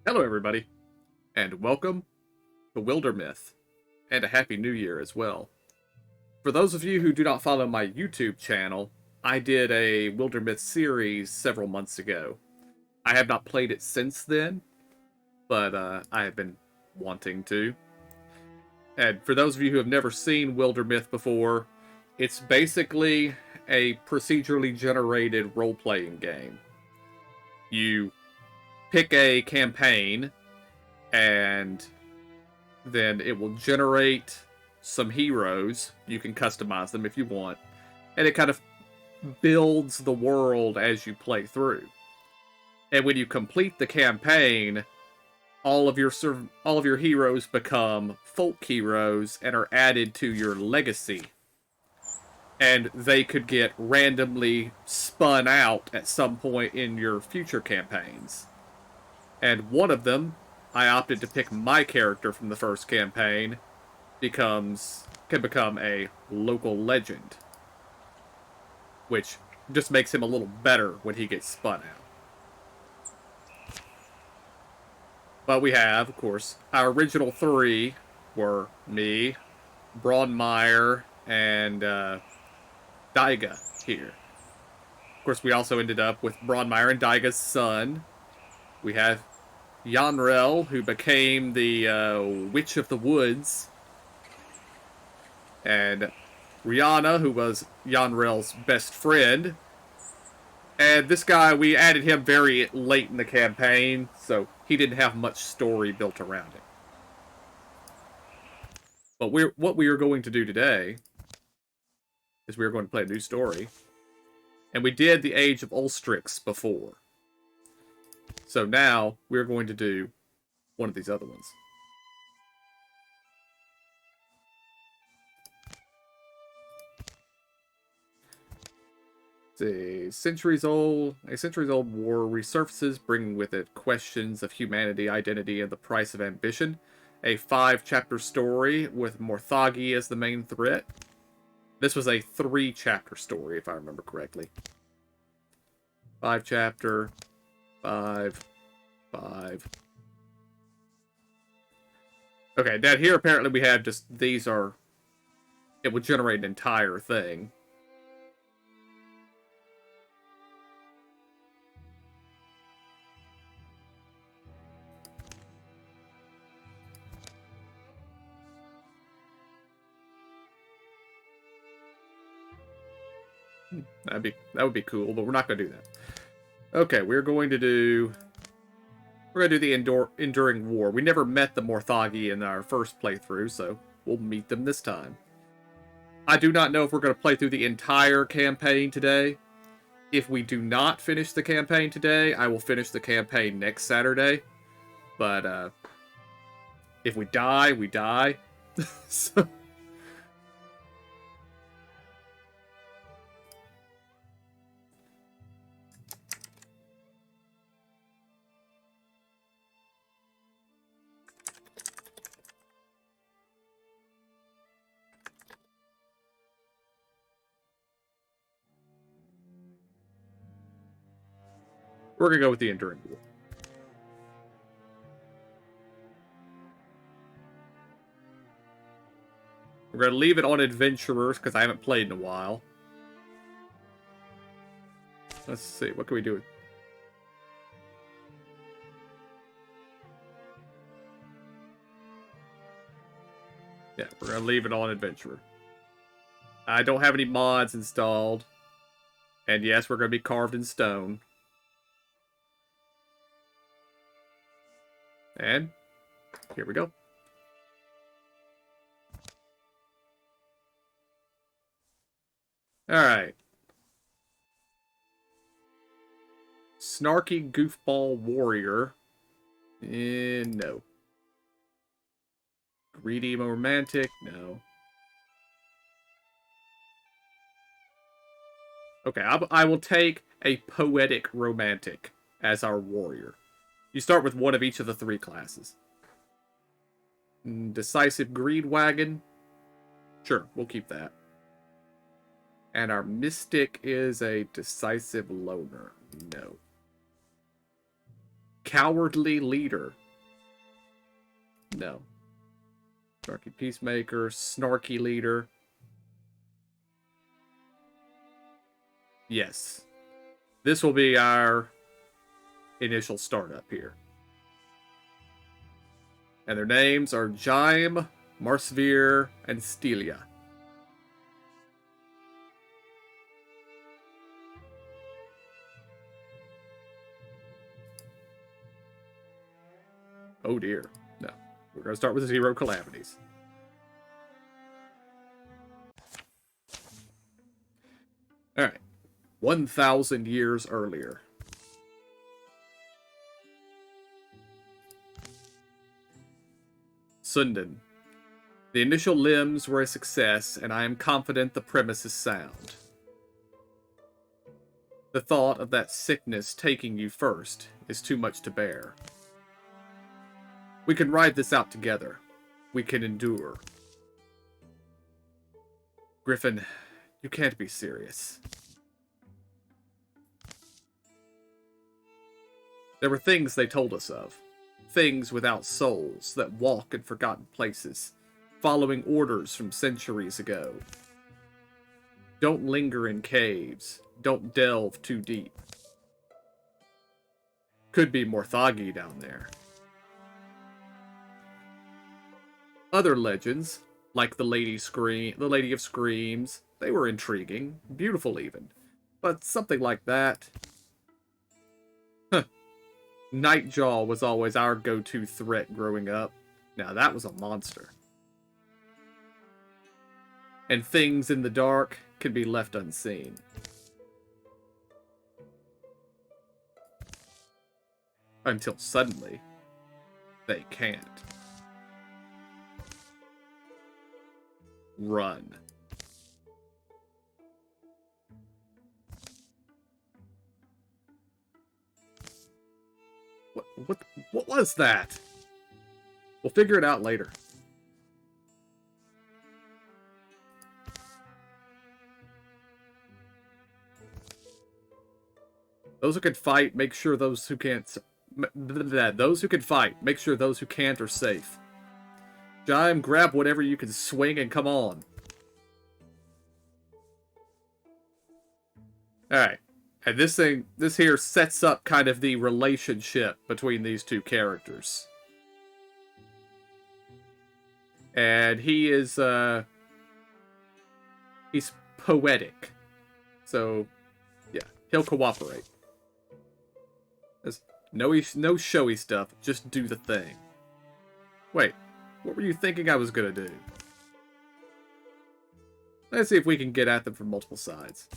Hello, everybody, and welcome to Wildermyth, and a Happy New Year as well. For those of you who do not follow my YouTube channel, I did a Wildermyth series several months ago. I have not played it since then, but I have been wanting to. And for those of you who have never seen Wildermyth before, it's basically a procedurally generated role-playing game. You pick a campaign, and then it will generate some heroes. You can customize them if you want. And it kind of builds the world as you play through. And when you complete the campaign, all of your heroes become folk heroes and are added to your legacy. And they could get randomly spun out at some point in your future campaigns. And one of them, I opted to pick my character from the first campaign, can become a local legend, which just makes him a little better when he gets spun out. But we have, of course, our original three were me, Braunmeyer, and Daiga here. Of course, we also ended up with Braunmeyer and Daiga's son. We have Yanrel, who became the Witch of the Woods, and Rihanna, who was Yanrel's best friend. And this guy, we added him very late in the campaign, so he didn't have much story built around him. But what we are going to do today is we're going to play a new story. And we did the Age of Ulstrix before. So now we're going to do one of these other ones. A centuries old war resurfaces, bringing with it questions of humanity, identity, and the price of ambition. A 5-chapter story with Morthagi as the main threat. This was a 3-chapter story, if I remember correctly. 5-chapter, 5. Okay, down here apparently we have just these are. It would generate an entire thing. That would be cool, but we're not going to do that. Okay, we're going to do the Enduring War. We never met the Morthagi in our first playthrough, so we'll meet them this time. I do not know if we're going to play through the entire campaign today. If we do not finish the campaign today, I will finish the campaign next Saturday. But if we die, we die. So we're going to go with the Enduring War. We're going to leave it on Adventurers, because I haven't played in a while. Let's see, what can we do? Yeah, we're going to leave it on Adventurer. I don't have any mods installed. And yes, we're going to be carved in stone. And here we go. Alright. Snarky goofball warrior. No. Greedy romantic? No. Okay, I will take a poetic romantic as our warrior. You start with one of each of the 3 classes. Decisive greed wagon? Sure, we'll keep that. And our mystic is a decisive loner. No. Cowardly leader. No. Snarky peacemaker, snarky leader. Yes. This will be our initial startup here. And their names are Jaime, Marsvir, and Stelia. Oh dear. No. We're going to start with 0 calamities. Alright. 1,000 years earlier. Sundan. The initial limbs were a success, and I am confident the premise is sound. The thought of that sickness taking you first is too much to bear. We can ride this out together. We can endure. Griffin, you can't be serious. There were things they told us of. Things without souls that walk in forgotten places, following orders from centuries ago. Don't linger in caves. Don't delve too deep. Could be Morthagi down there. Other legends, like the Lady of Screams, they were intriguing, beautiful even. But something like that... Huh. Nightjaw was always our go-to threat growing up. Now that was a monster. And things in the dark can be left unseen. Until suddenly, they can't. Run. What was that? We'll figure it out later. Those who can fight, make sure those who can't... Those who can fight, make sure those who can't are safe. Jaime, grab whatever you can swing and come on. Alright. And this here sets up kind of the relationship between these two characters. And he is, he's poetic. So, yeah, he'll cooperate. There's no showy stuff, just do the thing. Wait, what were you thinking I was gonna do? Let's see if we can get at them from multiple sides.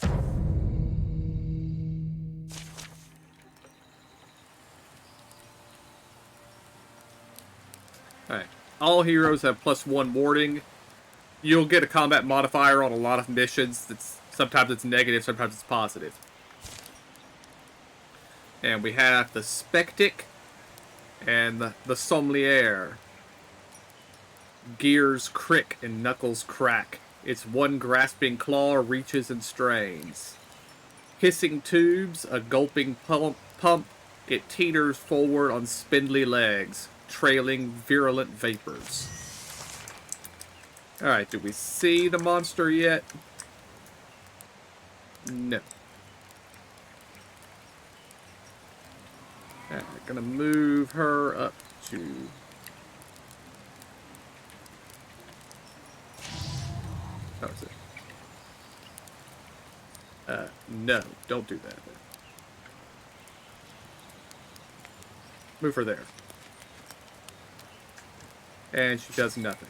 Alright, all heroes have +1 warding. You'll get a combat modifier on a lot of missions. Sometimes it's negative, sometimes it's positive. And we have the Spectic and the Sommelier. Gears crick and knuckles crack. Its one grasping claw reaches and strains. Hissing tubes, a gulping pump, it teeters forward on spindly legs, trailing virulent vapors. Alright, do we see the monster yet? No. Alright, gonna move her up to... How is it? No, don't do that. Move her there. And she does nothing.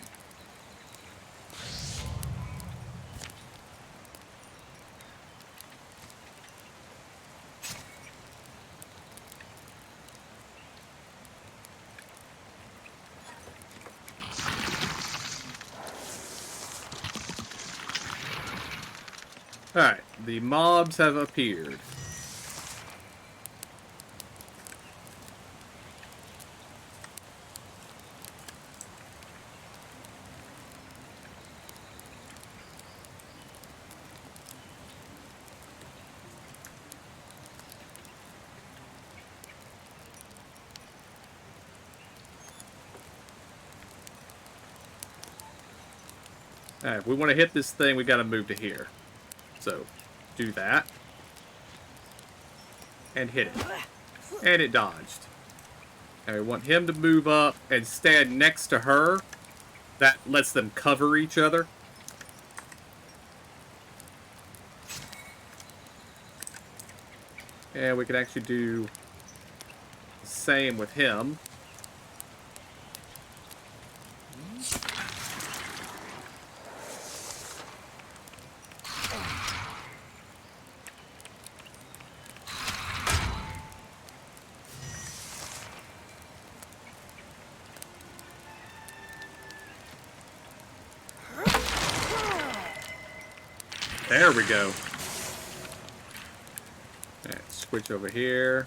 Alright, the mobs have appeared. Alright, if we want to hit this thing, we got to move to here. So, do that. And hit it. And it dodged. And we want him to move up and stand next to her. That lets them cover each other. And we can actually do the same with him. There we go. Alright, switch over here.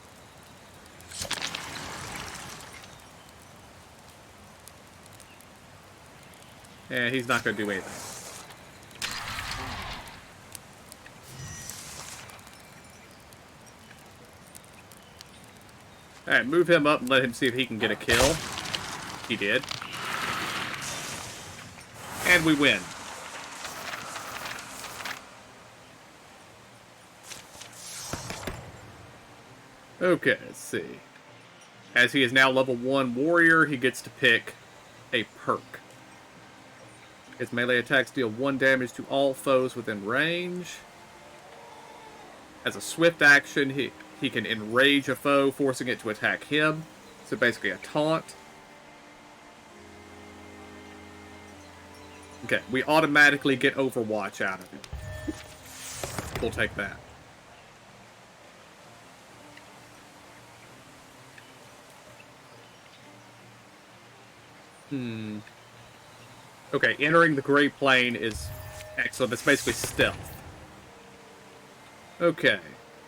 And he's not going to do anything. Alright, move him up and let him see if he can get a kill. He did. And we win. Okay, let's see. As he is now level 1 warrior, he gets to pick a perk. His melee attacks deal 1 damage to all foes within range. As a swift action, he can enrage a foe, forcing it to attack him. So basically a taunt. Okay, we automatically get Overwatch out of it. We'll take that. Okay, entering the Great Plain is excellent. It's basically stealth. Okay,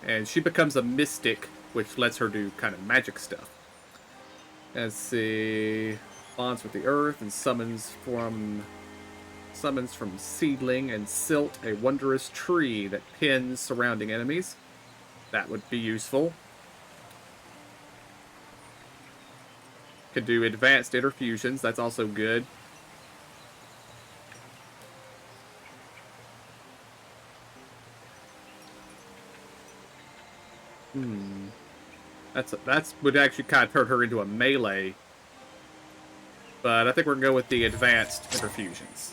and she becomes a mystic, which lets her do kind of magic stuff. Let's see. Bonds with the earth and summons from seedling and silt a wondrous tree that pins surrounding enemies. That would be useful. Could do advanced interfusions. That's also good. That's would actually kind of turn her into a melee. But I think we're gonna go with the advanced interfusions.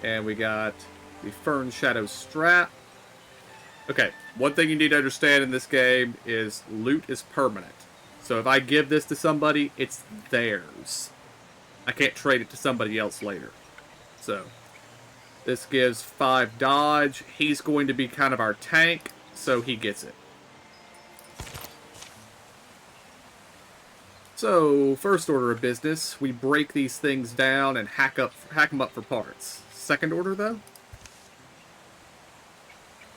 And we got the Fern Shadow Strap. Okay, one thing you need to understand in this game is loot is permanent. So if I give this to somebody, it's theirs. I can't trade it to somebody else later. So, this gives 5 dodge. He's going to be kind of our tank, so he gets it. So, first order of business, we break these things down and hack them up for parts. Second order, though?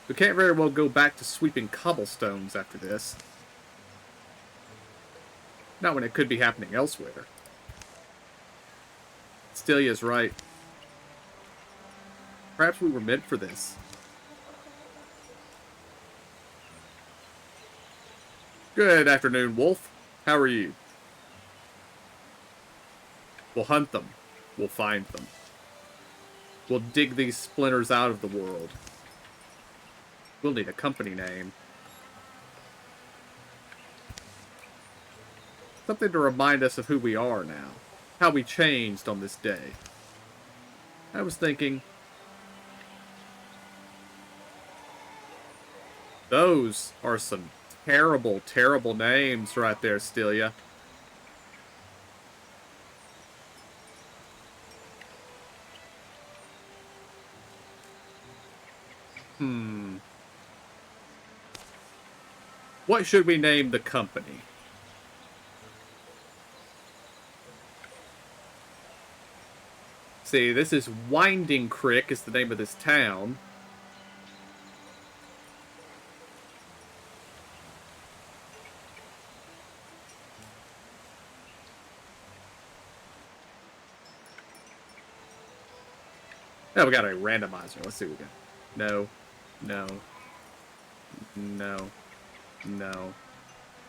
We can't very well go back to sweeping cobblestones after this. Not when it could be happening elsewhere. Stelia's right. Perhaps we were meant for this. Good afternoon, Wolf. How are you? We'll hunt them. We'll find them. We'll dig these splinters out of the world. We'll need a company name. Something to remind us of who we are now. How we changed on this day. I was thinking... Those are some terrible, terrible names right there, Stelia. What should we name the company? See, this is Winding Creek is the name of this town. Oh, we got a randomizer. Let's see what we got. No. No. No. No.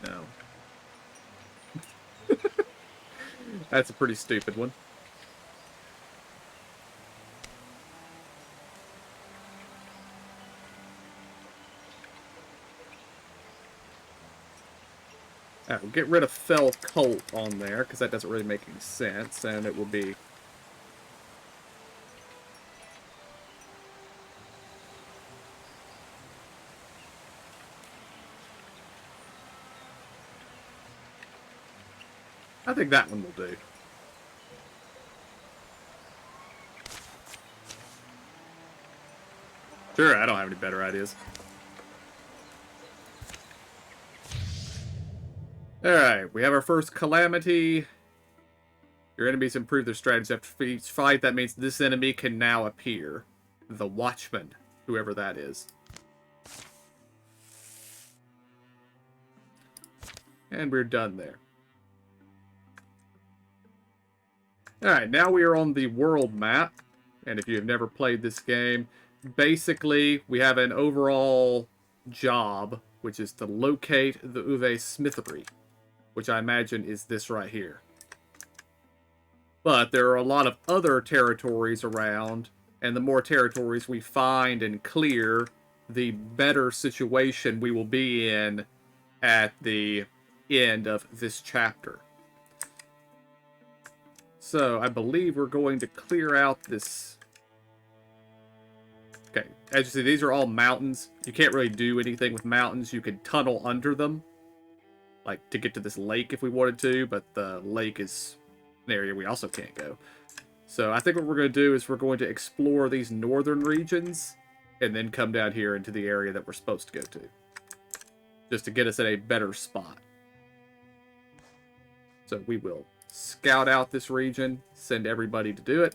No. That's a pretty stupid one. Alright, we'll get rid of Fell Colt on there, because that doesn't really make any sense, and it will be... I think that one will do. Sure, I don't have any better ideas. Alright, we have our first calamity. Your enemies improve their strategy after each fight. That means this enemy can now appear. The Watchman, whoever that is. And we're done there. Alright, now we are on the world map. And if you have never played this game, basically we have an overall job, which is to locate the Uwe Smithery, which I imagine is this right here. But there are a lot of other territories around, and the more territories we find and clear, the better situation we will be in at the end of this chapter. So, I believe we're going to clear out this... Okay, as you see, these are all mountains. You can't really do anything with mountains. You can tunnel under them, like, to get to this lake if we wanted to, but the lake is an area we also can't go. So, I think what we're going to do is we're going to explore these northern regions, and then come down here into the area that we're supposed to go to. Just to get us in a better spot. So, we will scout out this region, send everybody to do it.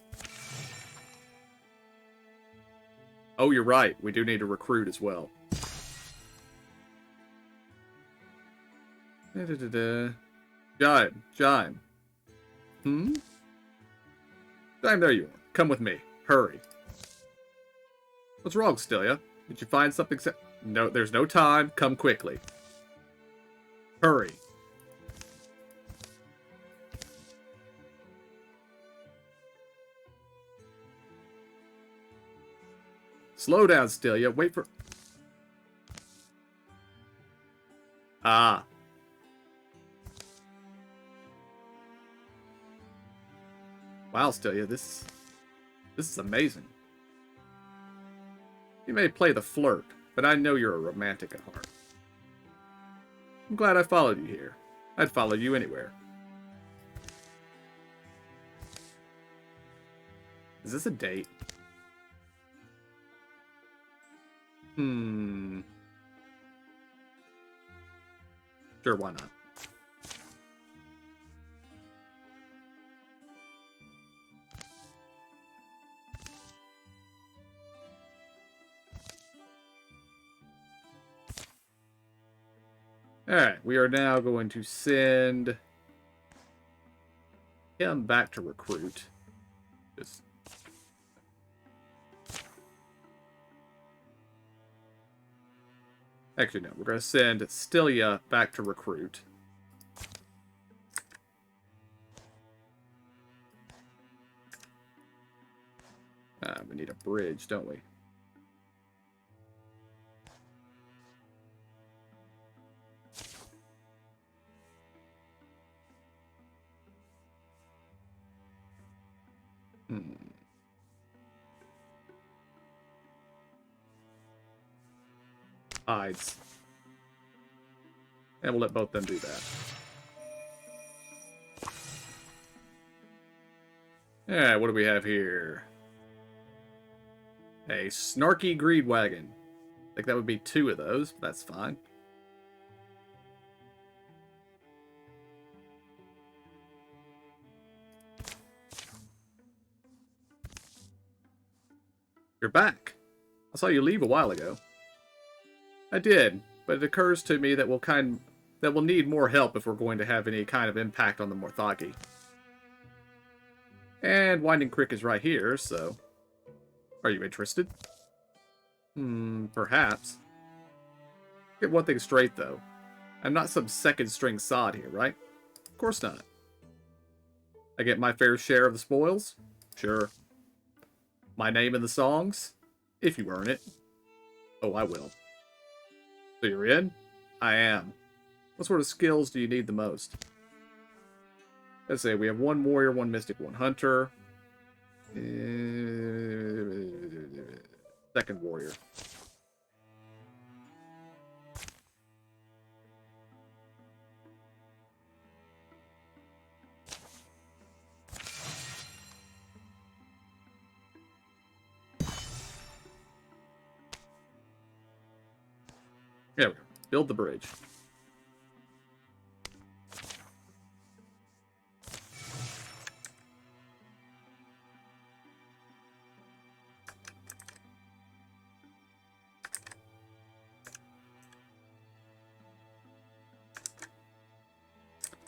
Oh, you're right. We do need to recruit as well. Jime. Jime, there you are. Come with me. Hurry. What's wrong, Stilia? Did you find something? No, there's no time. Come quickly. Hurry. Slow down, Stilia. Wait for... Ah. Wow, Stilia, this is amazing. You may play the flirt, but I know you're a romantic at heart. I'm glad I followed you here. I'd follow you anywhere. Is this a date? Sure, why not? Alright, we are now going to send him back to recruit. Just... Actually, no. We're going to send Stilia back to recruit. We need a bridge, don't we? Hides. And we'll let both them do that. Alright, what do we have here? A snarky greed wagon. I think that would be 2 of those, but that's fine. You're back. I saw you leave a while ago. I did, but it occurs to me that we'll need more help if we're going to have any kind of impact on the Morthagi. And Winding Creek is right here, so... Are you interested? Perhaps. Get one thing straight, though. I'm not some second-string sod here, right? Of course not. I get my fair share of the spoils? Sure. My name in the songs? If you earn it. Oh, I will. So you're in? I am. What sort of skills do you need the most? Let's say we have one warrior, one mystic, one hunter. Second warrior. There we go. Build the bridge.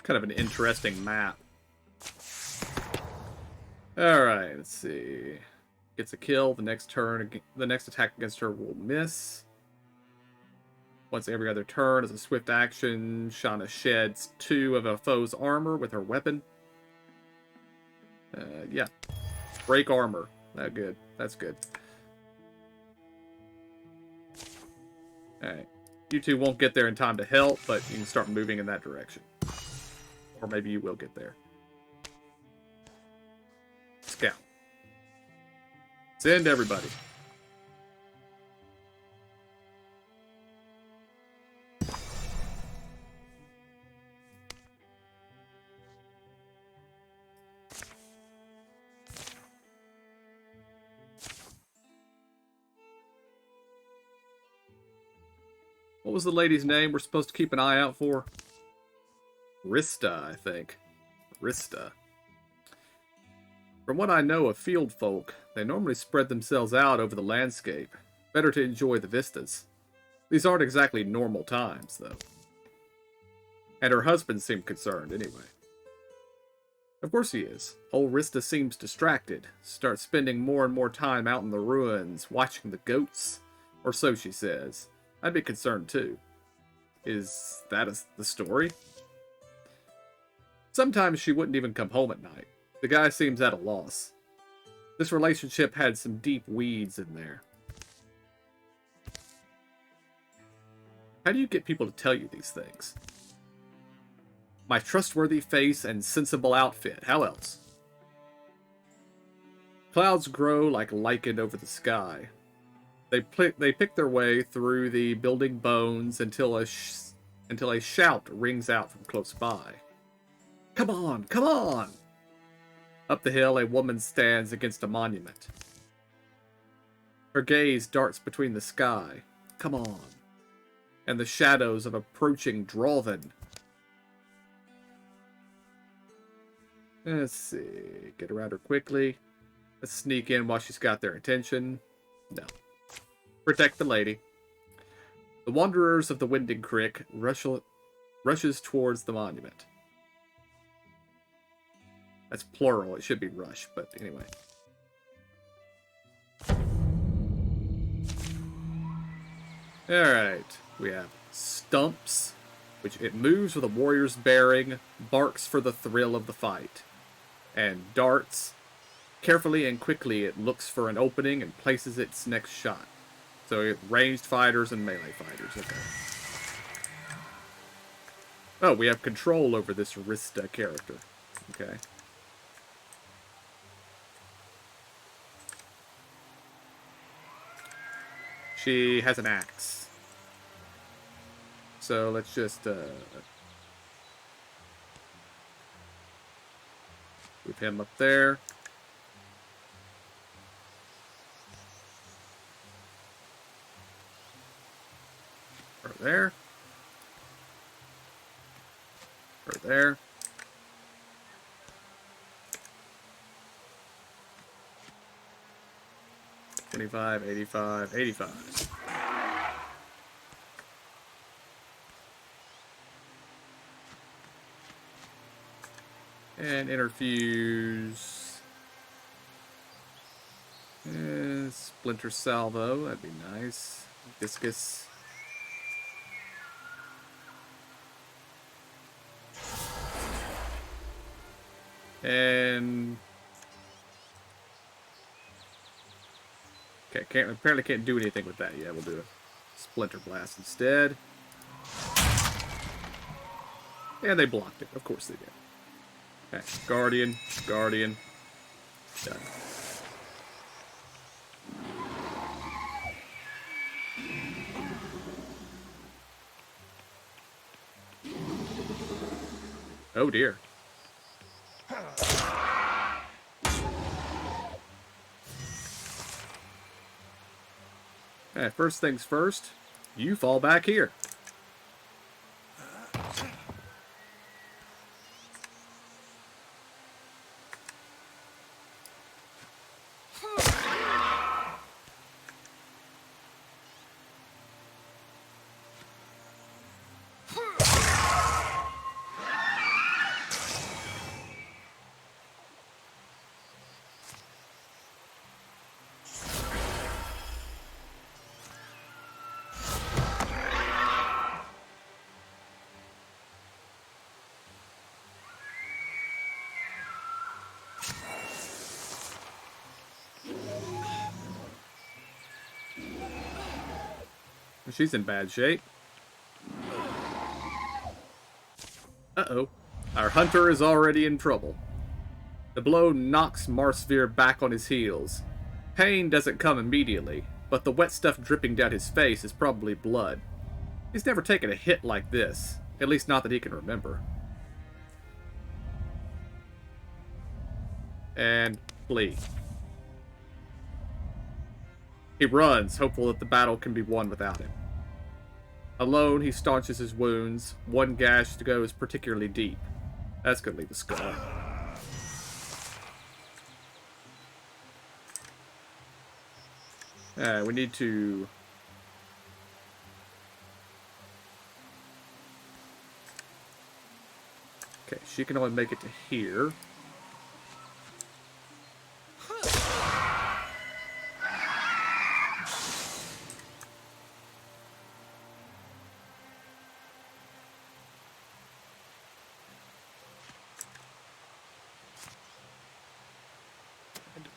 Kind of an interesting map. Alright, let's see. Gets a kill. The next attack against her will miss. Once every other turn, as a swift action, Shauna sheds 2 of a foe's armor with her weapon. Yeah. Break armor. That good. That's good. Alright. You two won't get there in time to help, but you can start moving in that direction. Or maybe you will get there. Scout. Send everybody. What was the lady's name we're supposed to keep an eye out for? Rista, I think. Rista. From what I know of field folk, they normally spread themselves out over the landscape. Better to enjoy the vistas. These aren't exactly normal times, though. And her husband seemed concerned, anyway. Of course he is. Old Rista seems distracted. Starts spending more and more time out in the ruins, watching the goats. Or so she says. I'd be concerned, too. Is that the story? Sometimes she wouldn't even come home at night. The guy seems at a loss. This relationship had some deep weeds in there. How do you get people to tell you these things? My trustworthy face and sensible outfit. How else? Clouds grow like lichen over the sky. They pick their way through the building bones until a shout rings out from close by. Come on, come on! Up the hill, a woman stands against a monument. Her gaze darts between the sky. Come on. And the shadows of approaching Drawven. Let's see. Get around her quickly. Let's sneak in while she's got their attention. No. Protect the lady. The Wanderers of the Winding Creek rushes towards the monument. That's plural. It should be rush, but anyway. Alright. We have stumps, which it moves with a warrior's bearing, barks for the thrill of the fight. And darts. Carefully and quickly it looks for an opening and places its next shot. So ranged fighters and melee fighters. Okay. Oh, we have control over this Rista character. Okay. She has an axe. So let's just move him up there. Or there. Or there. $25, $85, $85. And interfuse. And splinter salvo, that'd be nice. Discus. And okay, apparently can't do anything with that yet. We'll do a splinter blast instead. And they blocked it. Of course they did. Okay, Guardian, Guardian. Done. Oh dear. Okay, first things first, you fall back here. She's in bad shape. Uh-oh. Our hunter is already in trouble. The blow knocks Marsphere back on his heels. Pain doesn't come immediately, but the wet stuff dripping down his face is probably blood. He's never taken a hit like this, at least not that he can remember. And flee. He runs, hopeful that the battle can be won without him. Alone, he staunches his wounds. One gash to go is particularly deep. That's gonna leave a scar. We need to... Okay, she can only make it to here.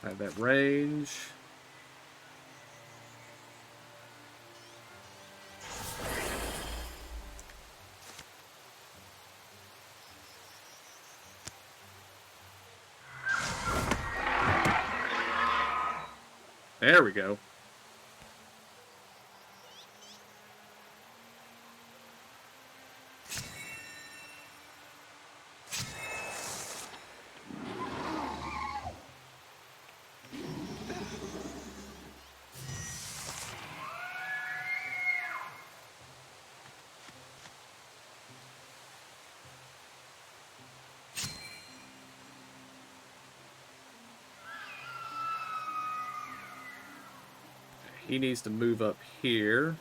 Have that range. There we go. He needs to move up here.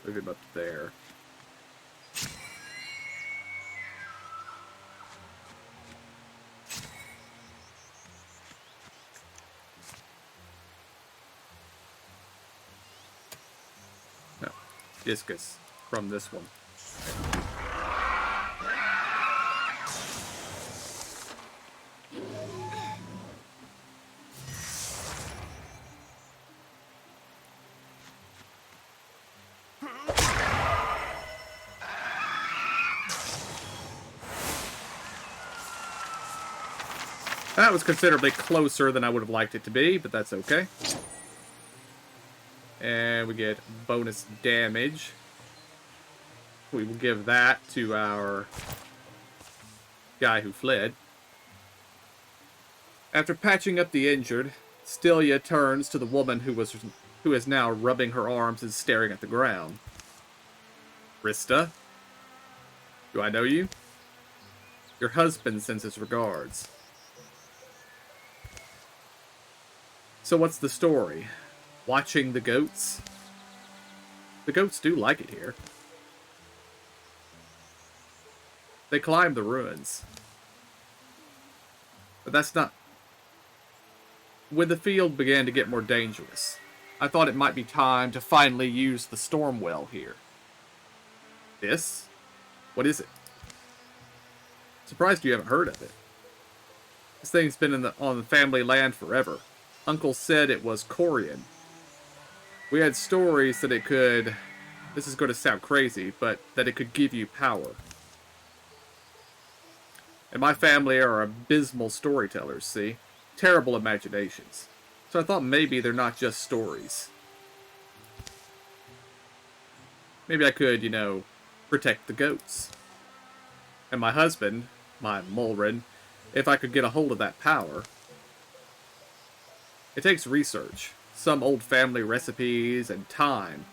Move him up there. No. Discus from this one. That was considerably closer than I would have liked it to be, but that's okay. And we get bonus damage. We will give that to our guy who fled. After patching up the injured, Stelia turns to the woman who is now rubbing her arms and staring at the ground. Rista? Do I know you? Your husband sends his regards. So what's the story? Watching the goats? The goats do like it here. They climb the ruins. But that's not... When the field began to get more dangerous, I thought it might be time to finally use the storm well here. This? What is it? Surprised you haven't heard of it. This thing's been on the family land forever. Uncle said it was Corian. We had stories that it could... This is going to sound crazy, but that it could give you power. And my family are abysmal storytellers, see? Terrible imaginations. So I thought maybe they're not just stories. Maybe I could, you know, protect the goats. And my husband, my Mulrin, if I could get a hold of that power. It takes research, some old family recipes, and time.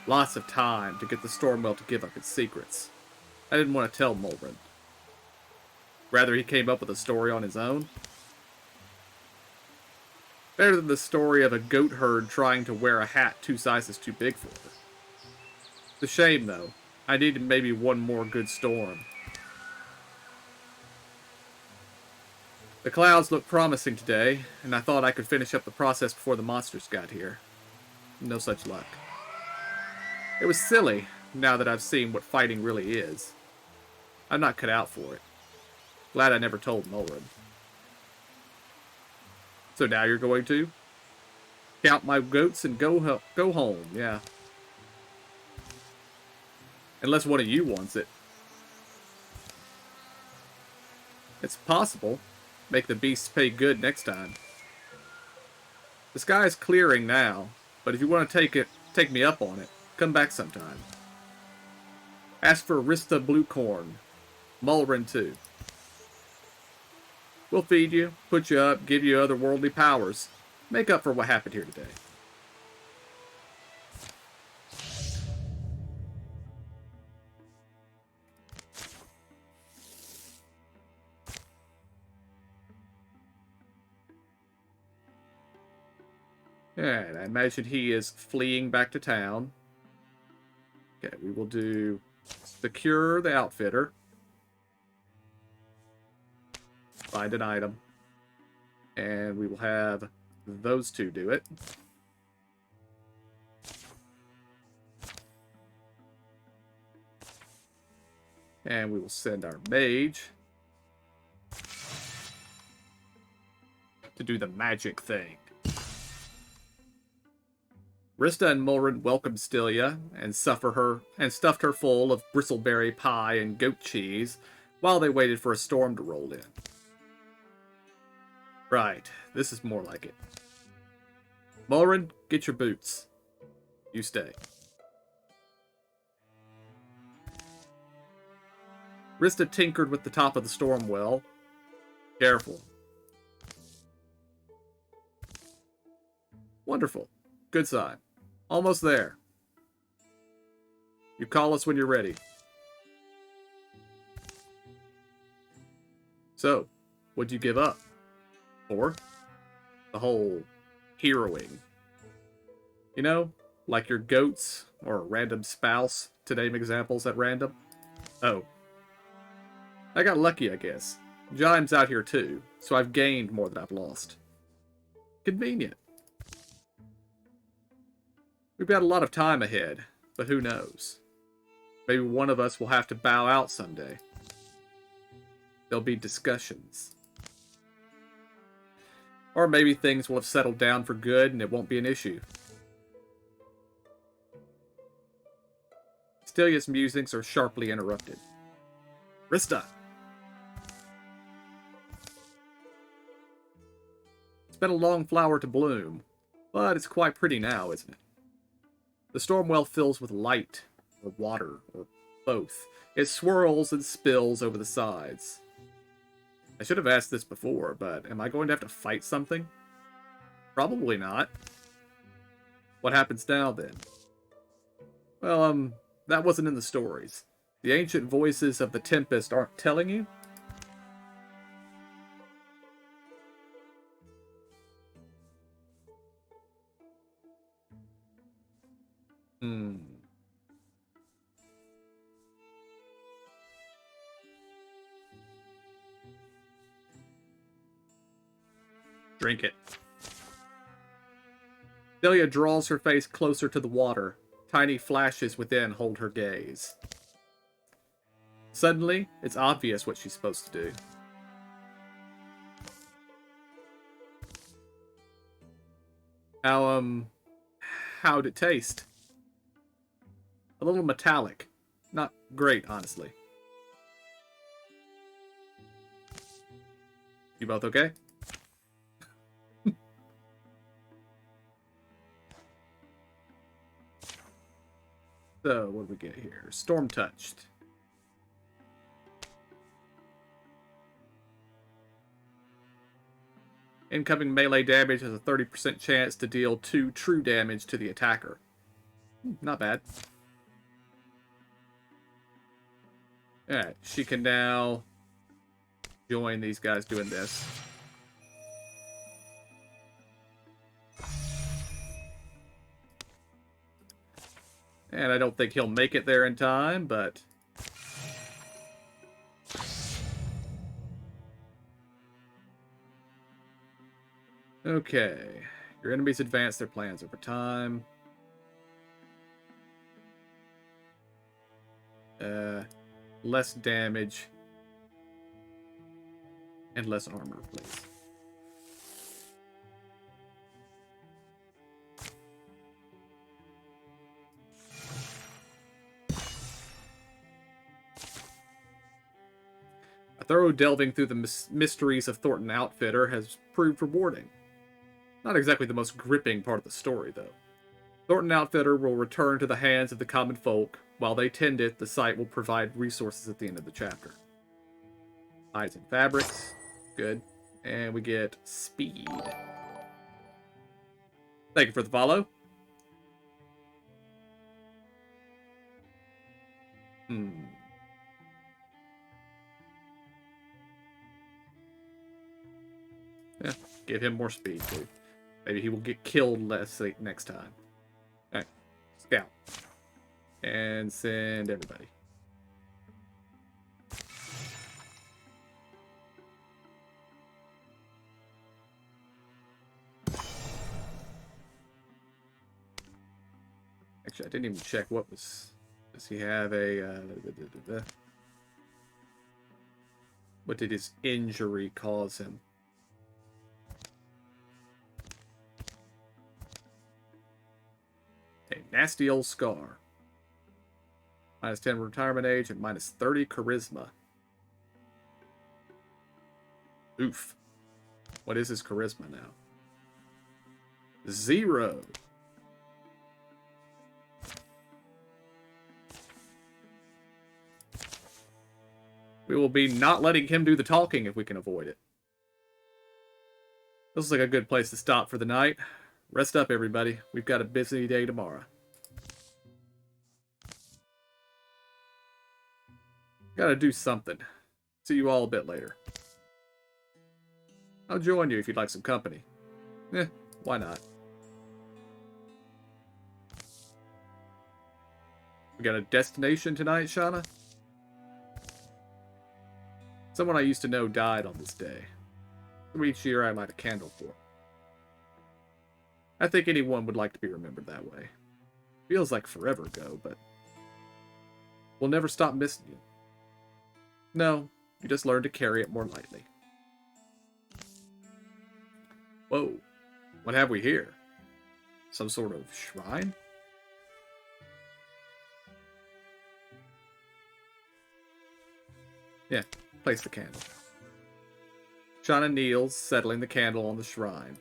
Lots of time to get the Stormwell to give up its secrets. I didn't want to tell Mulrin. Rather, he came up with a story on his own. Better than the story of a goat herd trying to wear a hat 2 sizes too big for her. It's a shame, though. I needed maybe one more good storm. The clouds looked promising today, and I thought I could finish up the process before the monsters got here. No such luck. It was silly, now that I've seen what fighting really is. I'm not cut out for it. Glad I never told Mulrin. So now you're going to? Count my goats and go home, yeah. Unless one of you wants it. It's possible. Make the beasts pay good next time. The sky is clearing now, but if you want to take me up on it, come back sometime. Ask for Rista blue corn. Mulrin too. We'll feed you, put you up, give you otherworldly powers. Make up for what happened here today. And I imagine he is fleeing back to town. Okay, we will do secure the outfitter. Find an item. And we will have those two do it. And we will send our mage to do the magic thing. Rista and Mulrin welcomed Stilia and stuffed her full of bristleberry pie and goat cheese while they waited for a storm to roll in. Right, this is more like it. Mulrin, get your boots. You stay. Rista tinkered with the top of the storm well. Careful. Wonderful. Good sign. Almost there. You call us when you're ready. So, what'd you give up? For? The whole heroing. You know, like your goats or a random spouse, to name examples at random. Oh. I got lucky, I guess. Jime's out here too, so I've gained more than I've lost. Convenient. We've got a lot of time ahead, but who knows? Maybe one of us will have to bow out someday. There'll be discussions. Or maybe things will have settled down for good and it won't be an issue. Stilia's musings are sharply interrupted. Rista! It's been a long flower to bloom, but it's quite pretty now, isn't it? The Stormwell fills with light, or water, or both. It swirls and spills over the sides. I should have asked this before, but am I going to have to fight something? Probably not. What happens now, then? Well, that wasn't in the stories. The ancient voices of the Tempest aren't telling you? Drink it. Delia draws her face closer to the water. Tiny flashes within hold her gaze. Suddenly, it's obvious what she's supposed to do. How'd it taste? A little metallic. Not great, honestly. You both okay? So, what do we get here? Storm Touched. Incoming melee damage has a 30% chance to deal 2 true damage to the attacker. Not bad. Alright, she can now join these guys doing this. And I don't think he'll make it there in time, but... Okay. Your enemies advance their plans over time. Less damage. And less armor, please. A thorough delving through the mysteries of Thornton Outfitter has proved rewarding. Not exactly the most gripping part of the story, though. Thornton Outfitter will return to the hands of the common folk. While they tend it, the site will provide resources at the end of the chapter. Hides and fabrics. Good. And we get speed. Thank you for the follow. Yeah, give him more speed, dude. Maybe he will get killed less next time. Alright, scout. And send everybody. Actually, I didn't even check what was... Does he have a... What did his injury cause him? A nasty old scar. Minus 10 retirement age and minus 30 charisma. Oof. What is his charisma now? 0. We will be not letting him do the talking if we can avoid it. This is like a good place to stop for the night. Rest up, everybody. We've got a busy day tomorrow. Gotta do something. See you all a bit later. I'll join you if you'd like some company. Why not? We got a destination tonight, Shauna? Someone I used to know died on this day. Each year I light a candle for. I think anyone would like to be remembered that way. Feels like forever ago, but we'll never stop missing you. No, you just learn to carry it more lightly. Whoa, what have we here? Some sort of shrine? Yeah, place the candle. Shauna kneels, settling the candle on the shrine.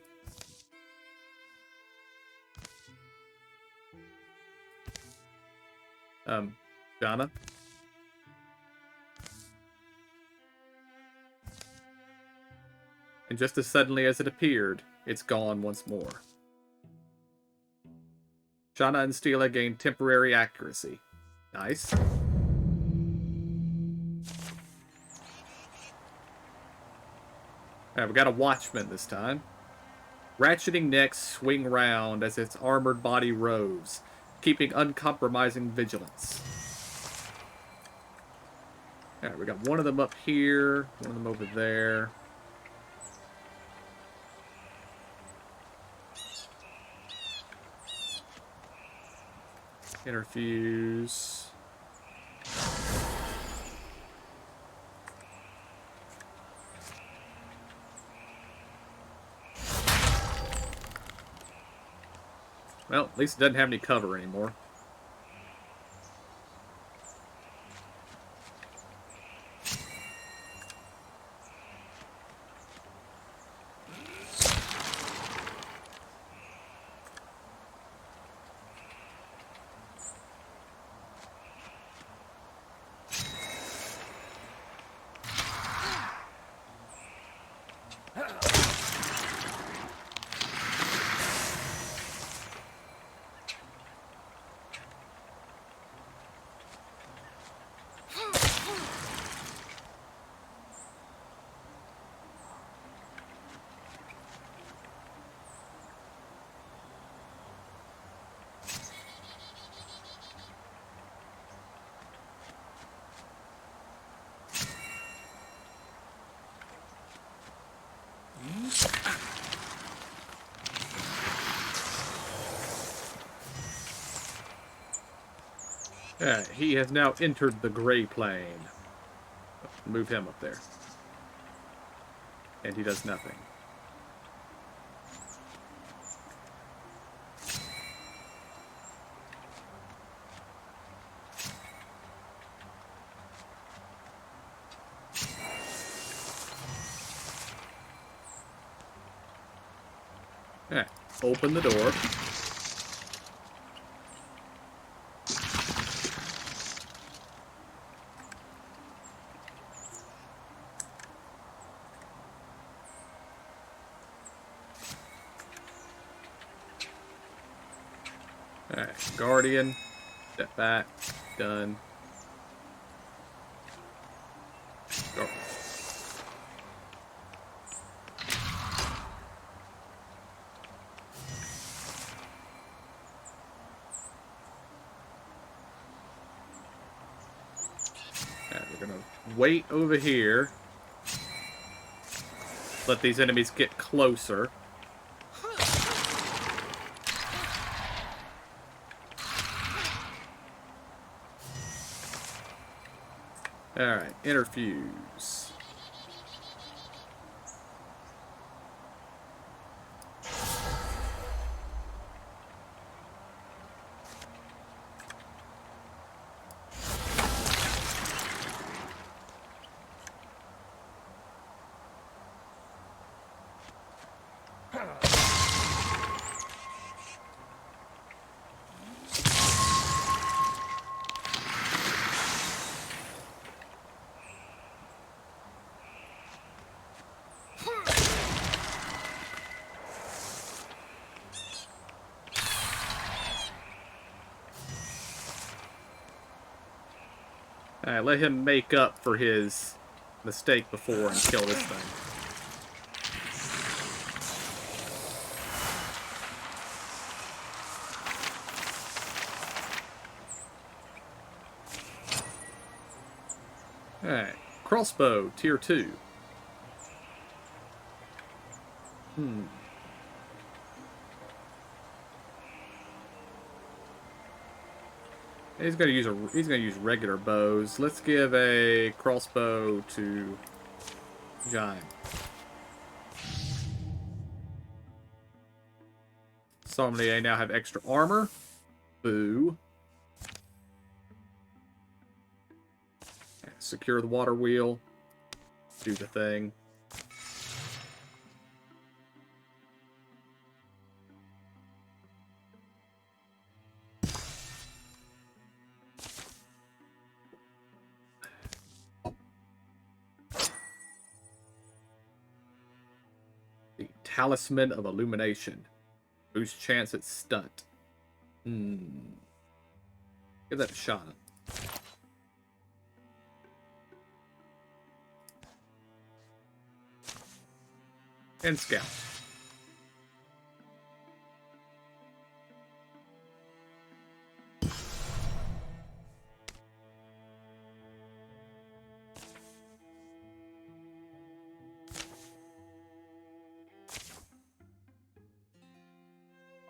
Shauna? And just as suddenly as it appeared, it's gone once more. Shauna and Stila gain temporary accuracy. Nice. Alright, we got a watchman this time. Ratcheting necks swing round as its armored body roves, keeping uncompromising vigilance. Alright, we got one of them up here, one of them over there. Interfuse. Well, at least it doesn't have any cover anymore. He has now entered the gray plane. Move him up there. And he does nothing. Alright, open the door. Alright, Guardian. Step back. Done. Go. Alright, we're gonna wait over here. Let these enemies get closer. Alright, interfuse. Alright, let him make up for his mistake before and kill this thing. Alright, crossbow, tier 2. He's gonna use regular bows. Let's give a crossbow to Giant. Sommelier now have extra armor. Boo. Secure the water wheel. Do the thing. The Talisman of Illumination. Boost chance at stunt. Give that a shot. And scout.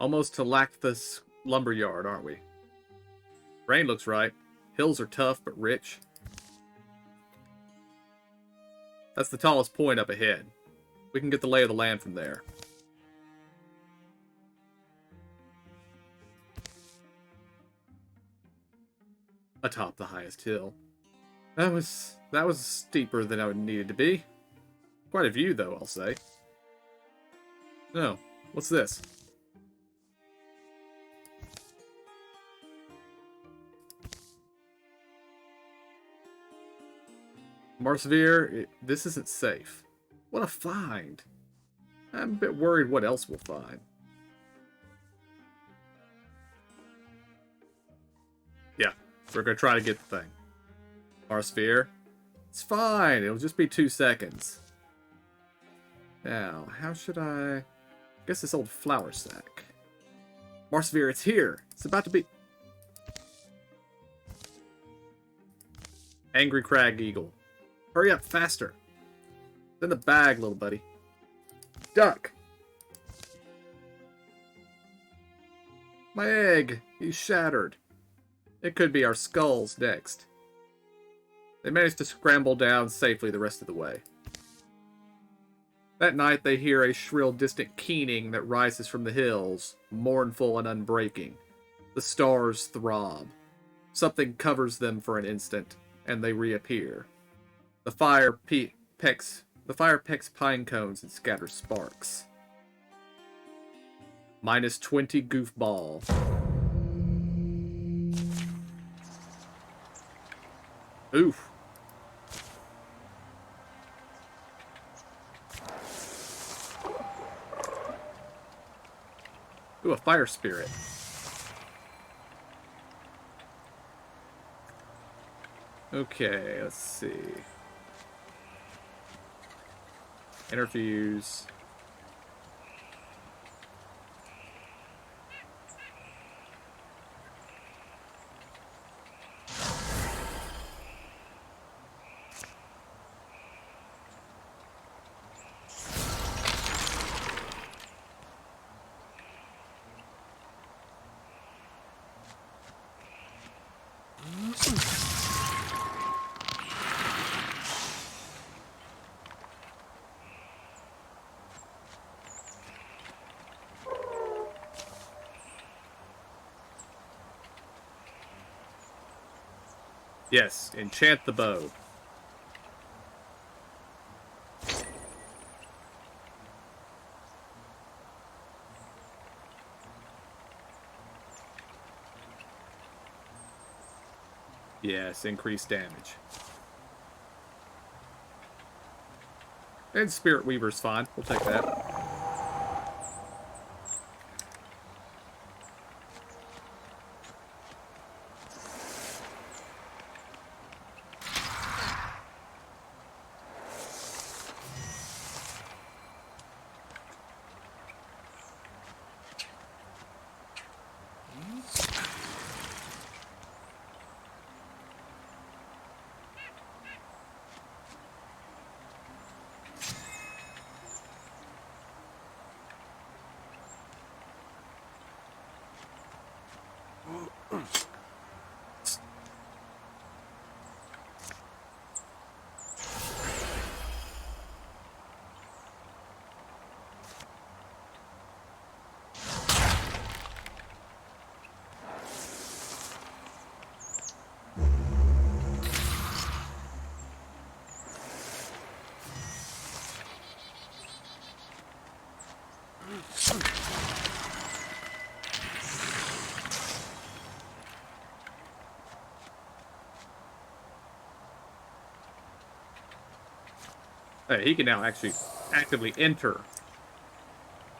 Almost to Lacthus Lumberyard, aren't we? Rain looks right. Hills are tough but rich. That's the tallest point up ahead. We can get the lay of the land from there. Atop the highest hill. That was steeper than I needed to be. Quite a view, though, I'll say. No, what's this? Marsevere, this isn't safe. What a find. I'm a bit worried what else we'll find. Yeah, we're gonna try to get the thing. Marsphere. It's fine, it'll just be 2 seconds. Now, how should I... guess this old flour sack. Marsphere, it's here! It's about to be... Angry Crag Eagle. Hurry up, faster! It's in the bag, little buddy. Duck! My egg! He's shattered. It could be our skulls next. They managed to scramble down safely the rest of the way. That night they hear a shrill, distant keening that rises from the hills, mournful and unbreaking. The stars throb. Something covers them for an instant, and they reappear. The fire pecks pine cones and scatters sparks. Minus 20 goofball. Oof. Ooh, a fire spirit. Okay, let's see. Interviews. Yes, enchant the bow. Yes, increased damage. And Spirit Weaver's fine. We'll take that. Hey, he can now actually actively enter.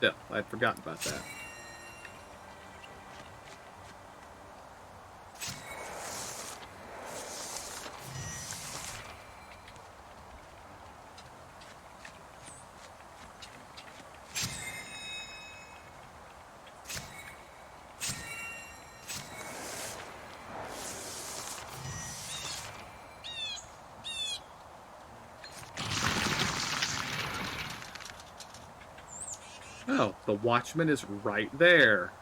Yeah, I'd forgotten about that. Oh, the Watchman is right there.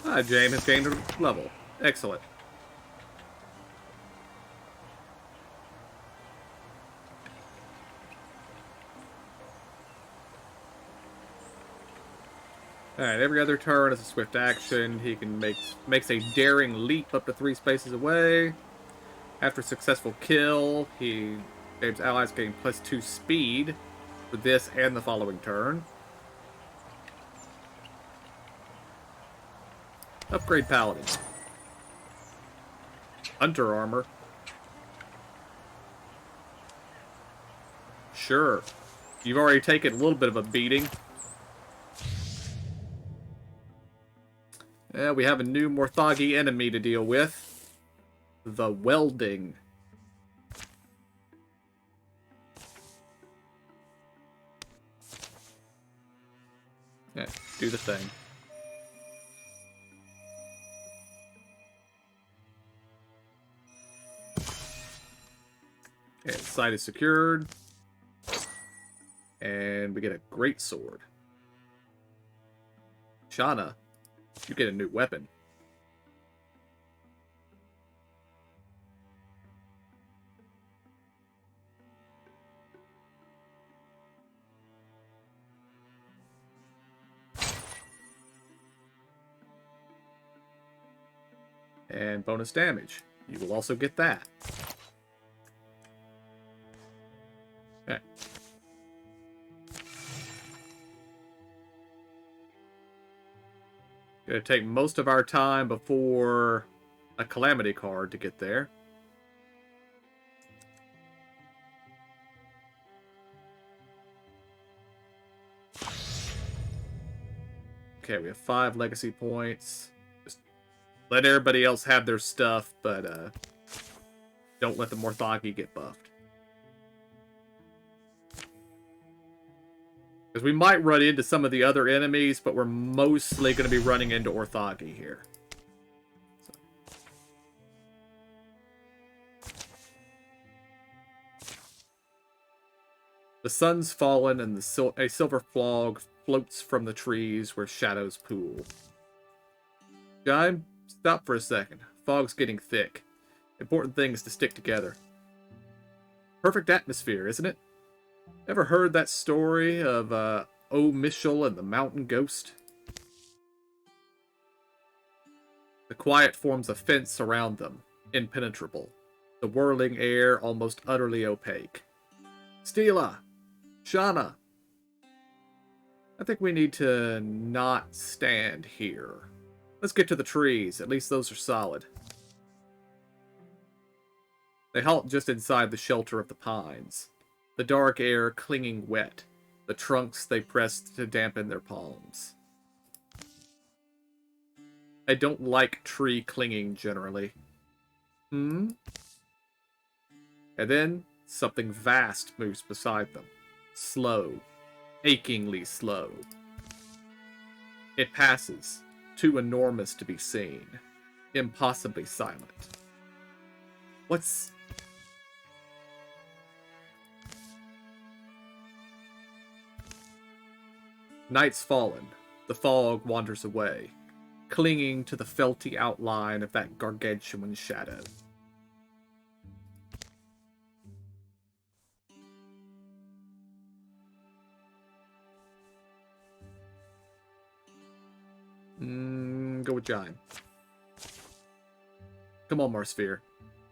Ah, James has gained a level. Excellent. Alright, every other turn is a swift action. He can makes a daring leap up to 3 spaces away. After a successful kill, James' allies gain +2 speed for this and the following turn. Upgrade Paladin. Hunter armor. Sure. You've already taken a little bit of a beating. We have a new Morthagi enemy to deal with. The Welding. Yeah, do the thing. Okay, the site is secured. And we get a great sword. Shauna, you get a new weapon. And bonus damage. You will also get that. Okay. Gonna take most of our time before a calamity card to get there. Okay, we have 5 legacy points. Just let everybody else have their stuff, but don't let the Morthagi get buffed. Because we might run into some of the other enemies, but we're mostly going to be running into Orthagi here. So. The sun's fallen, and a silver fog floats from the trees where shadows pool. Jime, stop for a second. Fog's getting thick. Important thing is to stick together. Perfect atmosphere, isn't it? Ever heard that story of O Mishal and the Mountain Ghost? The quiet forms a fence around them, impenetrable. The whirling air almost utterly opaque. Stila! Shauna! I think we need to not stand here. Let's get to the trees. At least those are solid. They halt just inside the shelter of the pines. The dark air clinging wet, the trunks they pressed to dampen their palms. I don't like tree clinging generally. And then, something vast moves beside them. Slow. Achingly slow. It passes, too enormous to be seen. Impossibly silent. What's... Night's fallen. The fog wanders away, clinging to the felty outline of that gargantuan shadow. Go with Jime. Come on, Marsphere.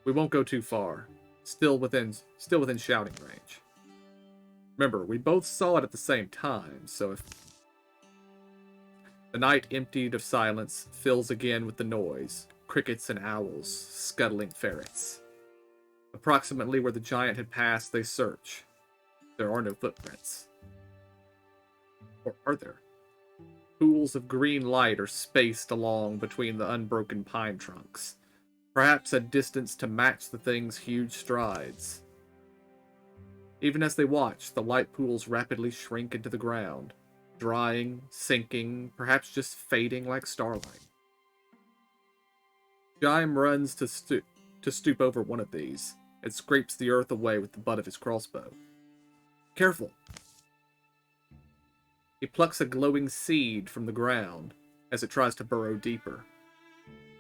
We won't go too far. Still within shouting range. Remember, we both saw it at the same time, so if... The night emptied of silence fills again with the noise. Crickets and owls, scuttling ferrets. Approximately where the giant had passed, they search. There are no footprints. Or are there? Pools of green light are spaced along between the unbroken pine trunks. Perhaps a distance to match the thing's huge strides. Even as they watch, the light pools rapidly shrink into the ground, drying, sinking, perhaps just fading like starlight. Jime runs to stoop over one of these, and scrapes the earth away with the butt of his crossbow. Careful! He plucks a glowing seed from the ground, as it tries to burrow deeper.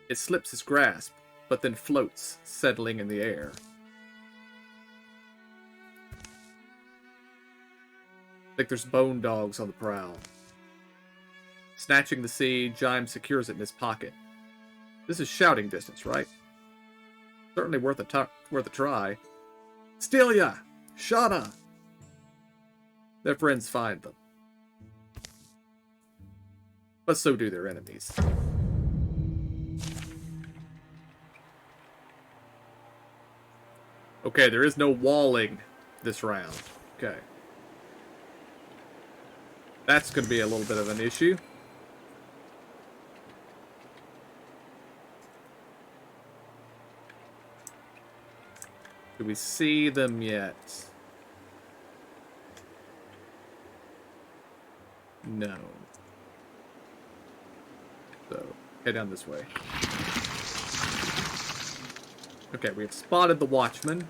It slips his grasp, but then floats, settling in the air. I think there's bone dogs on the prowl. Snatching the seed, Jime secures it in his pocket. This is shouting distance, right? Certainly worth a try. Stelia! Shauna! Their friends find them. But so do their enemies. Okay, there is no walling this round. Okay. That's going to be a little bit of an issue. Do we see them yet? No. So, head down this way. Okay, we have spotted the Watchman.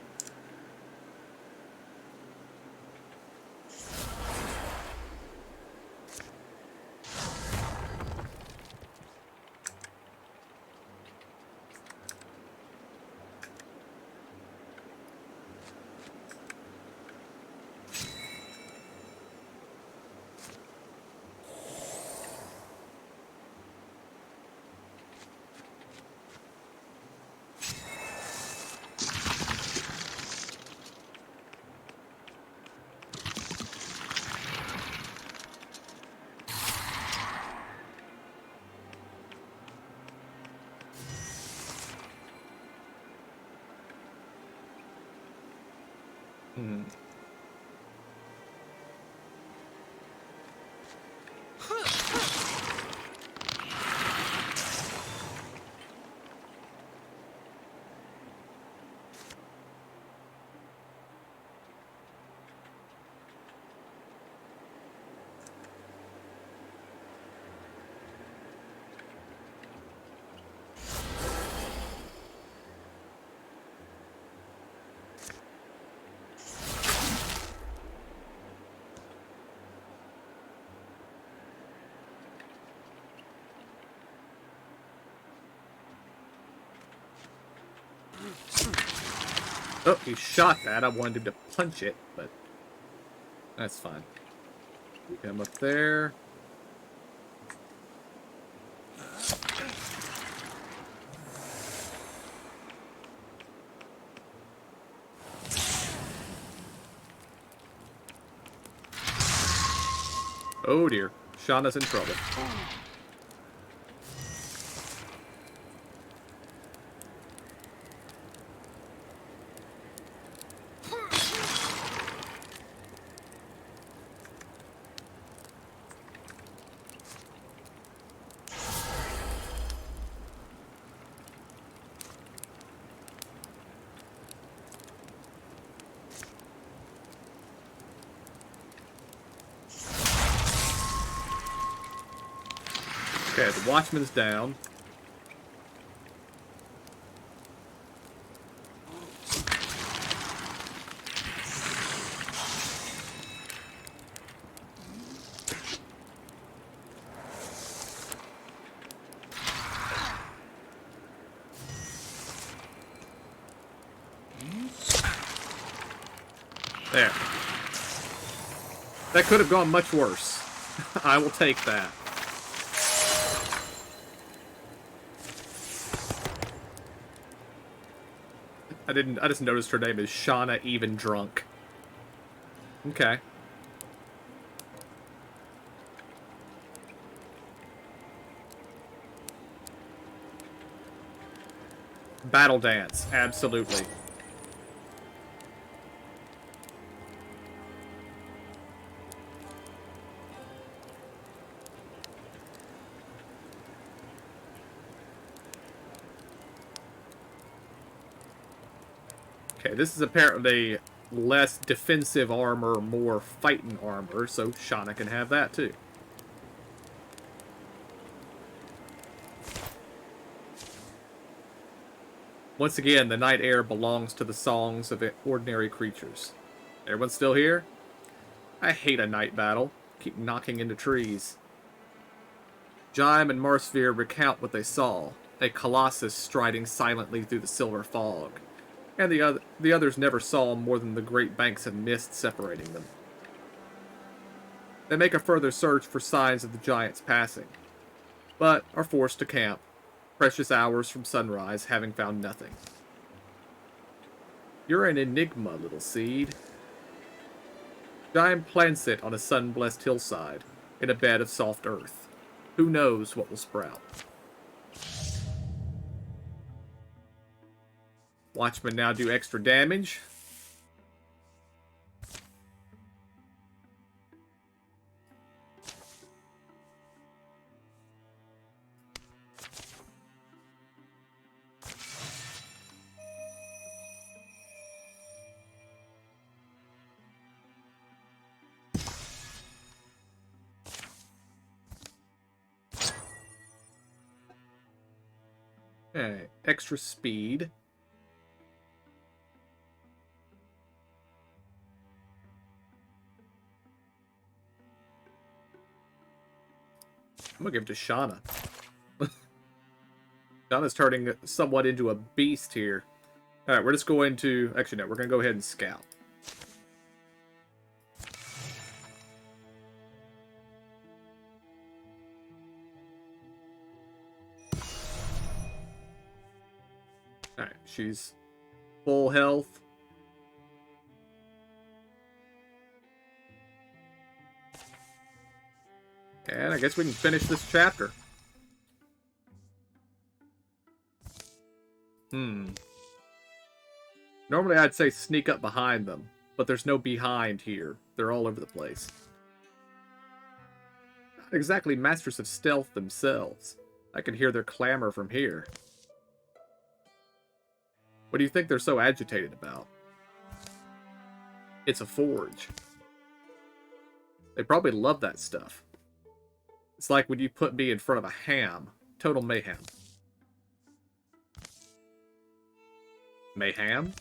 Oh, he shot that. I wanted him to punch it, but that's fine. Come up there. Oh dear, Shauna's in trouble. Okay, the Watchman's down. There. That could have gone much worse. I will take that. I just noticed her name is Shauna Even Drunk. Okay. Battle dance, absolutely. Okay, this is apparently less defensive armor, more fighting armor, so Shauna can have that too. Once again, the night air belongs to the songs of ordinary creatures. Everyone still here? I hate a night battle. Keep knocking into trees. Jaime and Marsphere recount what they saw, a colossus striding silently through the silver fog, and the others never saw more than the great banks of mist separating them. They make a further search for signs of the giant's passing, but are forced to camp, precious hours from sunrise having found nothing. You're an enigma, little seed. Jaime plants it on a sun-blessed hillside, in a bed of soft earth. Who knows what will sprout? Watchmen now do extra damage. Okay, extra speed. I'm gonna give it to Shauna. Shauna's turning somewhat into a beast here. Alright, we're just going to... Actually, no, we're gonna go ahead and scout. Alright, she's full health. And I guess we can finish this chapter. Normally I'd say sneak up behind them, but there's no behind here. They're all over the place. Not exactly masters of stealth themselves. I can hear their clamor from here. What do you think they're so agitated about? It's a forge. They probably love that stuff. It's like when you put me in front of a ham. Total mayhem. Mayhem?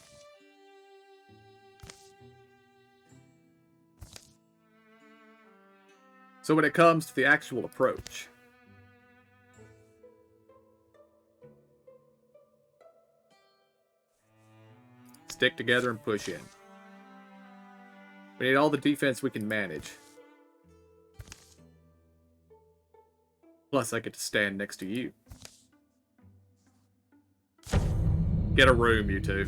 So when it comes to the actual approach, stick together and push in. We need all the defense we can manage. Plus, I get to stand next to you. Get a room, you two.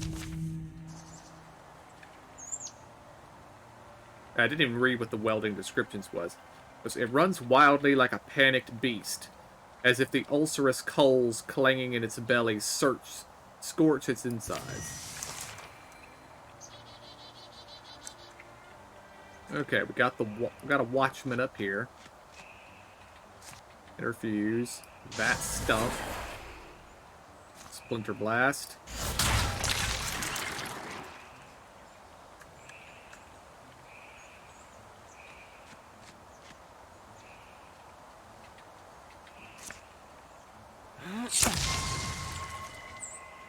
I didn't even read what the welding descriptions was. It runs wildly like a panicked beast, as if the ulcerous coals clanging in its belly scorch its insides. Okay, we got a watchman up here. Interfuse. That stuff. Splinter Blast.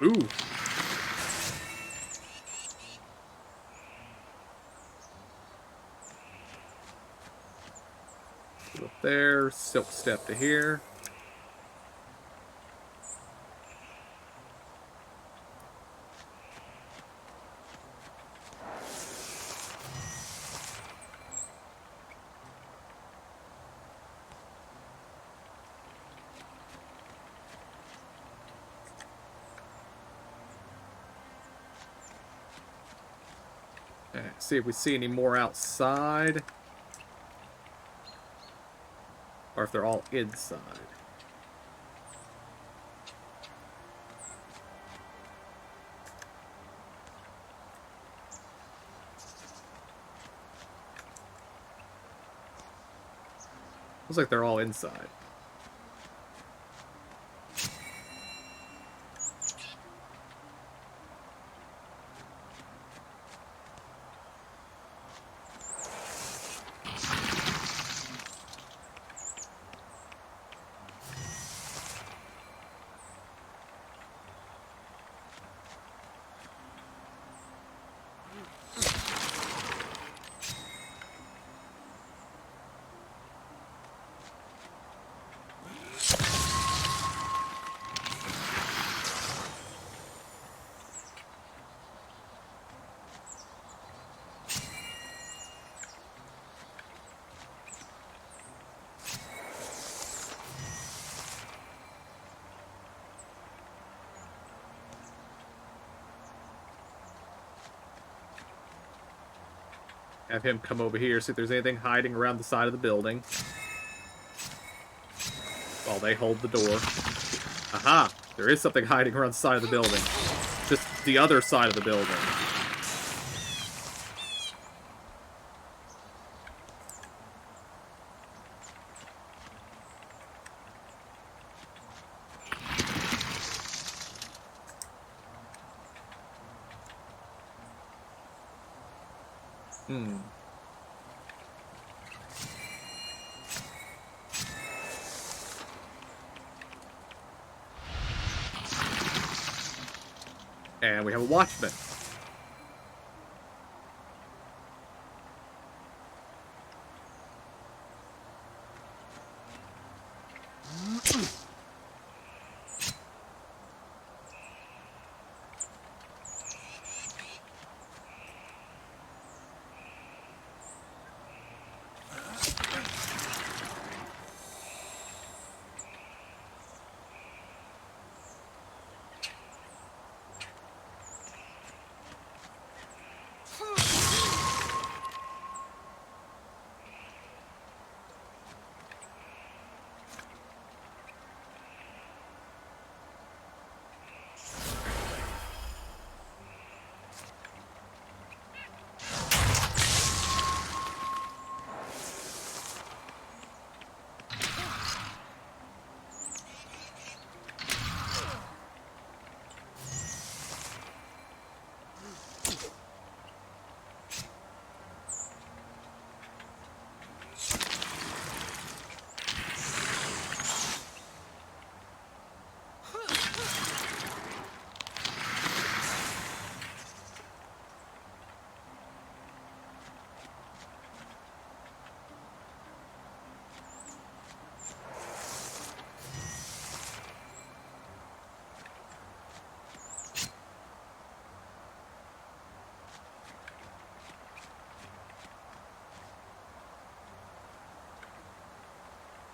Ooh. Up there, silk step to here. Okay, see if we see any more outside. Or if they're all inside. Looks like they're all inside. Have him come over here, see if there's anything hiding around the side of the building. While they hold the door. Aha! There is something hiding around the side of the building. Just the other side of the building. And we have a watchman.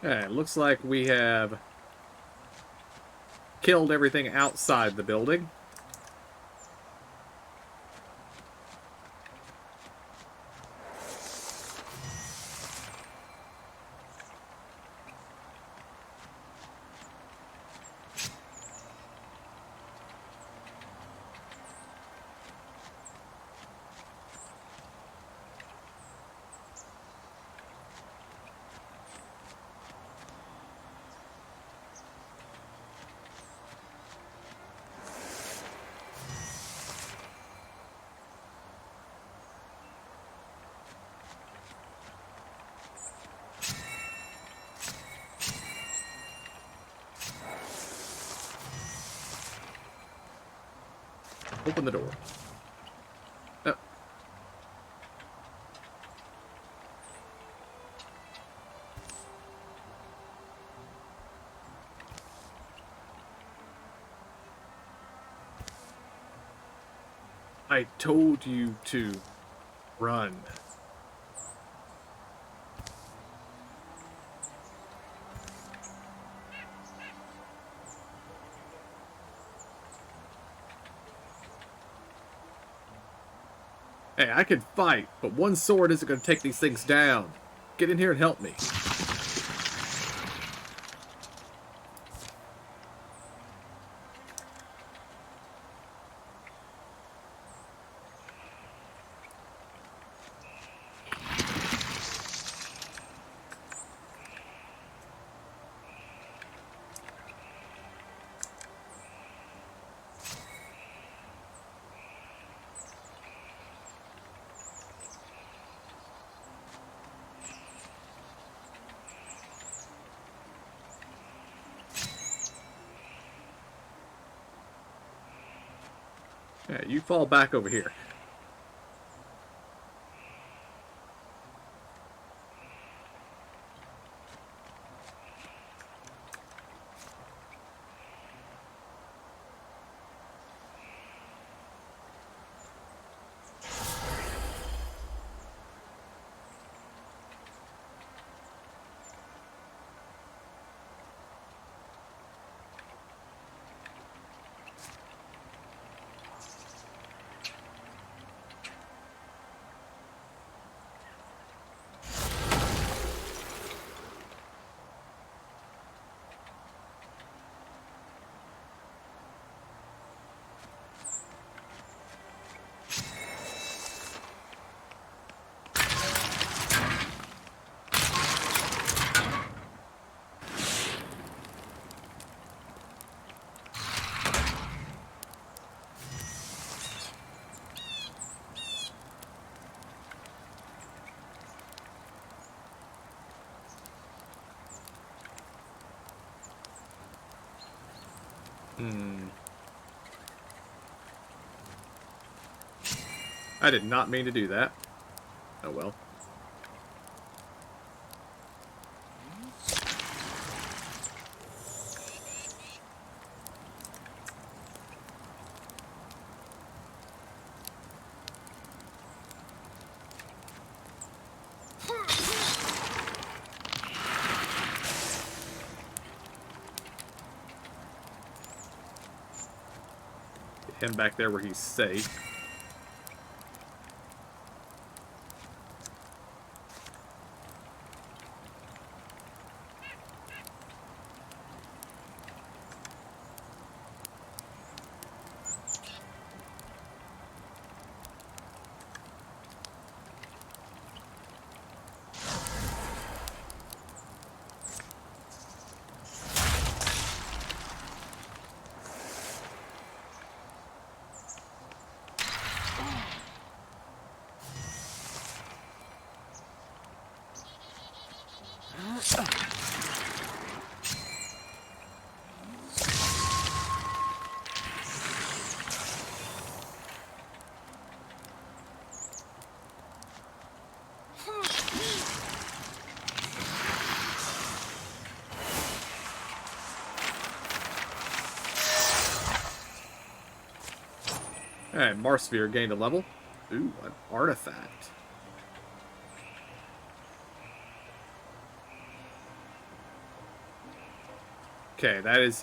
Okay, looks like we have killed everything outside the building. Open the door. Oh. I told you to run. Hey, I can fight, but one sword isn't going to take these things down. Get in here and help me. Yeah, you fall back over here. Hmm. I did not mean to do that. Oh well. Get him back there where he's safe. Alright, Marsphere gained a level. Ooh, an artifact. Okay, that is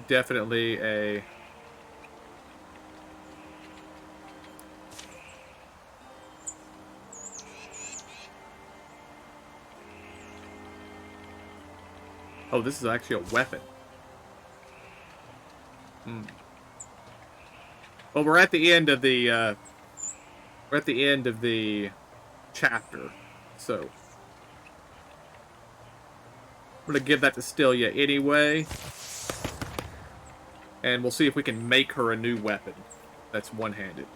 definitely a... Oh, this is actually a weapon. Hmm. Well, we're at the end of the chapter, so I'm gonna give that to Stelia anyway, and we'll see if we can make her a new weapon that's one-handed.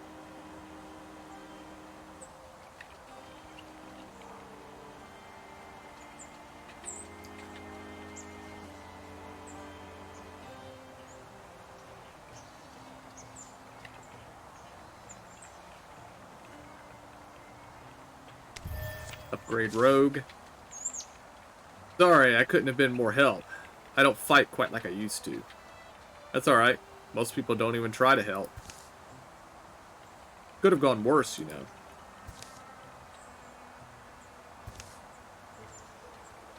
Upgrade Rogue. Sorry, I couldn't have been more help. I don't fight quite like I used to. That's alright. Most people don't even try to help. Could have gone worse, you know.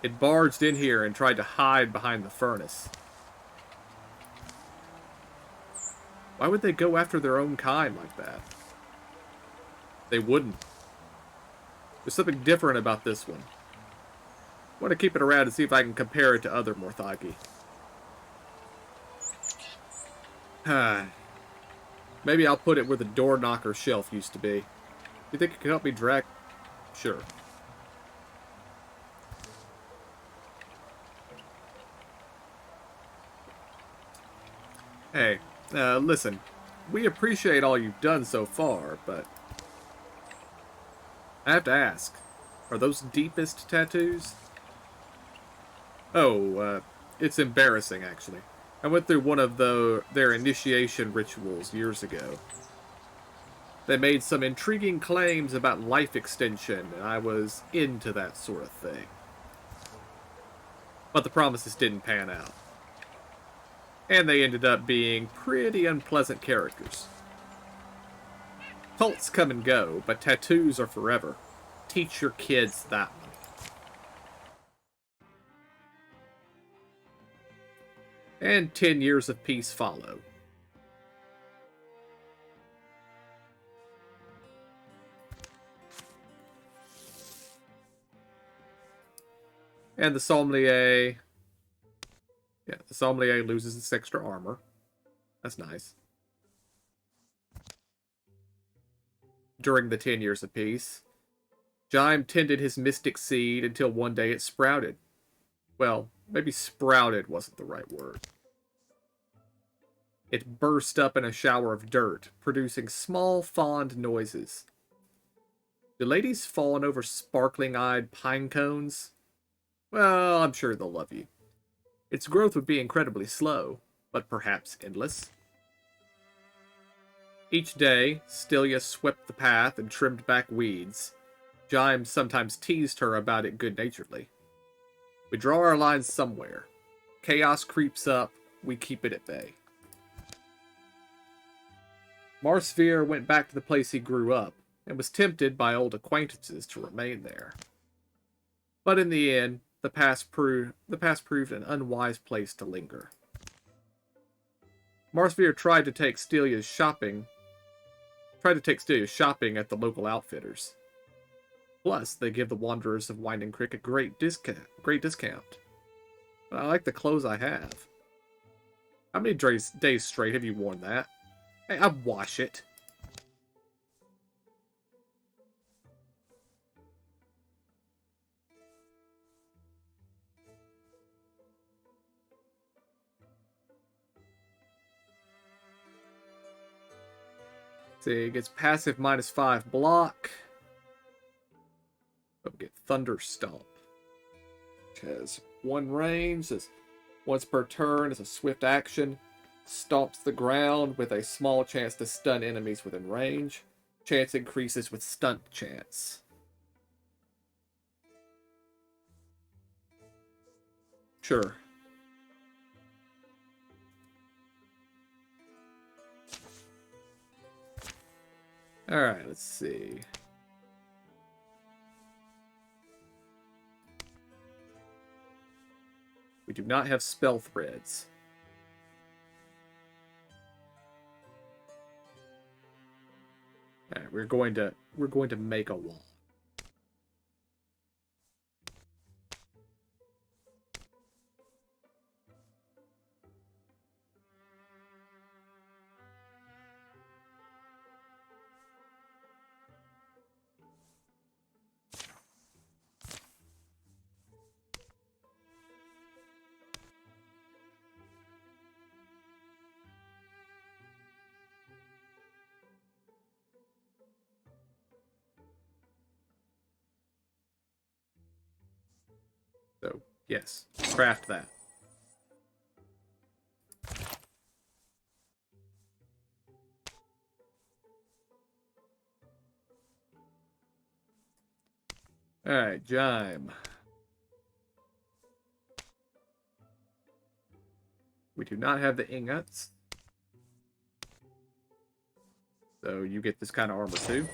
It barged in here and tried to hide behind the furnace. Why would they go after their own kind like that? They wouldn't. There's something different about this one. I want to keep it around and see if I can compare it to other Morthagi. Maybe I'll put it where the door knocker shelf used to be. You think it can help me drag? Sure. Hey, listen. We appreciate all you've done so far, but I have to ask, are those deepest tattoos? Oh, it's embarrassing, actually. I went through one of their initiation rituals years ago. They made some intriguing claims about life extension, and I was into that sort of thing. But the promises didn't pan out. And they ended up being pretty unpleasant characters. Cults come and go, but tattoos are forever. Teach your kids that one. And 10 years of peace follow. And the Sommelier... Yeah, the Sommelier loses its extra armor. That's nice. During the 10 years of peace, Jaime tended his mystic seed until one day it sprouted. Well, maybe sprouted wasn't the right word. It burst up in a shower of dirt, producing small, fond noises. Do ladies fawn over sparkling-eyed pine cones? Well, I'm sure they'll love you. Its growth would be incredibly slow, but perhaps endless. Each day, Stelia swept the path and trimmed back weeds. Jime sometimes teased her about it good-naturedly. We draw our lines somewhere. Chaos creeps up, we keep it at bay. Marsphere went back to the place he grew up, and was tempted by old acquaintances to remain there. But in the end, the past proved an unwise place to linger. Marsphere tried to take Stelia's shopping at the local outfitters. Plus, they give the Wanderers of Winding Creek a great discount. But I like the clothes I have. How many days straight have you worn that? Hey, I'd wash it. See, it gets passive -5 block. But we get Thunder Stomp. Which has 1 range, says once per turn is a swift action. Stomps the ground with a small chance to stun enemies within range. Chance increases with stunt chance. Sure. Alright, let's see. We do not have spell threads. Alright, we're going to make a wall. So, yes, craft that. Alright, Jime. We do not have the ingots. So you get this kind of armor too.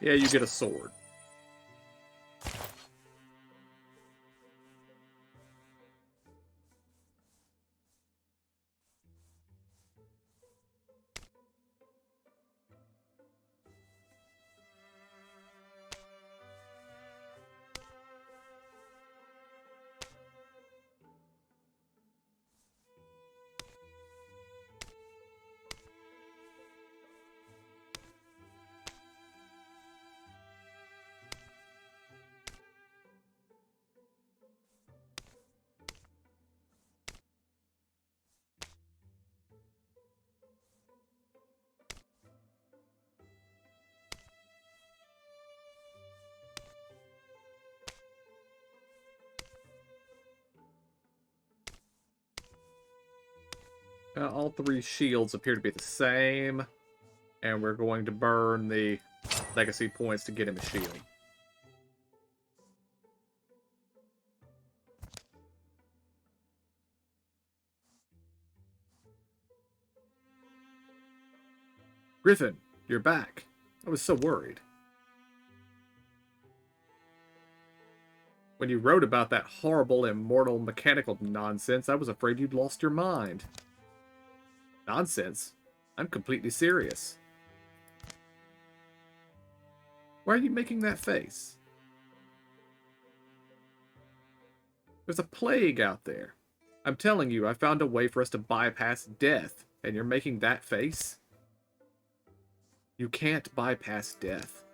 Yeah, you get a sword. All 3 shields appear to be the same. And we're going to burn the legacy points to get him a shield. Griffin, you're back. I was so worried. When you wrote about that horrible, immortal, mechanical nonsense, I was afraid you'd lost your mind. Nonsense? I'm completely serious. Why are you making that face? There's a plague out there. I'm telling you, I found a way for us to bypass death, and you're making that face? You can't bypass death.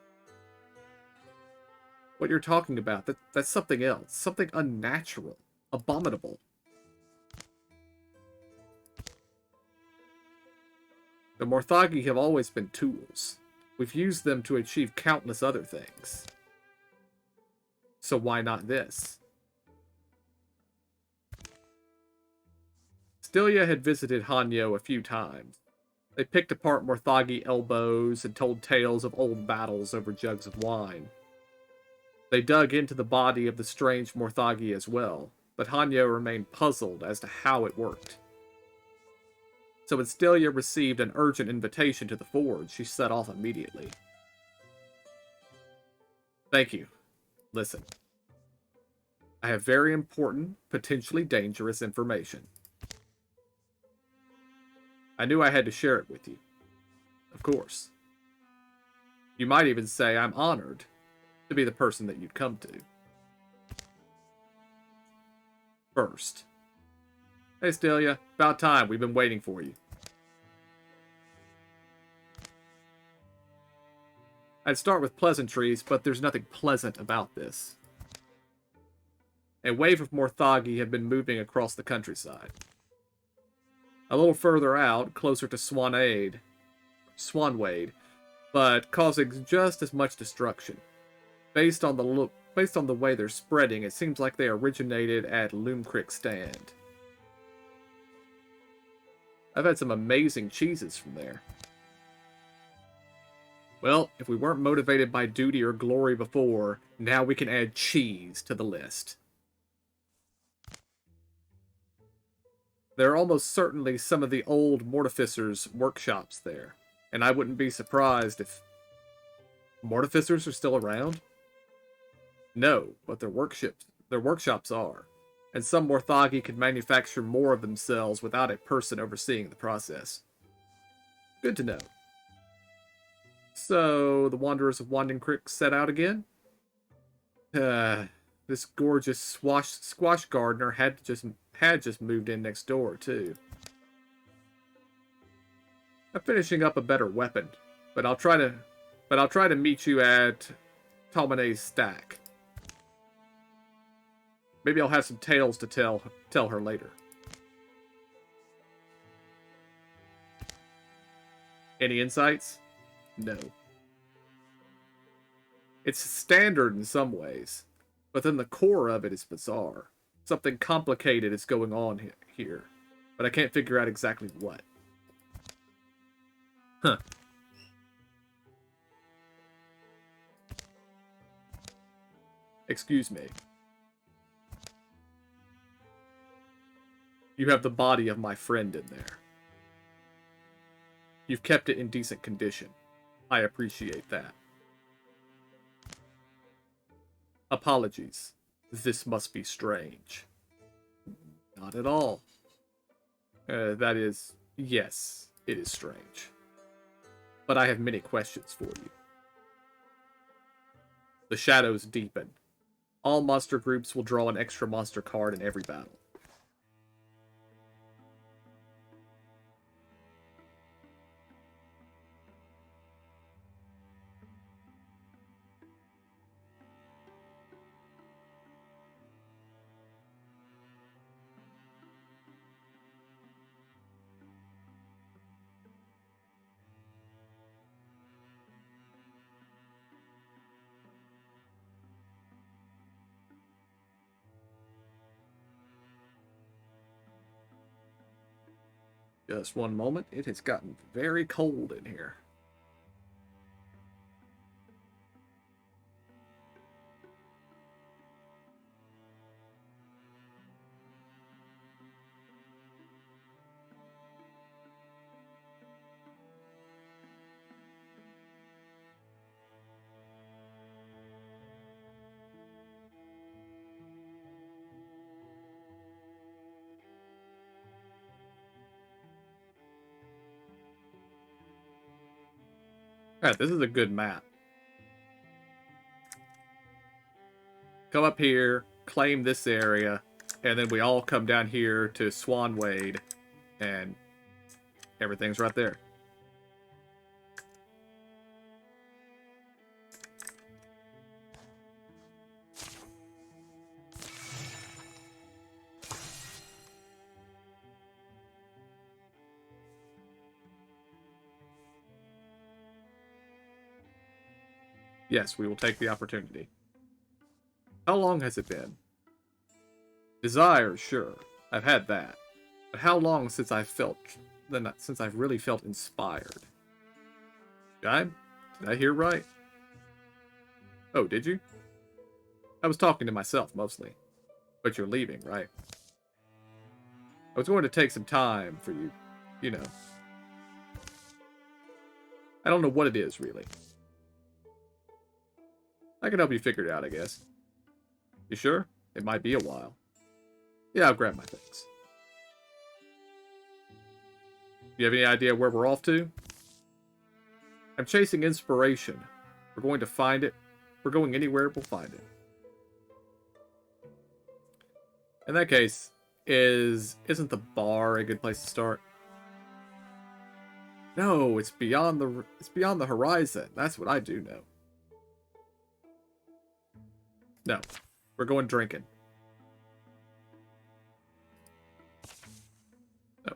What you're talking about, that's something else. Something unnatural. Abominable. The Morthagi have always been tools. We've used them to achieve countless other things. So why not this? Stilia had visited Hanyo a few times. They picked apart Morthagi elbows and told tales of old battles over jugs of wine. They dug into the body of the strange Morthagi as well, but Hanyo remained puzzled as to how it worked. So when Stilia received an urgent invitation to the forge, she set off immediately. Thank you. Listen. I have very important, potentially dangerous information. I knew I had to share it with you. Of course. You might even say I'm honored to be the person that you'd come to. First. Hey, Stilia. About time. We've been waiting for you. I'd start with pleasantries, but there's nothing pleasant about this. A wave of Morthagi have been moving across the countryside. A little further out, closer to Swanwade, but causing just as much destruction. Based on the way they're spreading, it seems like they originated at Loom Creek Stand. I've had some amazing cheeses from there. Well, if we weren't motivated by duty or glory before, now we can add cheese to the list. There are almost certainly some of the old mortificers' workshops there, and I wouldn't be surprised if mortificers are still around. No, but their workshops are, and some Morthagi could manufacture more of themselves without a person overseeing the process. Good to know. So, the Wanderers of Wanding Creek set out again? This gorgeous squash gardener had just moved in next door, too. I'm finishing up a better weapon, but I'll try to meet you at Talmane's stack. Maybe I'll have some tales to tell her later. Any insights? No. It's standard in some ways, but then the core of it is bizarre. Something complicated is going on here, but I can't figure out exactly what. Huh. Excuse me. You have the body of my friend in there. You've kept it in decent condition. I appreciate that. Apologies. This must be strange. Not at all. That is, yes, it is strange. But I have many questions for you. The shadows deepen. All monster groups will draw an extra monster card in every battle. Just one moment. It has gotten very cold in here. Alright, this is a good map. Come up here, claim this area, and then we all come down here to Swan Wade, and everything's right there. Yes, we will take the opportunity. How long has it been? Desire, sure. I've had that. But how long since I've really felt inspired? Did I hear right? Oh, did you? I was talking to myself, mostly. But you're leaving, right? I was going to take some time for you. You know. I don't know what it is, really. I can help you figure it out, I guess. You sure? It might be a while. Yeah, I'll grab my things. You have any idea where we're off to? I'm chasing inspiration. We're going to find it. We're going anywhere, we'll find it. In that case, isn't the bar a good place to start? No, it's beyond the horizon. That's what I do know. No, we're going drinking. No.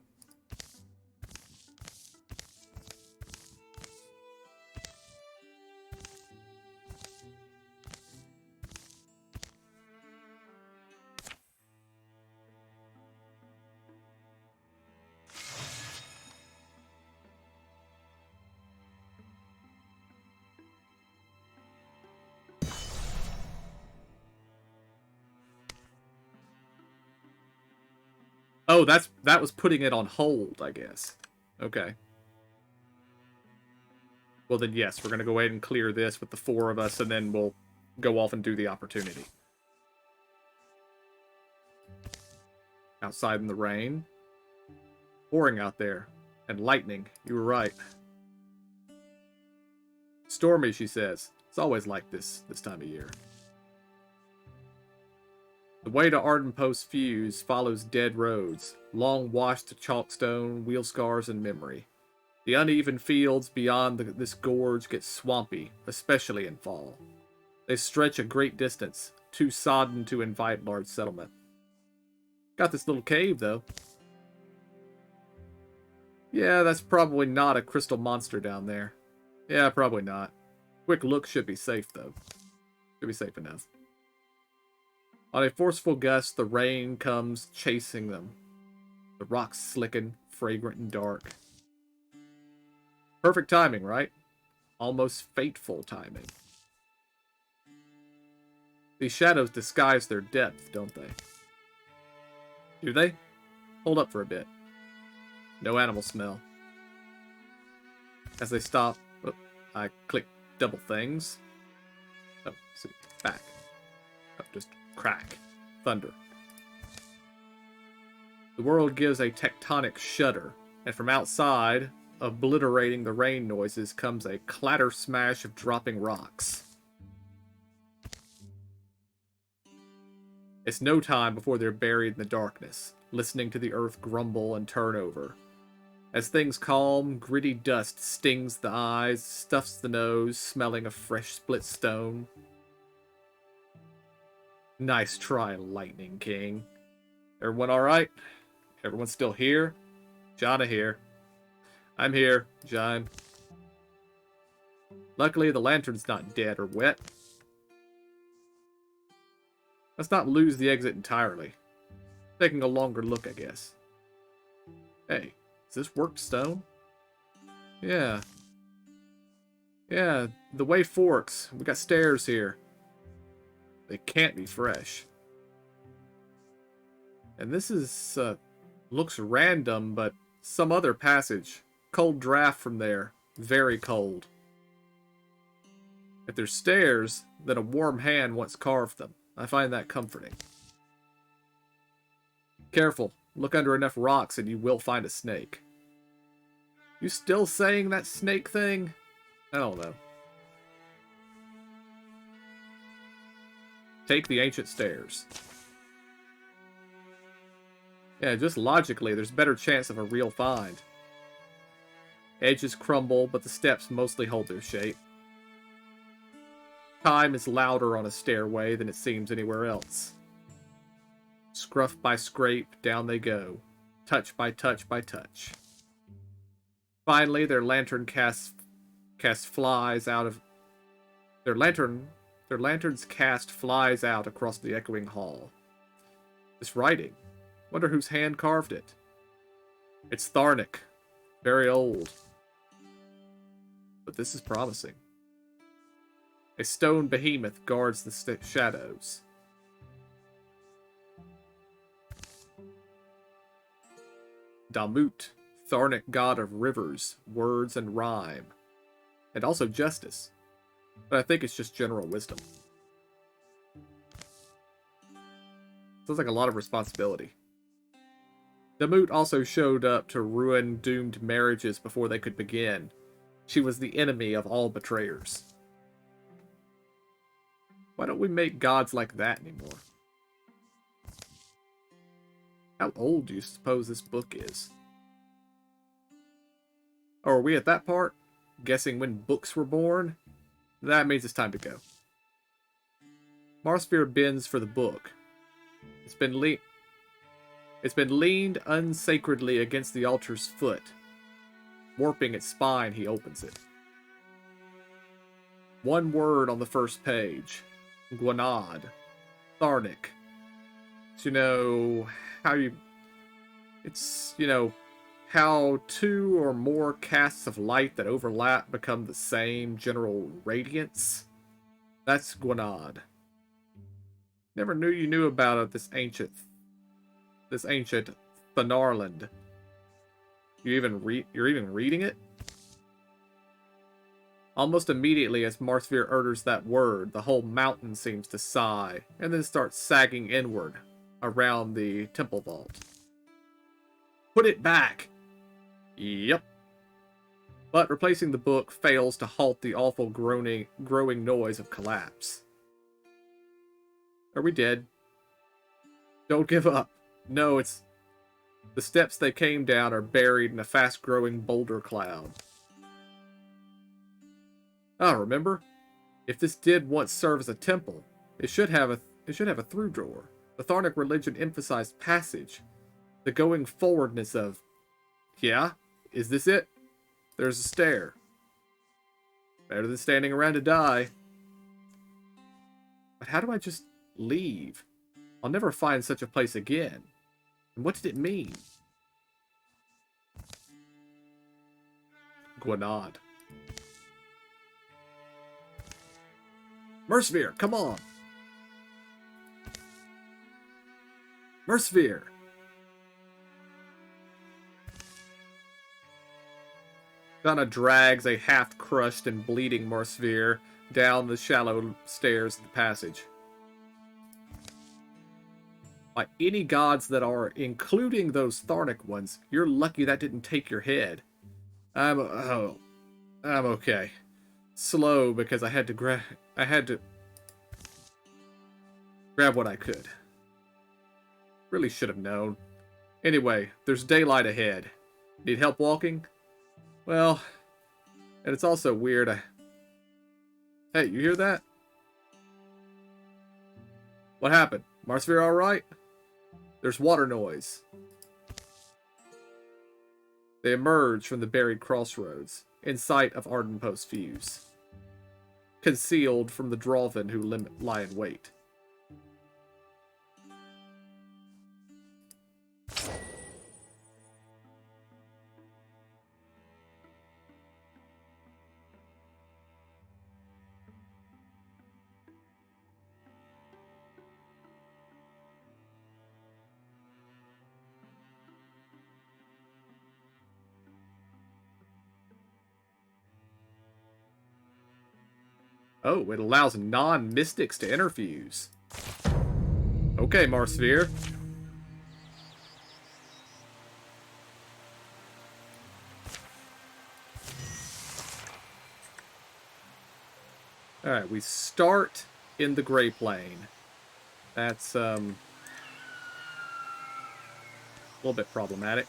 Oh, that was putting it on hold, I guess. Okay. Well then, yes, we're gonna go ahead and clear this with the 4 of us, and then we'll go off and do the opportunity. Outside in the rain. Pouring out there. And lightning. You were right. Stormy, she says. It's always like this time of year. The way to Arden Post Fuse follows dead roads, long washed to chalkstone, wheel scars, and memory. The uneven fields beyond this gorge get swampy, especially in fall. They stretch a great distance, too sodden to invite large settlement. Got this little cave, though. Yeah, that's probably not a crystal monster down there. Yeah, probably not. Quick look should be safe, though. Should be safe enough. On a forceful gust, the rain comes chasing them. The rocks slicken, fragrant and dark. Perfect timing, right? Almost fateful timing. These shadows disguise their depth, don't they? Do they? Hold up for a bit. No animal smell. As they stop, I click double things. Oh, see, back. Oh, just crack. Thunder. The world gives a tectonic shudder, and from outside, obliterating the rain noises, comes a clatter smash of dropping rocks. It's no time before they're buried in the darkness, listening to the earth grumble and turn over. As things calm, gritty dust stings the eyes, stuffs the nose, smelling of fresh split stone. Nice try, Lightning King. Everyone alright? Everyone still here? Jana here. I'm here, John. Luckily, the lantern's not dead or wet. Let's not lose the exit entirely. Taking a longer look, I guess. Hey, is this worked stone? Yeah. Yeah, the way forks. We got stairs here. They can't be fresh. And this is, looks random, but some other passage. Cold draft from there. Very cold. If there's stairs, then a warm hand once carved them. I find that comforting. Careful. Look under enough rocks and you will find a snake. You still saying that snake thing? I don't know. Take the ancient stairs. Yeah, just logically, there's better chance of a real find. Edges crumble, but the steps mostly hold their shape. Time is louder on a stairway than it seems anywhere else. Scruff by scrape, down they go. Touch by touch by touch. Finally, their lantern casts flies out of... Their lanterns cast flies out across the echoing hall. This writing. Wonder whose hand carved it. It's Tharnik. Very old. But this is promising. A stone behemoth guards the shadows. Damut, Tharnik god of rivers, words, and rhyme. And also justice. But I think it's just general wisdom. Sounds like a lot of responsibility. Damut also showed up to ruin doomed marriages before they could begin. She was the enemy of all betrayers. Why don't we make gods like that anymore? How old do you suppose this book is? Oh, are we at that part? Guessing when books were born? That means it's time to go. Marsphere bends for the book. It's been leaned unsacredly against the altar's foot. Warping its spine, he opens it. One word on the first page. Gwanad. Tharnik. How two or more casts of light that overlap become the same general radiance. That's Gwanad. Never knew you knew about it, this ancient Thanarland. You're even reading it? Almost immediately as Marsphere utters that word, the whole mountain seems to sigh, and then starts sagging inward around the temple vault. Put it back! Yep. But replacing the book fails to halt the awful growing noise of collapse. Are we dead? Don't give up. No, it's... The steps they came down are buried in a fast-growing boulder cloud. Ah, remember? If this did once serve as a temple, it should have a through door. The Tharnik religion emphasized passage, the going forwardness of... Yeah? Is this it? There's a stair. Better than standing around to die. But how do I just leave? I'll never find such a place again. And what did it mean? Gwanad. Marsphere, come on! Marsphere! Donna drags a half-crushed and bleeding Marsphere down the shallow stairs of the passage. By any gods that are, including those Tharnik ones, you're lucky that didn't take your head. I'm okay. Slow because I had to grab what I could. Really should have known. Anyway, there's daylight ahead. Need help walking? Well, and it's also weird. Hey, you hear that? What happened? Marsphere all right? There's water noise. They emerge from the buried crossroads, in sight of Ardenpost Fuse, concealed from the Drolvin who lie in wait. Oh, it allows non-mystics to interfuse. Okay, Marsphere. Alright, we start in the Gray Plane. That's, a little bit problematic.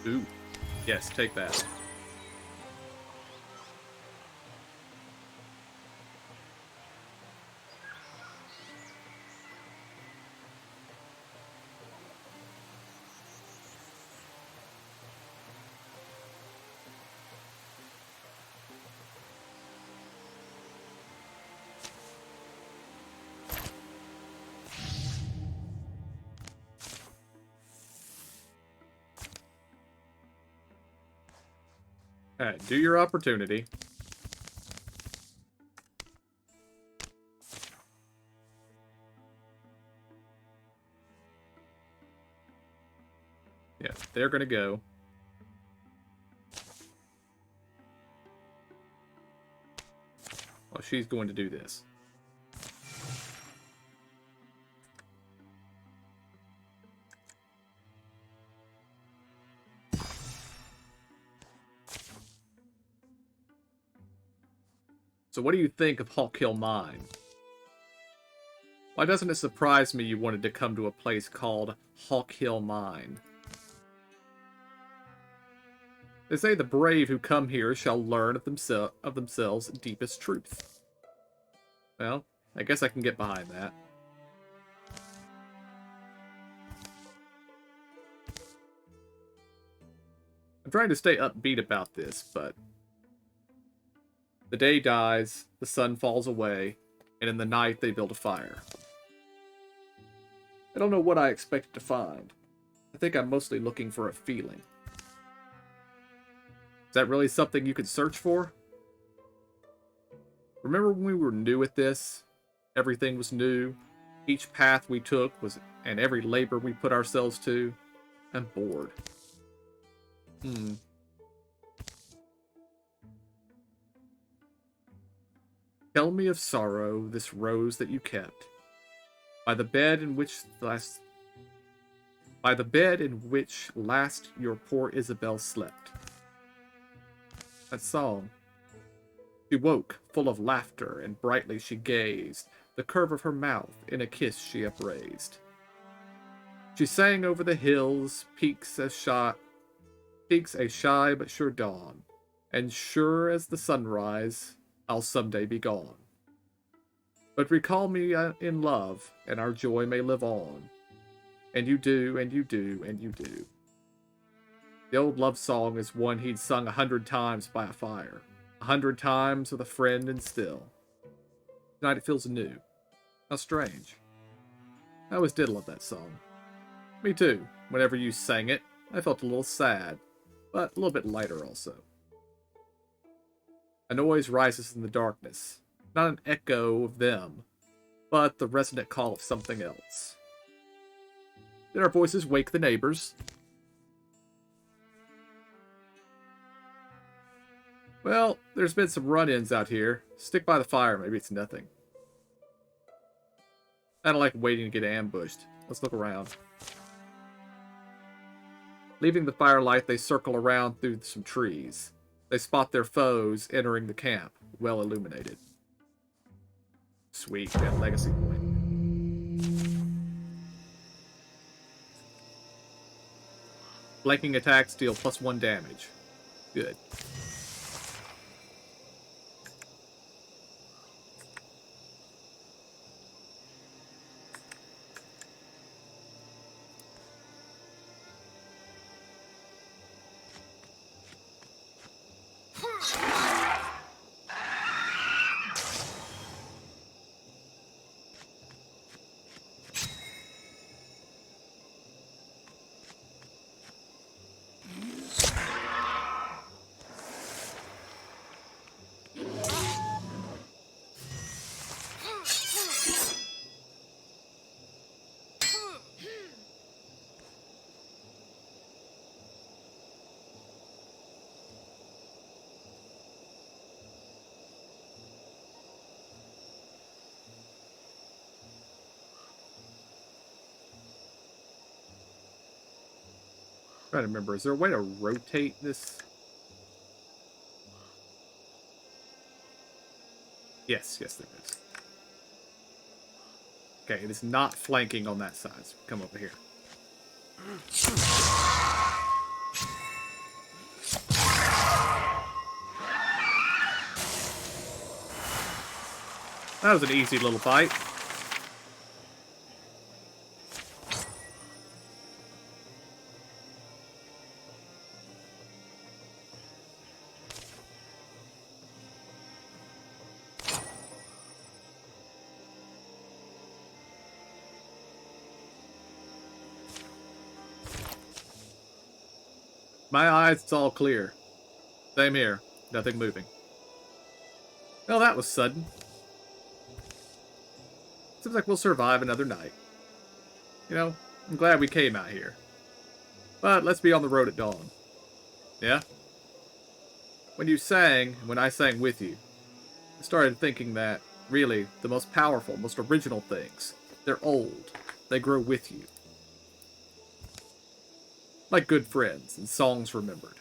Ooh. Yes, take that. Alright, do your opportunity. Yeah, they're gonna go. Well, she's going to do this. So what do you think of Hawk Hill Mine? Why doesn't it surprise me you wanted to come to a place called Hawk Hill Mine? They say the brave who come here shall learn of themselves deepest truth. Well, I guess I can get behind that. I'm trying to stay upbeat about this, but the day dies, the sun falls away, and in the night they build a fire. I don't know what I expected to find. I think I'm mostly looking for a feeling. Is that really something you could search for? Remember when we were new at this? Everything was new. Each path we took was, and every labor we put ourselves to. I'm bored. Tell me of sorrow, this rose that you kept. By the bed in which last your poor Isabel slept. That song. She woke, full of laughter, and brightly she gazed, the curve of her mouth in a kiss she upraised. She sang over the hills, peaks a shy but sure dawn, and sure as the sunrise, I'll someday be gone. But recall me in love, and our joy may live on. And you do, and you do, and you do. The old love song is one he'd sung 100 times by a fire, 100 times with a friend and still. Tonight it feels new. How strange. I always did love that song. Me too. Whenever you sang it, I felt a little sad, but a little bit lighter also. A noise rises in the darkness, not an echo of them, but the resonant call of something else. Did our voices wake the neighbors? Well, there's been some run-ins out here. Stick by the fire, maybe it's nothing. I don't like waiting to get ambushed. Let's look around. Leaving the firelight, they circle around through some trees. They spot their foes entering the camp, well illuminated. Sweet, got legacy point. Flanking attacks deal +1 damage. Good. Trying to remember, is there a way to rotate this? Yes, there is. Okay, it is not flanking on that side, so come over here. That was an easy little fight. My eyes, it's all clear. Same here. Nothing moving. Well, that was sudden. Seems like we'll survive another night. You know, I'm glad we came out here. But let's be on the road at dawn. Yeah? When you sang, and when I sang with you, I started thinking that, really, the most powerful, most original things, they're old. They grow with you. Like good friends and songs remembered.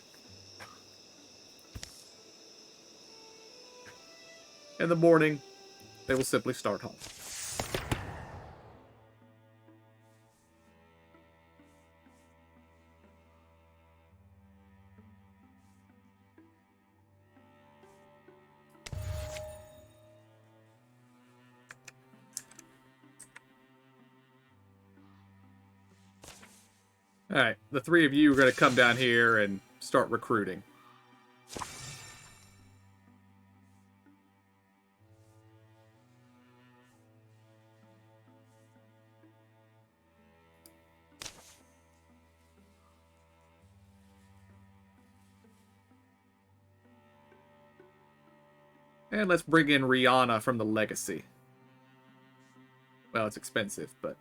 In the morning, they will simply start home. Alright, the three of you are going to come down here and start recruiting. And let's bring in Rihanna from the Legacy. Well, it's expensive, but...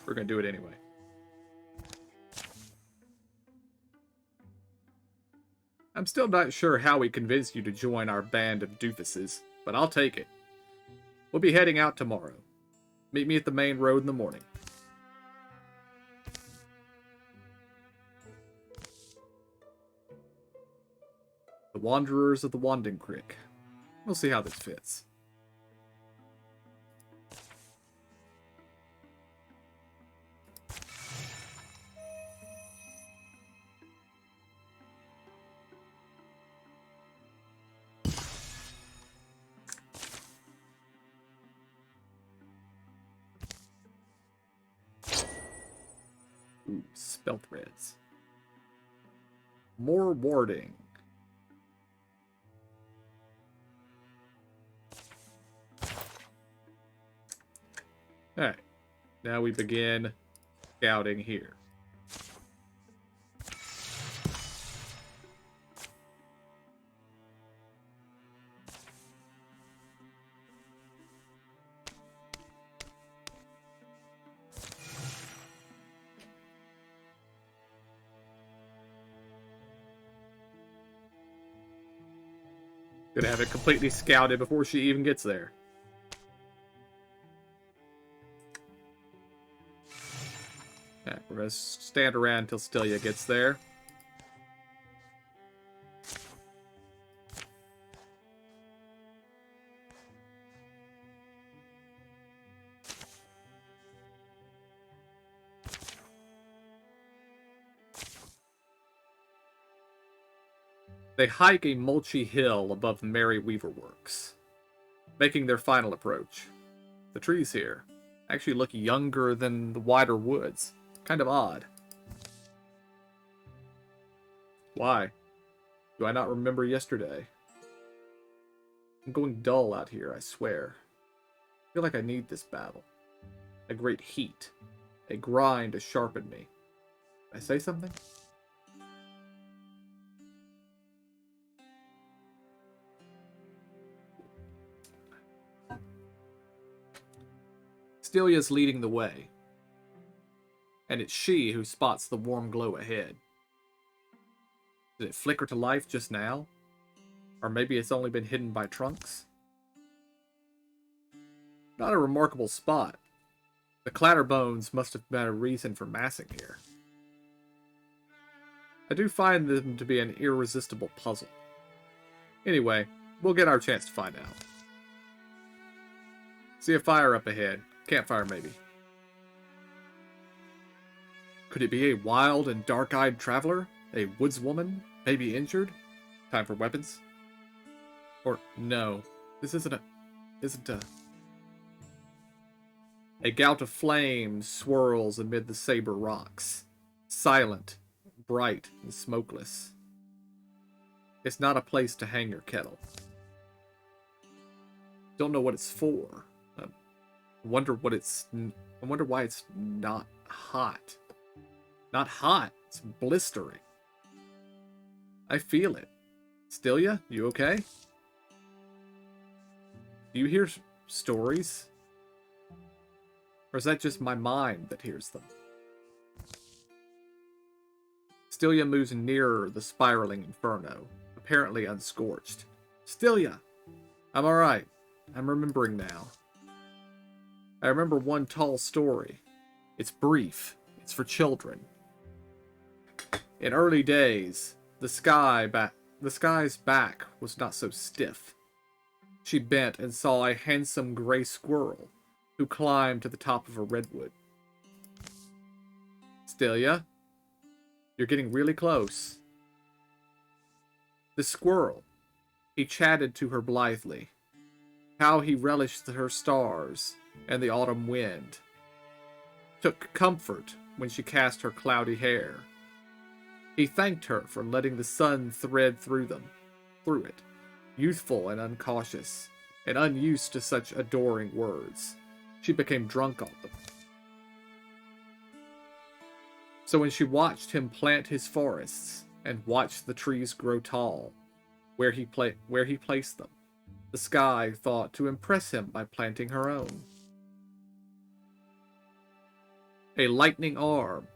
we're gonna do it anyway. I'm still not sure how we convinced you to join our band of doofuses, but I'll take it. We'll be heading out tomorrow. Meet me at the main road in the morning. The Wanderers of the Wanding Creek. We'll see how this fits. Ooh, spell threads. More warding. Alright. Now we begin scouting here. Gonna have it completely scouted before she even gets there. Okay, we're gonna stand around until Stelia gets there. They hike a mulchy hill above Mary Weaver Works, making their final approach. The trees here actually look younger than the wider woods. Kind of odd. Why? Do I not remember yesterday? I'm going dull out here, I swear. I feel like I need this battle. A great heat. A grind to sharpen me. Did I say something? Stelia's leading the way. And it's she who spots the warm glow ahead. Did it flicker to life just now? Or maybe it's only been hidden by trunks? Not a remarkable spot. The clatterbones must have been a reason for massing here. I do find them to be an irresistible puzzle. Anyway, we'll get our chance to find out. See a fire up ahead. Campfire, maybe. Could it be a wild and dark-eyed traveler? A woodswoman? Maybe injured? Time for weapons? Or, no. This isn't a... A gout of flame swirls amid the saber rocks. Silent, bright, and smokeless. It's not a place to hang your kettle. Don't know what it's for. I wonder what it's... I wonder why it's not hot. Not hot. It's blistering. I feel it. Stilia, you okay? Do you hear stories? Or is that just my mind that hears them? Stilia moves nearer the spiraling inferno, apparently unscorched. Stilia! I'm alright. I'm remembering now. I remember one tall story. It's brief. It's for children. In early days, the sky's back was not so stiff. She bent and saw a handsome gray squirrel who climbed to the top of a redwood. Stilia, you're getting really close. The squirrel, he chatted to her blithely, how he relished her stars and the autumn wind, took comfort when she cast her cloudy hair. He thanked her for letting the sun thread through it, youthful and uncautious, and unused to such adoring words. She became drunk on them. So when she watched him plant his forests and watched the trees grow tall, where he placed them, the sky thought to impress him by planting her own. A lightning arm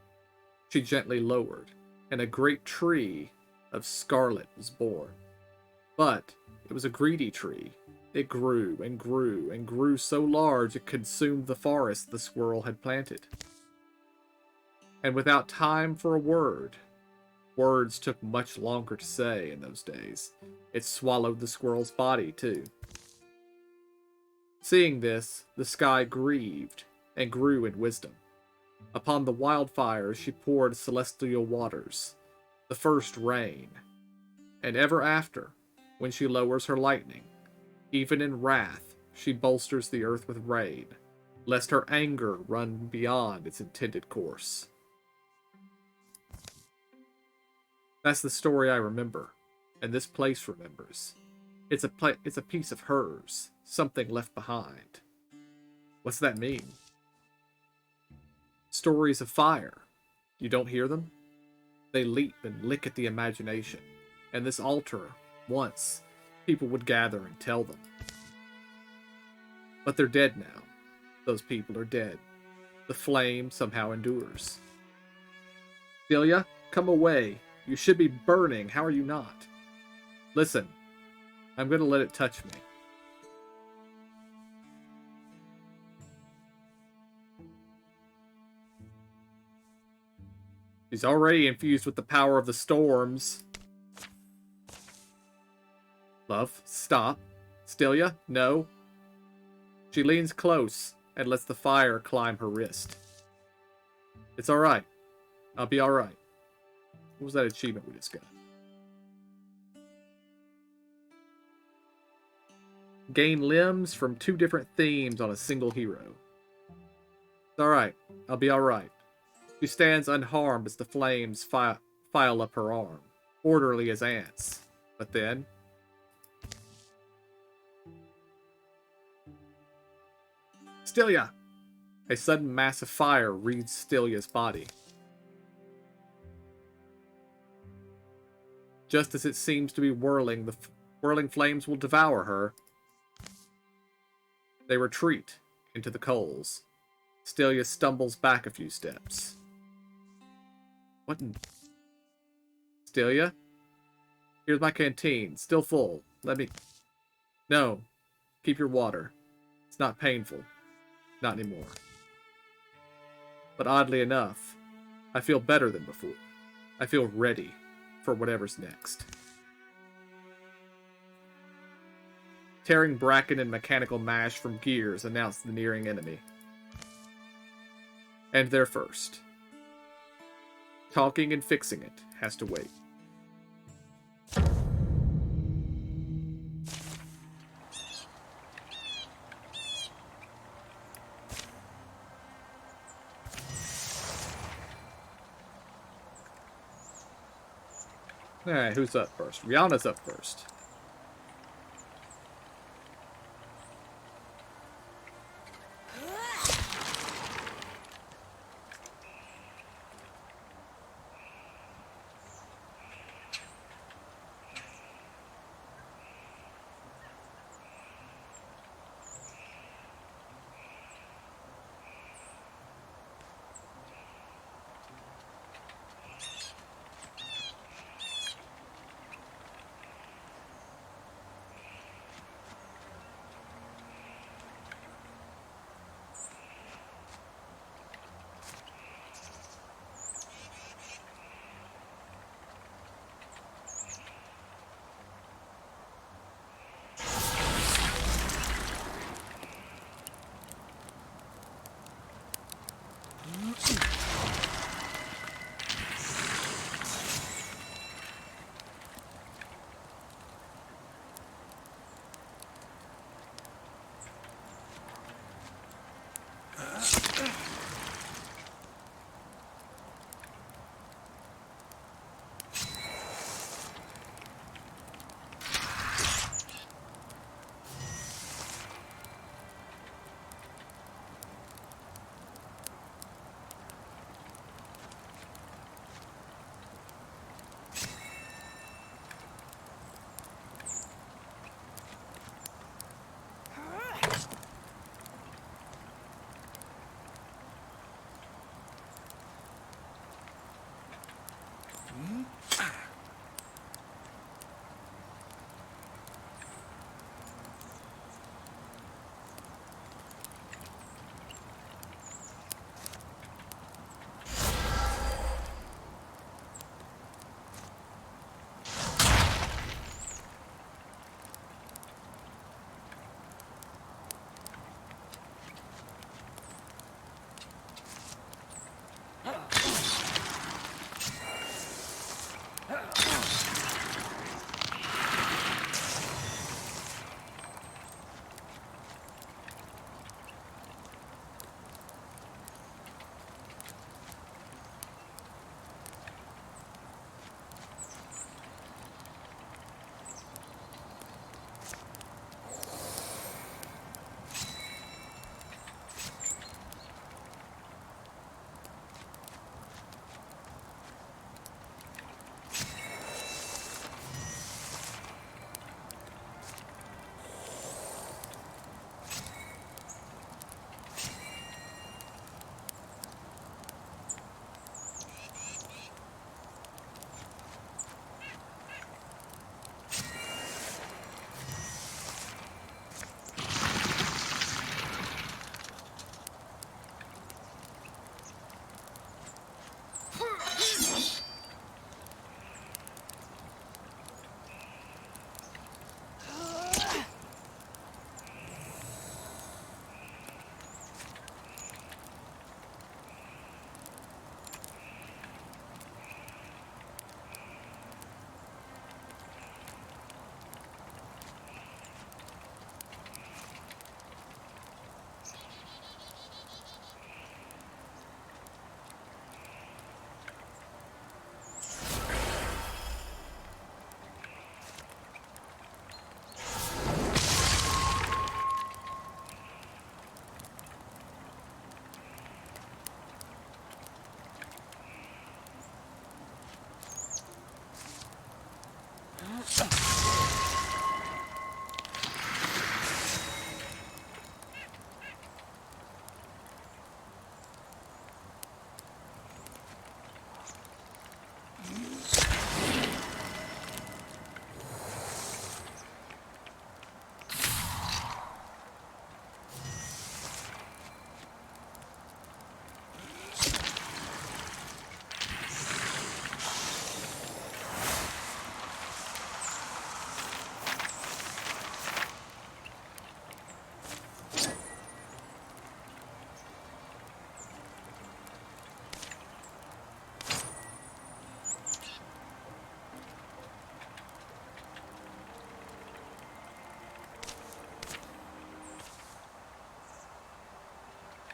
she gently lowered, and a great tree of scarlet was born. But it was a greedy tree. It grew and grew and grew so large it consumed the forest the squirrel had planted. And without time for a word, words took much longer to say in those days, it swallowed the squirrel's body too. Seeing this, the sky grieved and grew in wisdom. Upon the wildfires she poured celestial waters, the first rain. And ever after, when she lowers her lightning, even in wrath she bolsters the earth with rain, lest her anger run beyond its intended course. That's the story I remember, and this place remembers. It's a piece of hers, something left behind. What's that mean? Stories of fire. You don't hear them? They leap and lick at the imagination, and this altar, once, people would gather and tell them. But they're dead now. Those people are dead. The flame somehow endures. Delia, come away. You should be burning. How are you not? Listen, I'm going to let it touch me. She's already infused with the power of the storms. Love, stop. Stilia, no. She leans close and lets the fire climb her wrist. It's alright. I'll be alright. What was that achievement we just got? Gain limbs from 2 different themes on a single hero. It's alright. I'll be alright. She stands unharmed as the flames file up her arm, orderly as ants. But then... Stilia! A sudden mass of fire wreathes Stilia's body. Just as it seems to be whirling, the whirling flames will devour her. They retreat into the coals. Stilia stumbles back a few steps. What in... Stilia? Here's my canteen, still full. Let me... No. Keep your water. It's not painful. Not anymore. But oddly enough, I feel better than before. I feel ready for whatever's next. Tearing bracken and mechanical mash from gears announced the nearing enemy. And they're first. Talking and fixing it has to wait. Alright, who's up first? Rihanna's up first.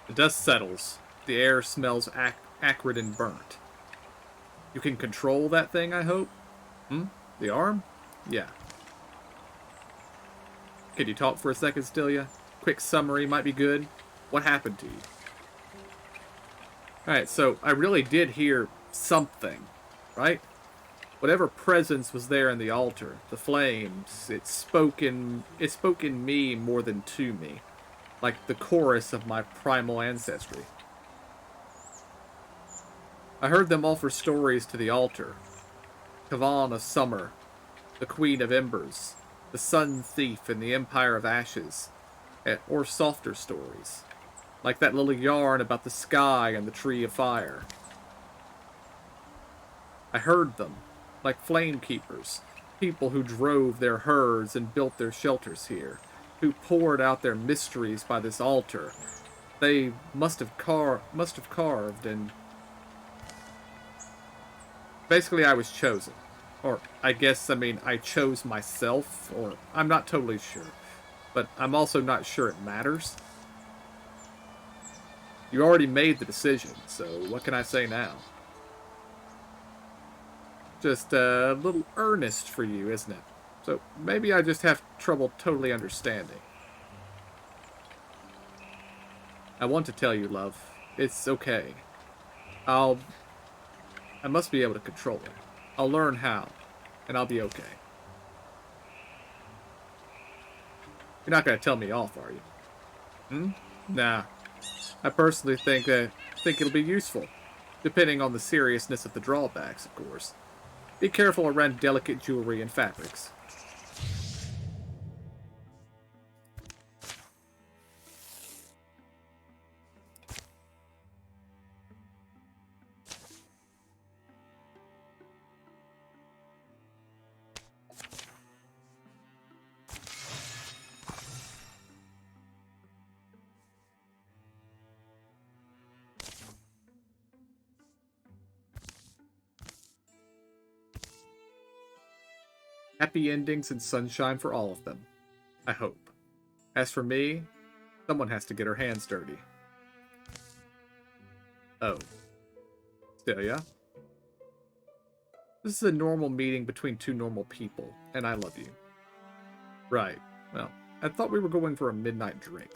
The dust settles. The air smells acrid and burnt. You can control that thing, I hope? Hmm? The arm? Yeah. Can you talk for a second, Stilia? Quick summary might be good. What happened to you? Alright, so I really did hear something, right? Whatever presence was there in the altar, the flames, it spoke in me more than to me. Like the chorus of my primal ancestry. I heard them offer stories to the altar. Kavan of Summer, the Queen of Embers, the Sun Thief and the Empire of Ashes, or softer stories, like that little yarn about the sky and the Tree of Fire. I heard them, like flame keepers, people who drove their herds and built their shelters here, who poured out their mysteries by this altar. They must have carved and... Basically, I was chosen. Or, I guess, I chose myself, or I'm not totally sure. But I'm also not sure it matters. You already made the decision, so what can I say now? Just a little earnest for you, isn't it? So maybe I just have trouble totally understanding. I want to tell you, love. It's okay. I must be able to control it. I'll learn how, and I'll be okay. You're not going to tell me off, are you? Hmm? Nah. I personally think it'll be useful, depending on the seriousness of the drawbacks, of course. Be careful around delicate jewelry and fabrics. Happy endings and sunshine for all of them. I hope. As for me, someone has to get her hands dirty. Oh. Still, yeah? This is a normal meeting between two normal people, and I love you. Right. Well, I thought we were going for a midnight drink.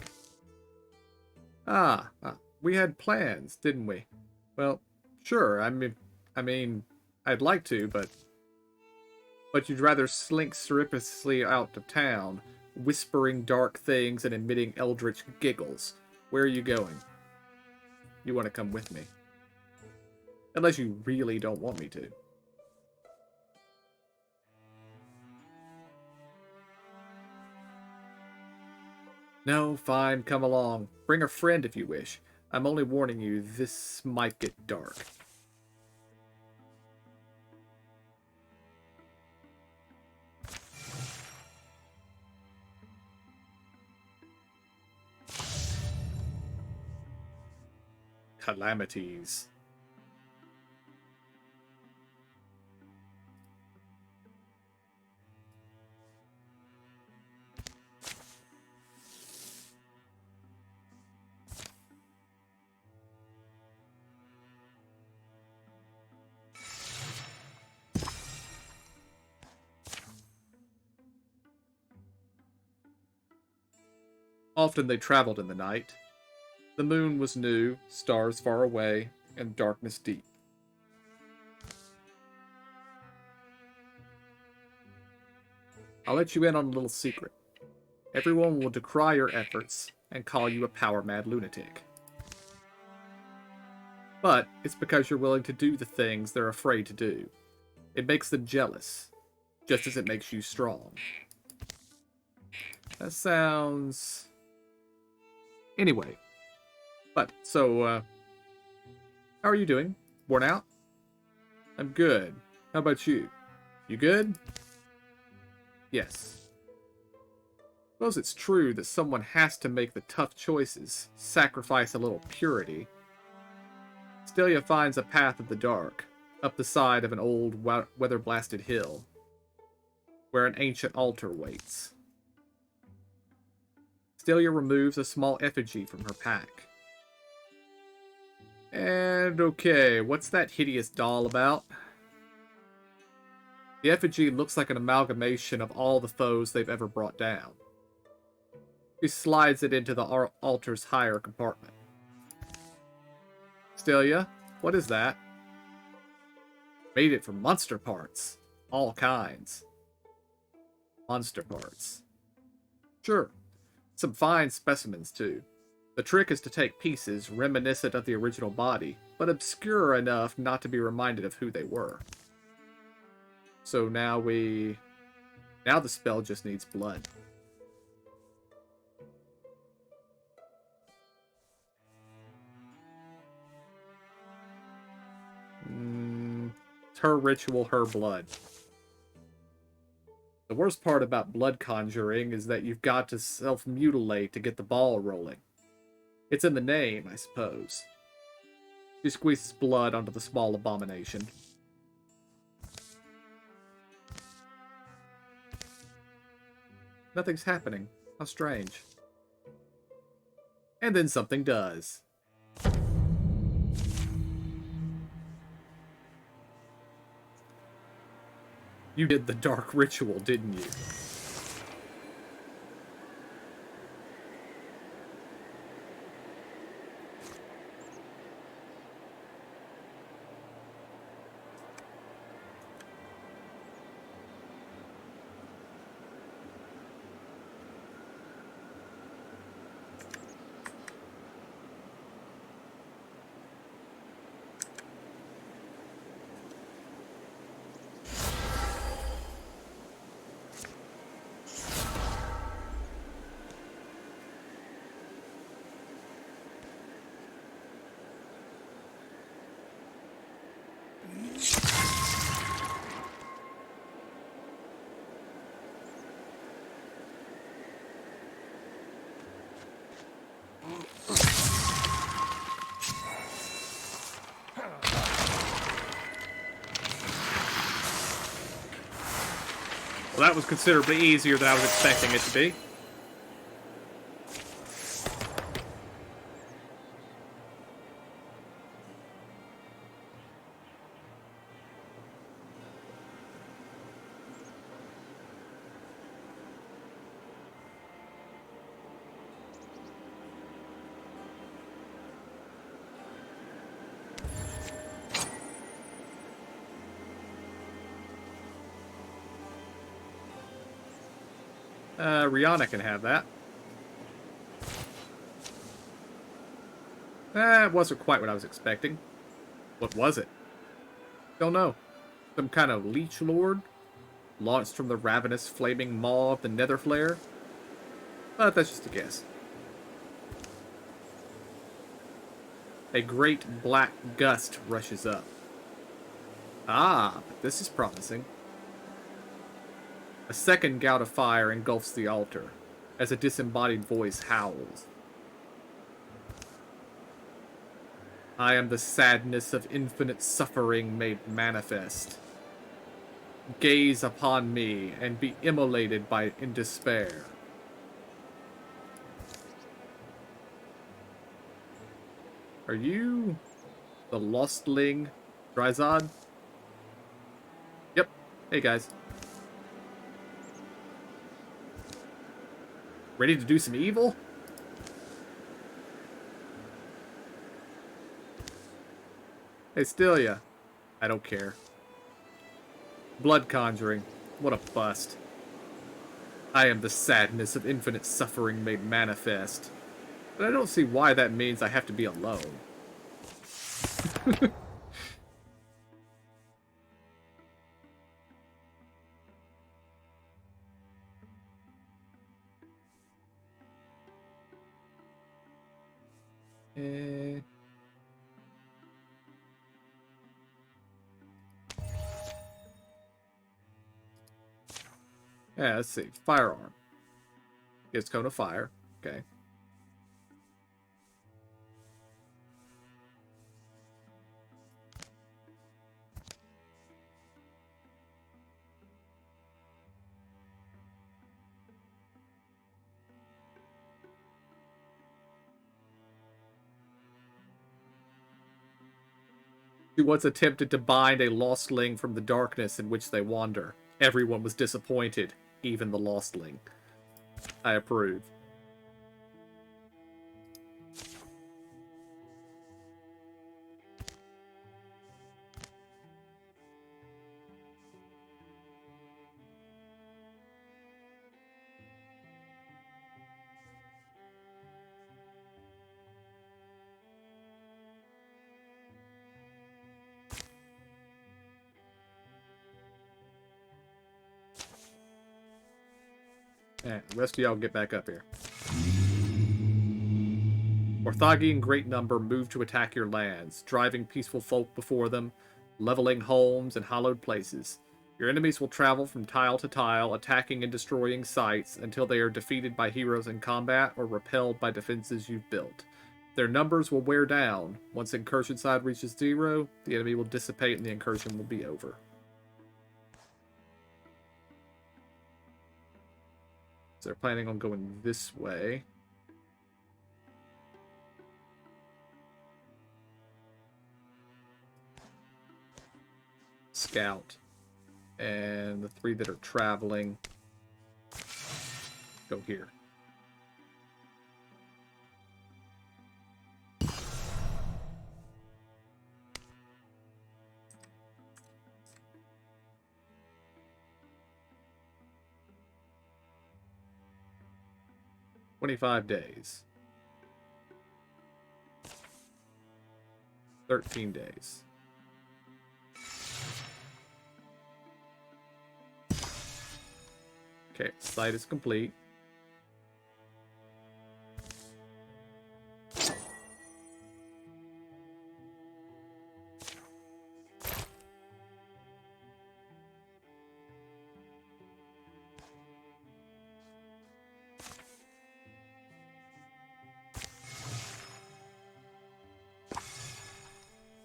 We had plans, didn't we? Well, sure, I mean, I'd like to, but you'd rather slink surreptitiously out of town, whispering dark things and emitting eldritch giggles. Where are you going? You want to come with me. Unless you really don't want me to. No, fine, come along. Bring a friend if you wish. I'm only warning you, this might get dark. Calamities. Often they traveled in the night. The moon was new, stars far away, and darkness deep. I'll let you in on a little secret. Everyone will decry your efforts and call you a power-mad lunatic. But it's because you're willing to do the things they're afraid to do. It makes them jealous, just as it makes you strong. That sounds... Anyway. So, how are you doing? Worn out? I'm good. How about you? You good? Yes. Suppose it's true that someone has to make the tough choices, sacrifice a little purity. Stelia finds a path of the dark, up the side of an old, weather-blasted hill, where an ancient altar waits. Stelia removes a small effigy from her pack. And okay, what's that hideous doll about? The effigy looks like an amalgamation of all the foes they've ever brought down. She slides it into the altar's higher compartment. Stelia, what is that? Made it from monster parts. All kinds. Monster parts. Sure. Some fine specimens, too. The trick is to take pieces reminiscent of the original body, but obscure enough not to be reminded of who they were. So now the spell just needs blood. It's her ritual, her blood. The worst part about blood conjuring is that you've got to self-mutilate to get the ball rolling. It's in the name, I suppose. She squeezes blood onto the small abomination. Nothing's happening. How strange. And then something does. You did the dark ritual, didn't you? Well, that was considerably easier than I was expecting it to be. Rihanna can have that. It wasn't quite what I was expecting. What was it? Don't know. Some kind of leech lord? Launched from the ravenous flaming maw of the nether flare? But that's just a guess. A great black gust rushes up. Ah, but this is promising. A second gout of fire engulfs the altar, as a disembodied voice howls. I am the sadness of infinite suffering made manifest. Gaze upon me and be immolated in despair. Are you the Lostling Dryzod? Yep. Hey guys. Ready to do some evil? Hey, Stelia. I don't care. Blood conjuring. What a bust. I am the sadness of infinite suffering made manifest. But I don't see why that means I have to be alone. Eh. Yeah, let's see. Firearm. Gives cone of fire. Okay. She once attempted to bind a lostling from the darkness in which they wander. Everyone was disappointed, even the lostling. I approve. Alright, the rest of y'all get back up here. Orthagi in great number move to attack your lands, driving peaceful folk before them, leveling homes and hallowed places. Your enemies will travel from tile to tile, attacking and destroying sites until they are defeated by heroes in combat or repelled by defenses you've built. Their numbers will wear down. Once incursion side reaches 0, the enemy will dissipate and the incursion will be over. So they're planning on going this way. Scout. And the 3 that are traveling go here. "25 days. 13 days. Okay, site is complete.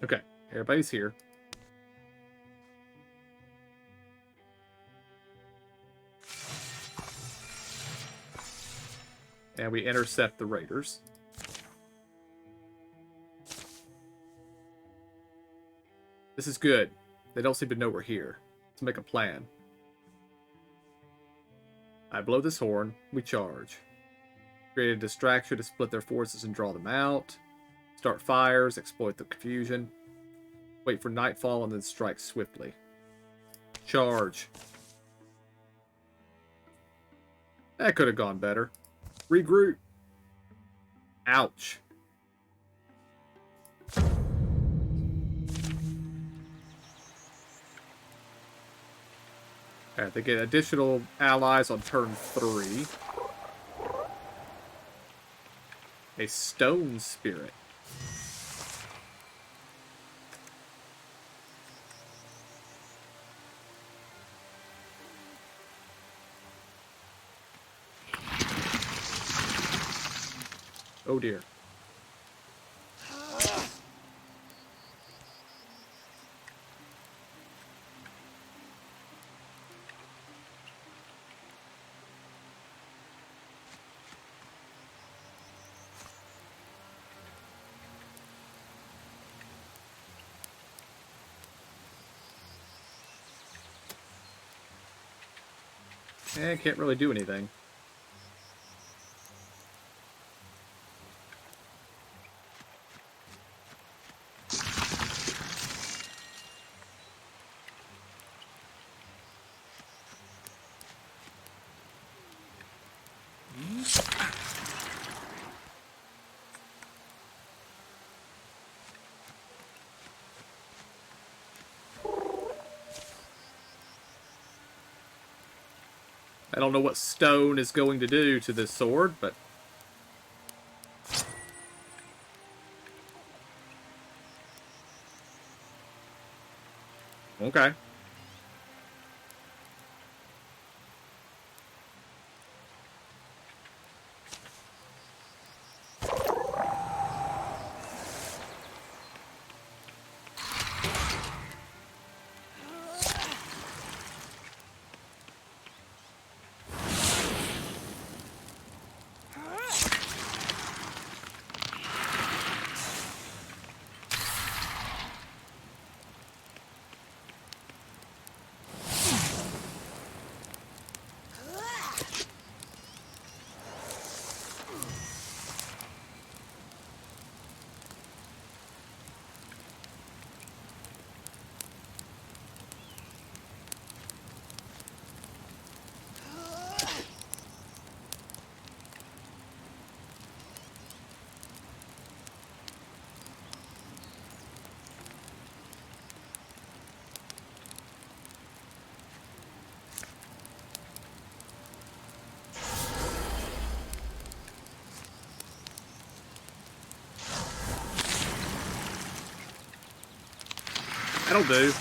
Okay, everybody's here. And we intercept the raiders. This is good. They don't seem to know we're here. Let's make a plan. I blow this horn. We charge. Create a distraction to split their forces and draw them out. Start fires, exploit the confusion. Wait for nightfall and then strike swiftly. Charge. That could have gone better. Regroup. Ouch. Alright, they get additional allies on turn 3. A stone spirit. Oh dear. Can't really do anything. I don't know what stone is going to do to this sword, but... okay. That'll do.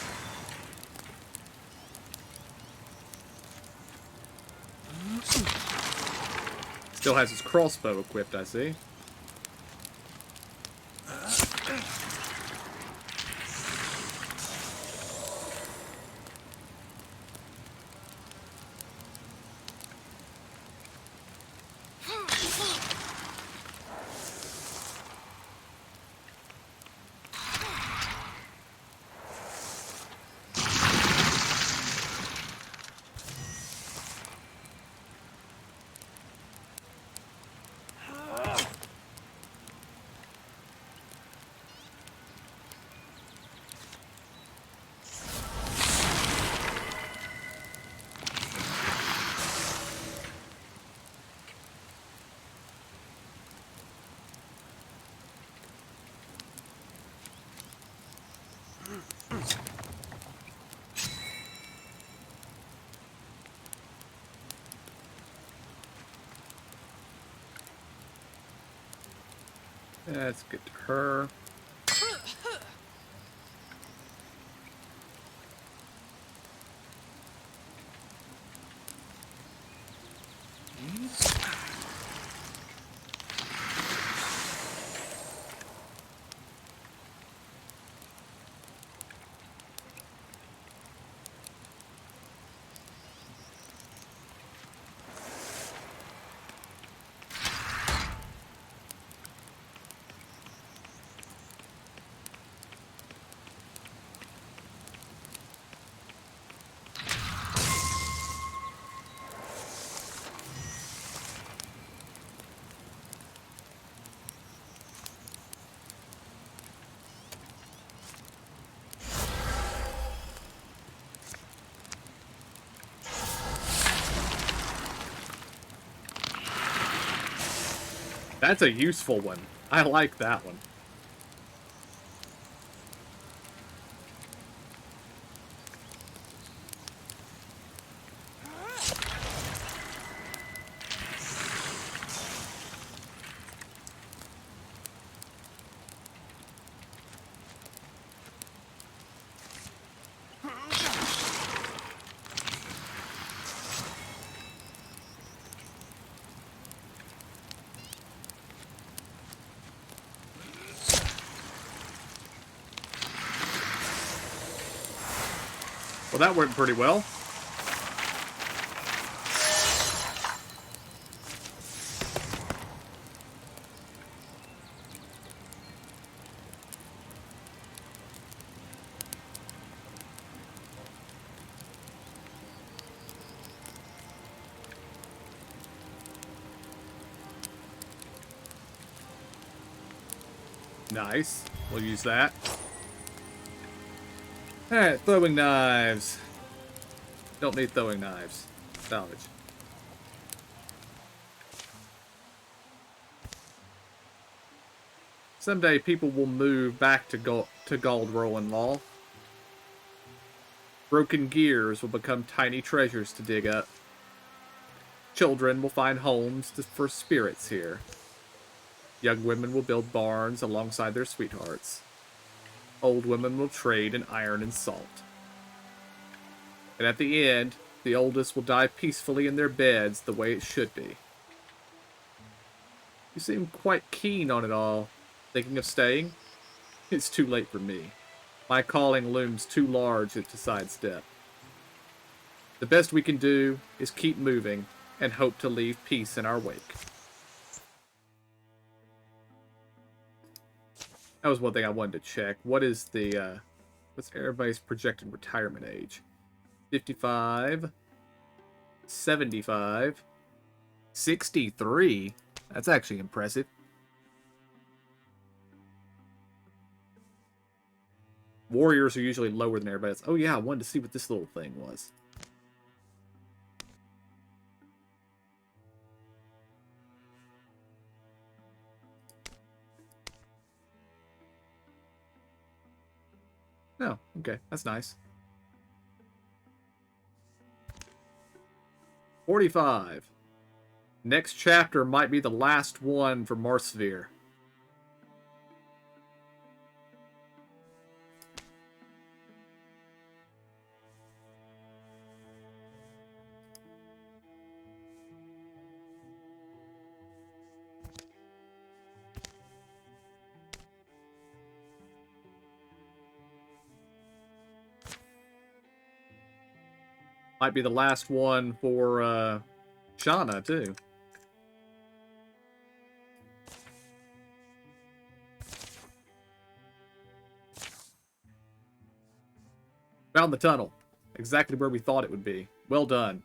Still has his crossbow equipped, I see. Let's get to her. That's a useful one. I like that one. Well, that worked pretty well. Nice. We'll use that. Alright, throwing knives. Don't need throwing knives. Salvage. Someday people will move back to Gold Law. Broken gears will become tiny treasures to dig up. Children will find homes for spirits here. Young women will build barns alongside their sweethearts. Old women will trade in iron and salt. And at the end, the oldest will die peacefully in their beds the way it should be. You seem quite keen on it all. Thinking of staying? It's too late for me. My calling looms too large to sidestep. The best we can do is keep moving and hope to leave peace in our wake. That was one thing I wanted to check. What is the, what's everybody's projected retirement age? 55, 75, 63. That's actually impressive. Warriors are usually lower than everybody else. Oh yeah, I wanted to see what this little thing was. Oh, okay. That's nice. 45. Next chapter might be the last one for Marsphere. Might be the last one for Shauna, too. Found the tunnel. Exactly where we thought it would be. Well done.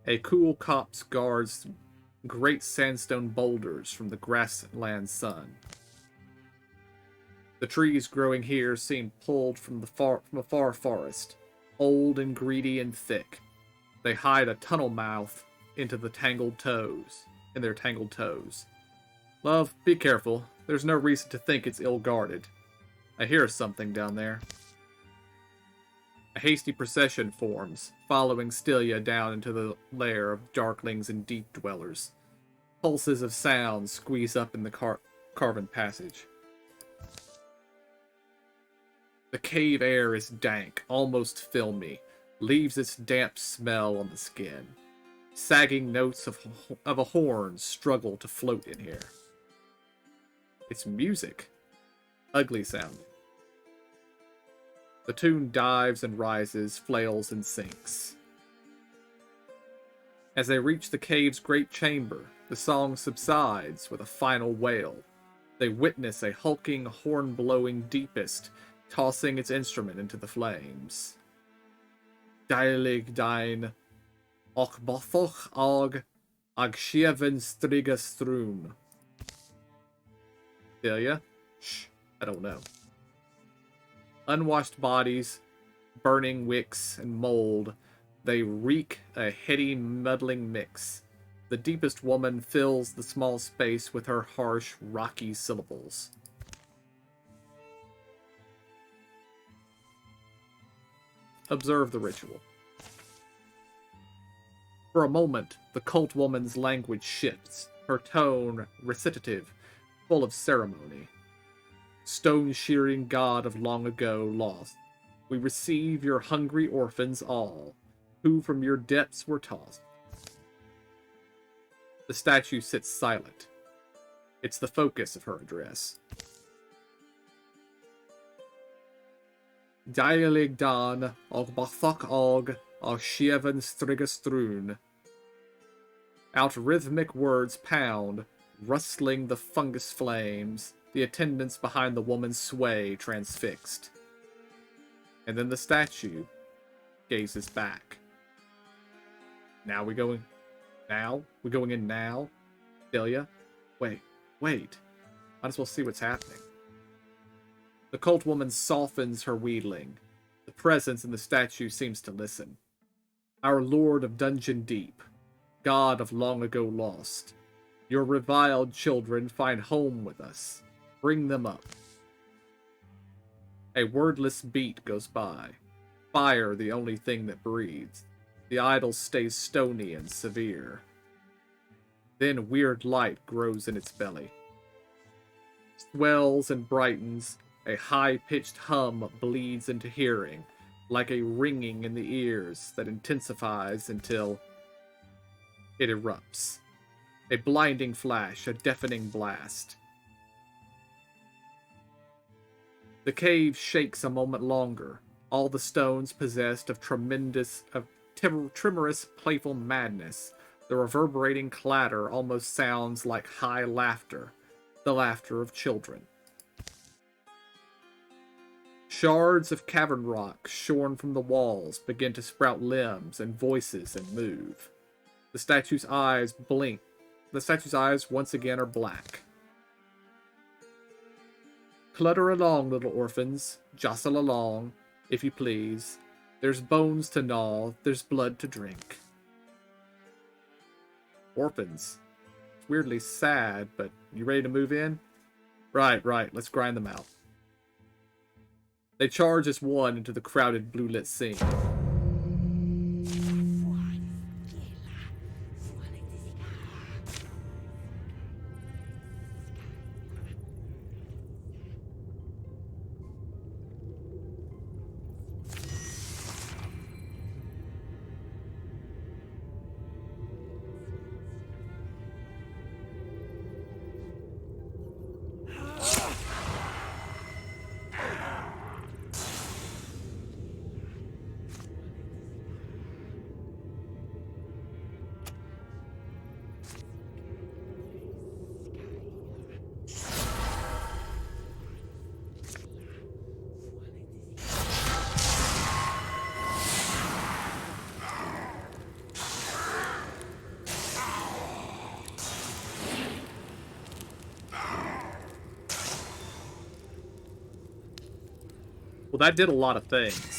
A cool copse guards great sandstone boulders from the grassland sun. The trees growing here seem pulled from a far forest, old and greedy and thick. They hide a tunnel mouth into their tangled toes. Love, be careful. There's no reason to think it's ill-guarded. I hear something down there. A hasty procession forms, following Stilia down into the lair of darklings and deep dwellers. Pulses of sound squeeze up in the carven passage. The cave air is dank, almost filmy, leaves its damp smell on the skin. Sagging notes of a horn struggle to float in here. It's music. Ugly sounding. The tune dives and rises, flails and sinks. As they reach the cave's great chamber, the song subsides with a final wail. They witness a hulking, horn-blowing deepest tossing its instrument into the flames. Deilig dein, och bothoch og agsheven striga strun. Delia? Shh, I don't know. Unwashed bodies, burning wicks, and mold, they reek a heady, muddling mix. The deepest woman fills the small space with her harsh, rocky syllables. Observe the ritual. For a moment, the cult woman's language shifts, her tone recitative, full of ceremony. Stone-shearing god of long ago lost, we receive your hungry orphans all, who from your depths were tossed. The statue sits silent. It's the focus of her address. Deilig dan og bathok og sheven strigastrun. Out rhythmic words pound, rustling the fungus flames, the attendants behind the woman's sway transfixed. And then the statue gazes back. Now we going in now? Delia? Wait. Might as well see what's happening. The cult woman softens her wheedling. The presence in the statue seems to listen. Our lord of dungeon deep, god of long ago lost, Your reviled children find home with us. Bring them up. A wordless beat goes by. Fire the only thing that breathes. The idol stays stony and severe. Then weird light grows in its belly. Swells and brightens, a high-pitched hum bleeds into hearing, like a ringing in the ears that intensifies until it erupts. A blinding flash, a deafening blast. The cave shakes a moment longer, all the stones possessed of tremorous, playful madness. The reverberating clatter almost sounds like high laughter, the laughter of children. Shards of cavern rock shorn from the walls begin to sprout limbs and voices and move. The statue's eyes blink. The statue's eyes once again are black. Clutter along, little orphans. Jostle along, if you please. There's bones to gnaw, there's blood to drink. Orphans. It's weirdly sad, but you ready to move in? Right, let's grind them out. They charge as one into the crowded blue-lit scene. Well, that did a lot of things.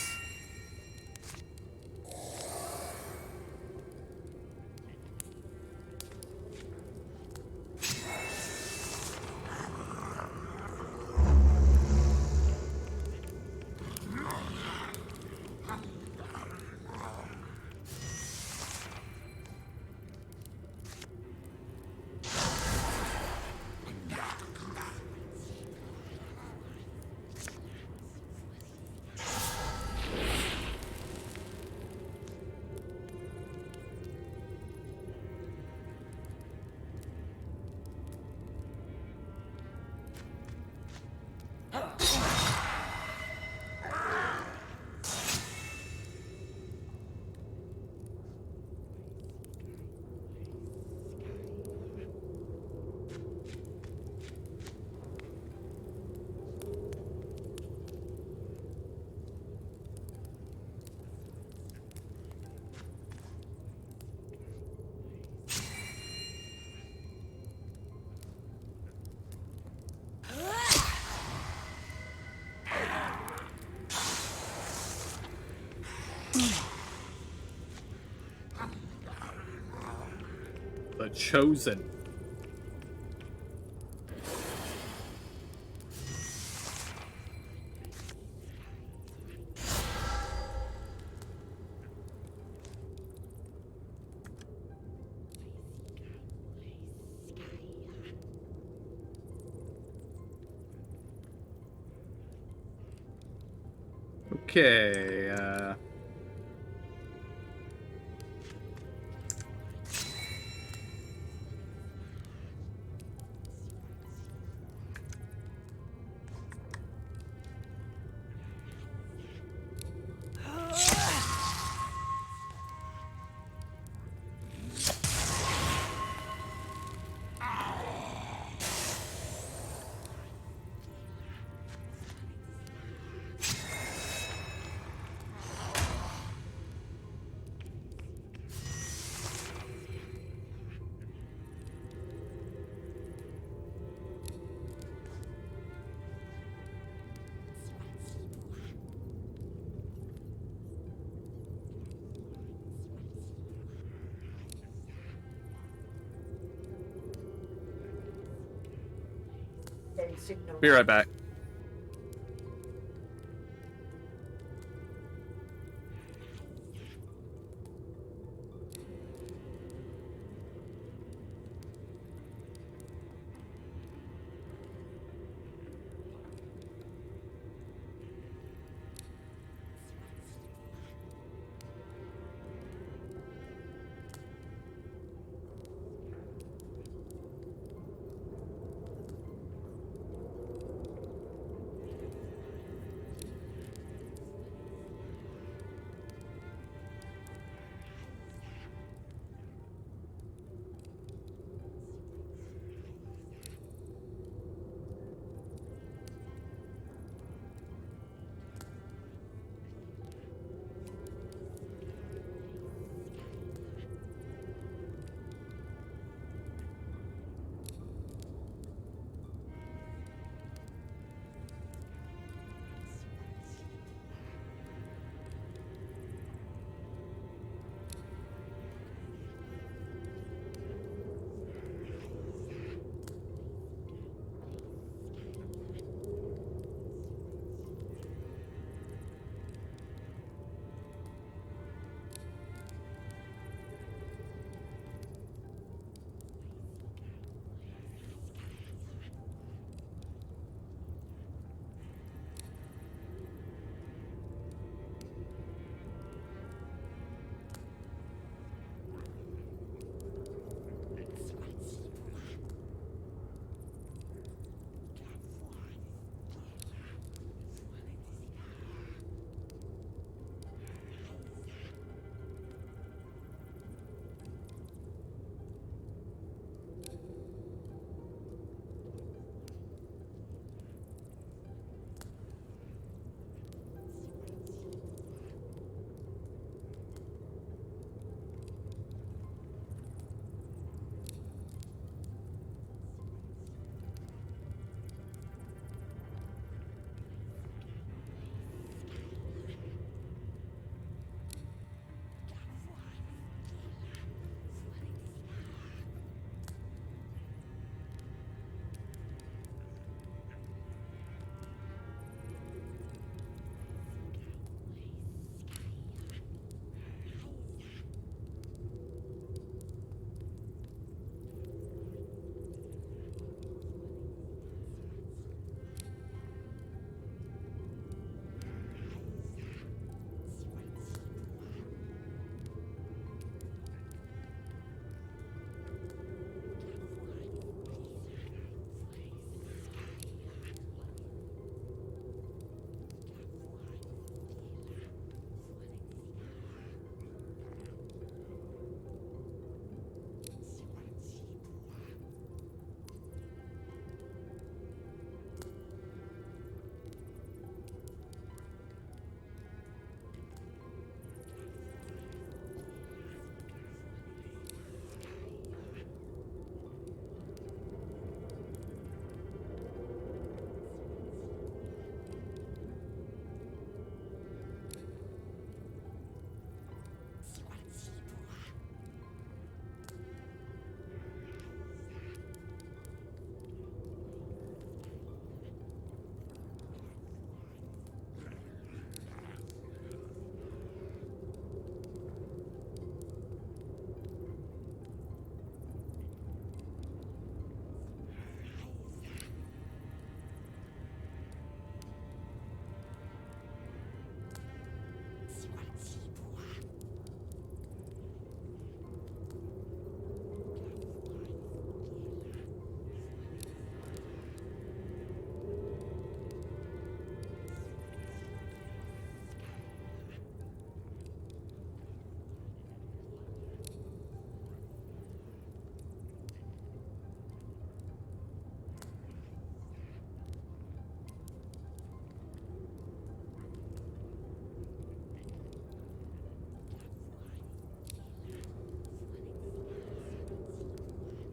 The Chosen. Okay, Be right back.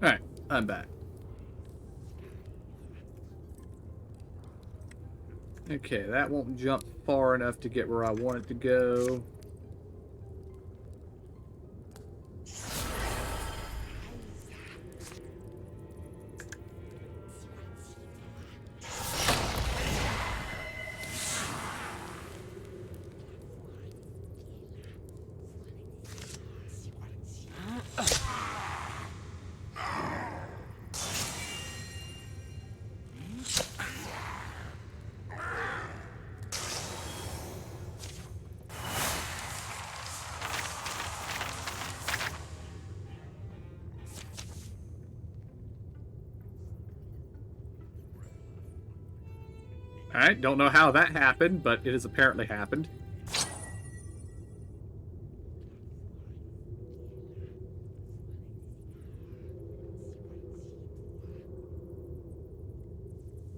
Alright, I'm back. Okay, that won't jump far enough to get where I want it to go. Alright, don't know how that happened, but it has apparently happened.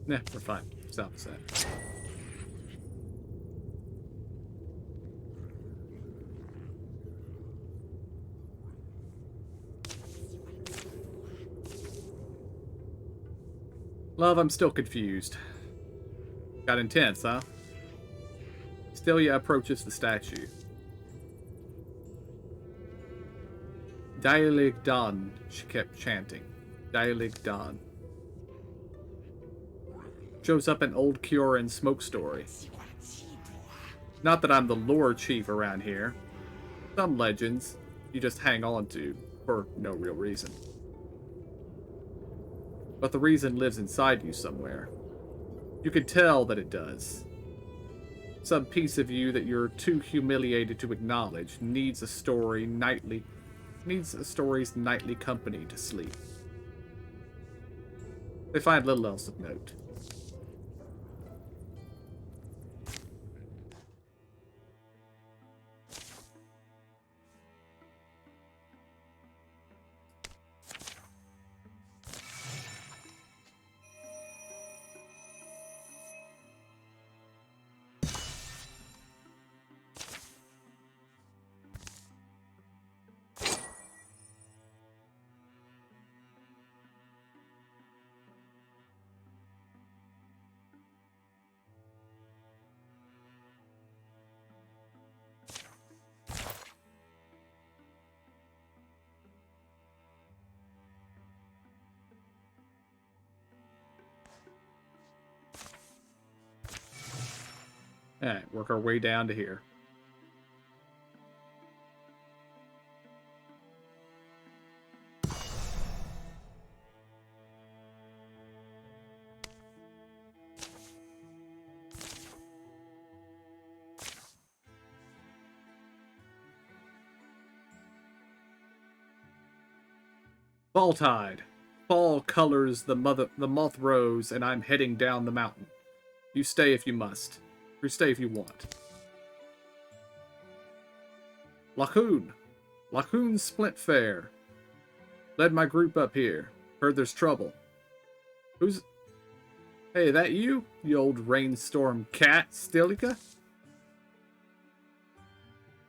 Nah, we're fine. South of that. Love, I'm still confused. Got intense, huh? Stelia approaches the statue. Dialig Dan, she kept chanting. Dialig Dan. Shows up an old Kioran smoke story. Not that I'm the lore chief around here. Some legends you just hang on to for no real reason. But the reason lives inside you somewhere. You can tell that it does. Some piece of you that you're too humiliated to acknowledge needs a story's nightly company to sleep. They find little else of note. Alright, work our way down to here. Fall tide. Fall colors the moth rose, and I'm heading down the mountain. You stay if you must. Or stay if you want. Lahoon. Lahoon Splint Fair. Led my group up here. Heard there's trouble. Who's... Hey, that you? You old rainstorm cat, Stilika?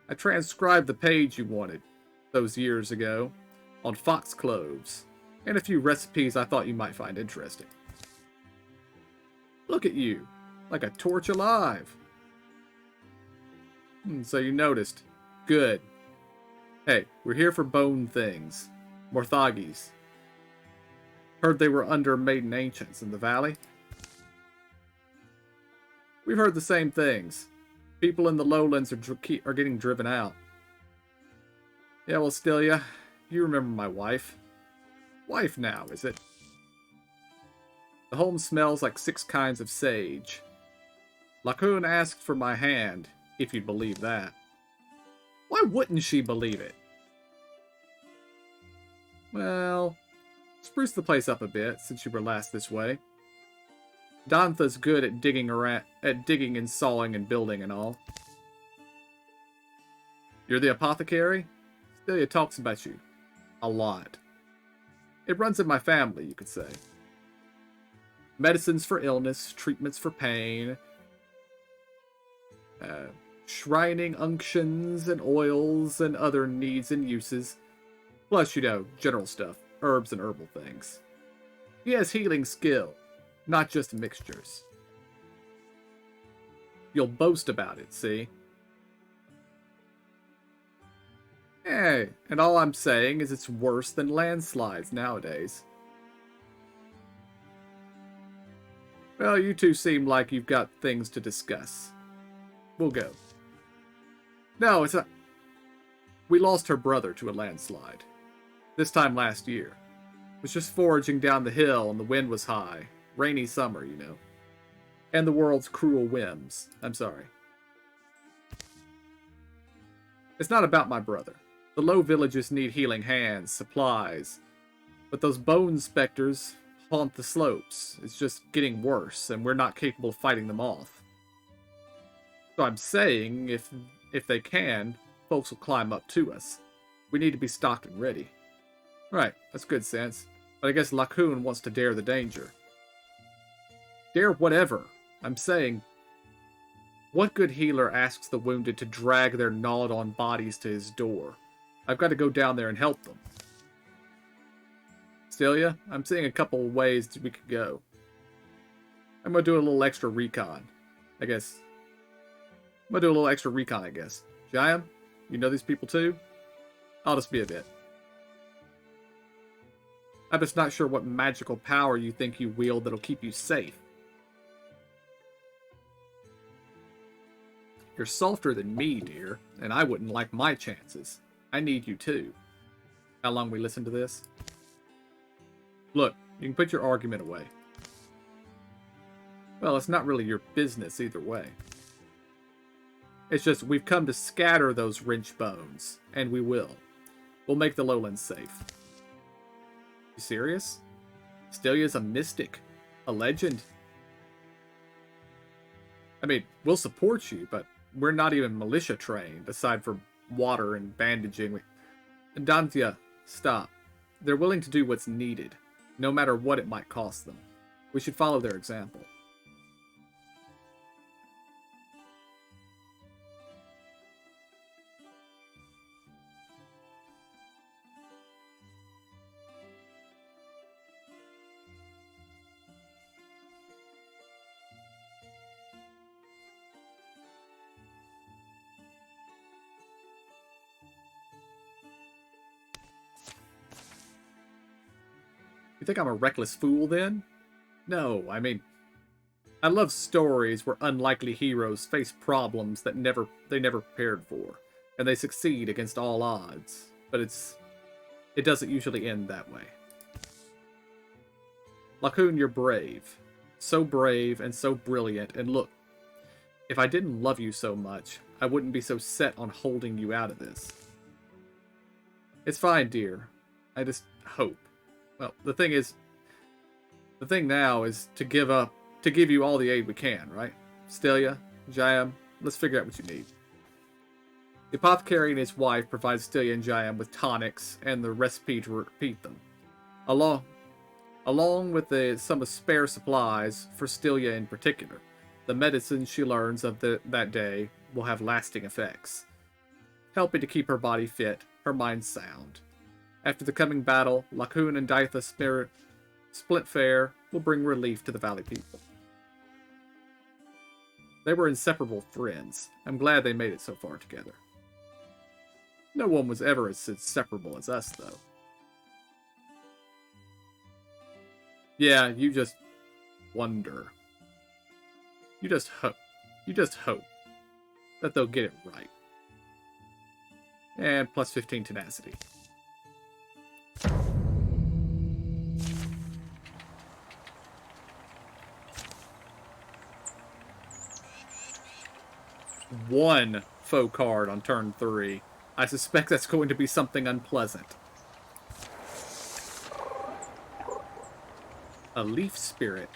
I transcribed the page you wanted, those years ago, on foxcloves, and a few recipes I thought you might find interesting. Look at you. Like a torch alive. So you noticed. Good. Hey, we're here for bone things. Morthagis. Heard they were under Maiden Ancients in the valley. We've heard the same things. People in the lowlands are getting driven out. Yeah, well, Stilia, you remember my wife. Wife now, is it? The home smells like 6 kinds of sage. Lacoon asked for my hand, if you'd believe that. Why wouldn't she believe it? Well, spruce the place up a bit since you were last this way. Dantha's good at digging and sawing and building and all. You're the apothecary? Stilia talks about you. A lot. It runs in my family, you could say. Medicines for illness, treatments for pain, shrining unctions and oils and other needs and uses. Plus, you know, general stuff, herbs and herbal things. He has healing skill, not just mixtures. You'll boast about it, see? Hey, and all I'm saying is it's worse than landslides nowadays. Well, you two seem like you've got things to discuss. We'll go. No, it's not. We lost her brother to a landslide. This time last year. Was just foraging down the hill and the wind was high. Rainy summer, you know. And the world's cruel whims. I'm sorry. It's not about my brother. The low villages need healing hands, supplies. But those bone specters haunt the slopes. It's just getting worse, and we're not capable of fighting them off. So I'm saying, if they can, folks will climb up to us. We need to be stocked and ready. Right, that's good sense. But I guess Lacoon wants to dare the danger. Dare whatever. I'm saying, what good healer asks the wounded to drag their gnawed-on bodies to his door? I've got to go down there and help them. Celia, I'm seeing a couple of ways that we could go. I'm going to do a little extra recon, I guess. Jayam, you know these people too? I'll just be a bit. I'm just not sure what magical power you think you wield that'll keep you safe. You're softer than me, dear, and I wouldn't like my chances. I need you too. How long we listen to this? Look, you can put your argument away. Well, it's not really your business either way. It's just we've come to scatter those wrench bones, and we will. We'll make the lowlands safe. You serious? Stelia's a mystic, a legend. I mean, we'll support you, but we're not even militia trained, aside from water and bandaging. Danthia, stop. They're willing to do what's needed, no matter what it might cost them. We should follow their example. You think I'm a reckless fool, then? No, I mean, I love stories where unlikely heroes face problems that they never prepared for, and they succeed against all odds. But it doesn't usually end that way. Lacoon, you're brave. So brave and so brilliant, and look, if I didn't love you so much, I wouldn't be so set on holding you out of this. It's fine, dear. I just hope. Well, the thing now is to give you all the aid we can, right? Stelia, Jayam, let's figure out what you need. The apothecary and his wife provide Stelia and Jayam with tonics and the recipe to repeat them. Along with some spare supplies for Stelia in particular. The medicine she learns of that day will have lasting effects, helping to keep her body fit, her mind sound. After the coming battle, Lacoon and Ditha split fare will bring relief to the valley people. They were inseparable friends. I'm glad they made it so far together. No one was ever as inseparable as us, though. Yeah, you just wonder. You just hope that they'll get it right. And plus 15 tenacity. One foe card on turn 3. I suspect that's going to be something unpleasant. A leaf spirit.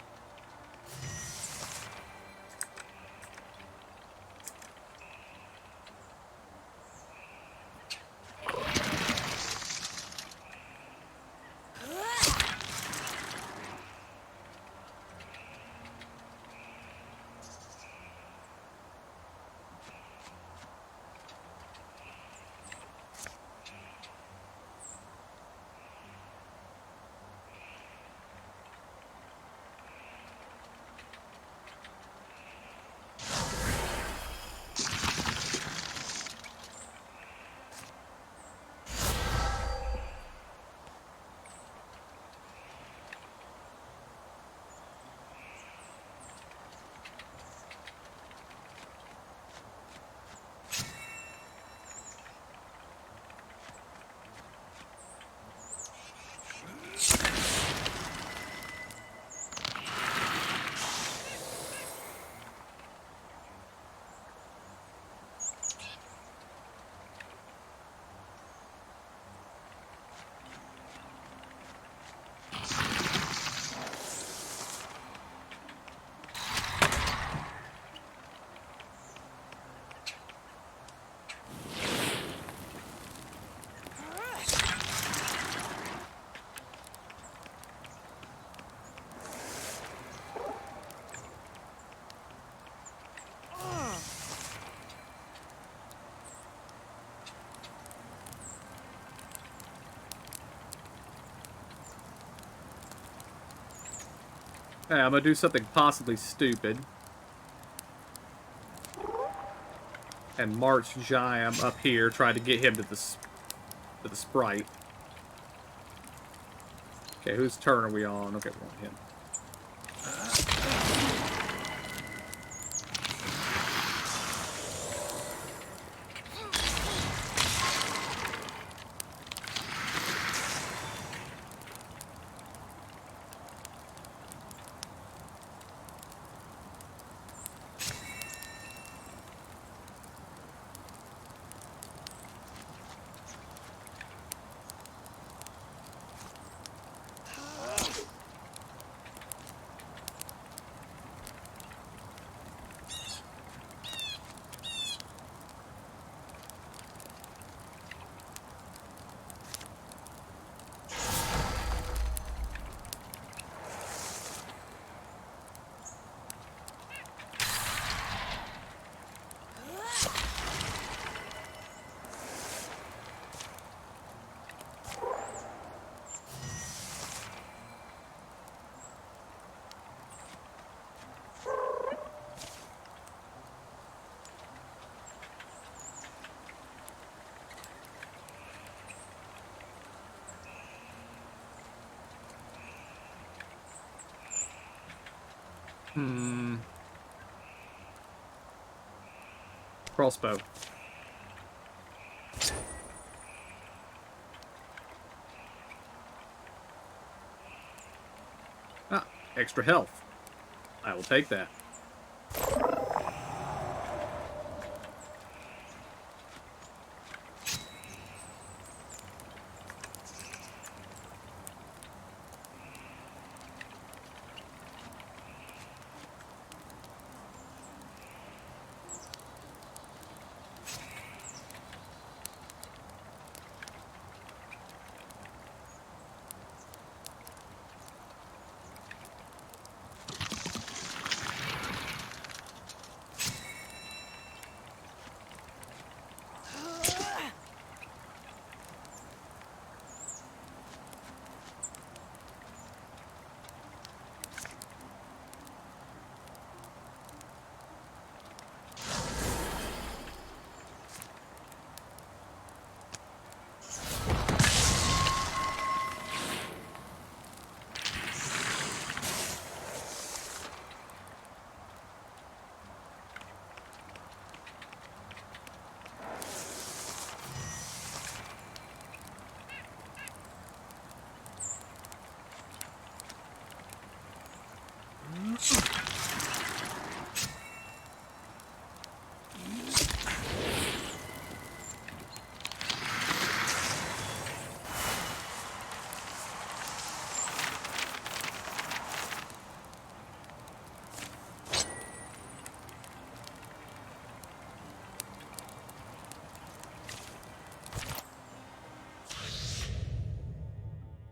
Hey, I'm gonna do something possibly stupid. And march Jam up here, try to get him to the sprite. Okay, whose turn are we on? Okay, we're on him. Crossbow. Ah, extra health. I will take that.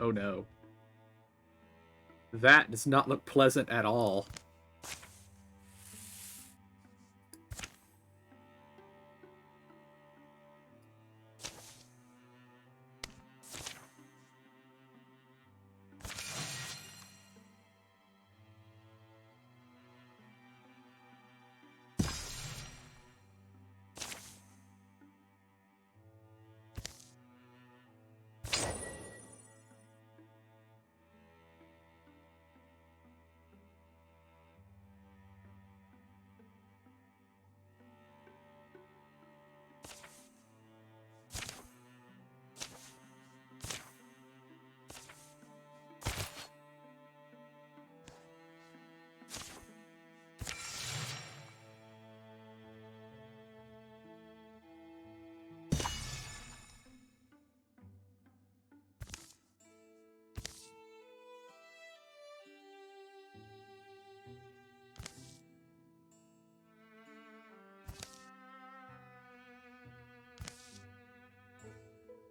Oh no. That does not look pleasant at all.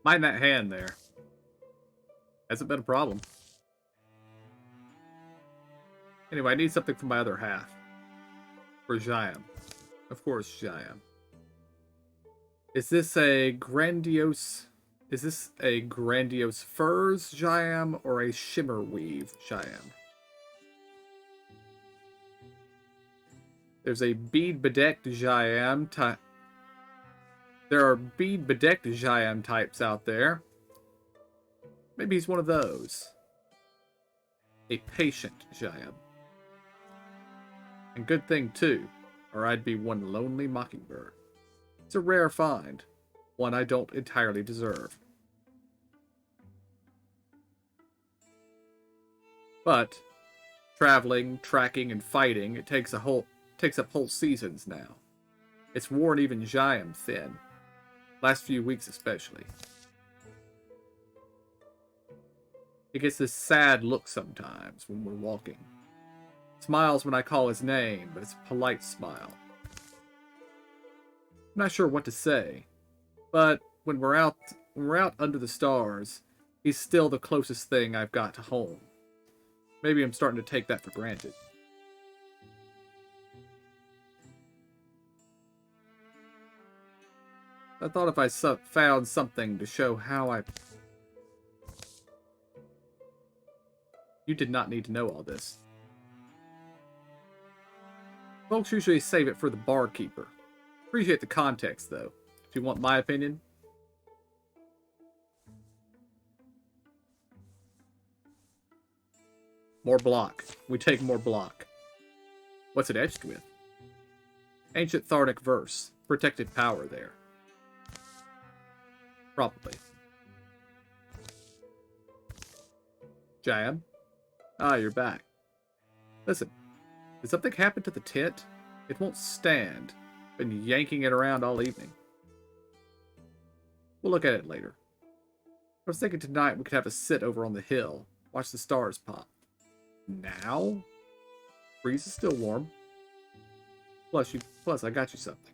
Mind that hand there. Hasn't been a problem. Anyway, I need something for my other half. For Jayam. Of course, Jayam. Is this a grandiose furs Jayam or a shimmer weave Jayam? There's a bead-bedecked Jayam type. There are bead-bedecked Jayam types out there. Maybe he's one of those. A patient Jayam. And good thing, too, or I'd be one lonely mockingbird. It's a rare find, one I don't entirely deserve. But traveling, tracking, and fighting, it takes up whole seasons now. It's worn even Jayam thin. Last few weeks especially. He gets this sad look sometimes when we're walking. Smiles when I call his name, but it's a polite smile. I'm not sure what to say, but when we're out under the stars, he's still the closest thing I've got to home. Maybe I'm starting to take that for granted. I thought if I found something to show how I... You did not need to know all this. Folks usually save it for the barkeeper. Appreciate the context, though. If you want my opinion. More block. We take more block. What's it etched with? Ancient Thardic verse. Protected power there. Probably. Jayam? Ah, you're back. Listen, did something happen to the tent? It won't stand. Been yanking it around all evening. We'll look at it later. I was thinking tonight we could have a sit over on the hill. Watch the stars pop. Now? Breeze is still warm. Plus, I got you something.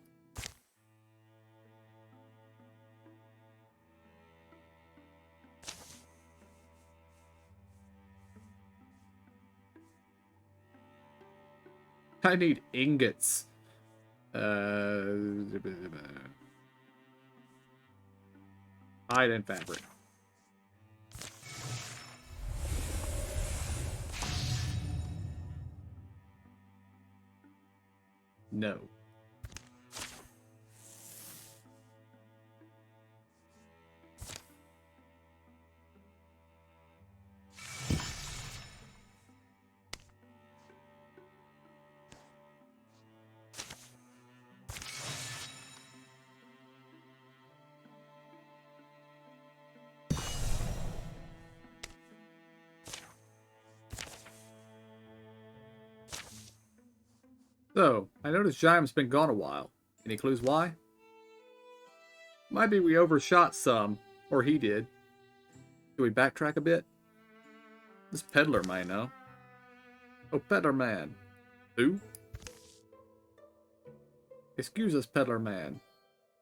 I need ingots. Hide and fabric. No. So, I noticed Jayam's been gone a while. Any clues why? Might be we overshot some, or he did. Should we backtrack a bit? This peddler may know. Oh, peddler man. Who? Excuse us, peddler man.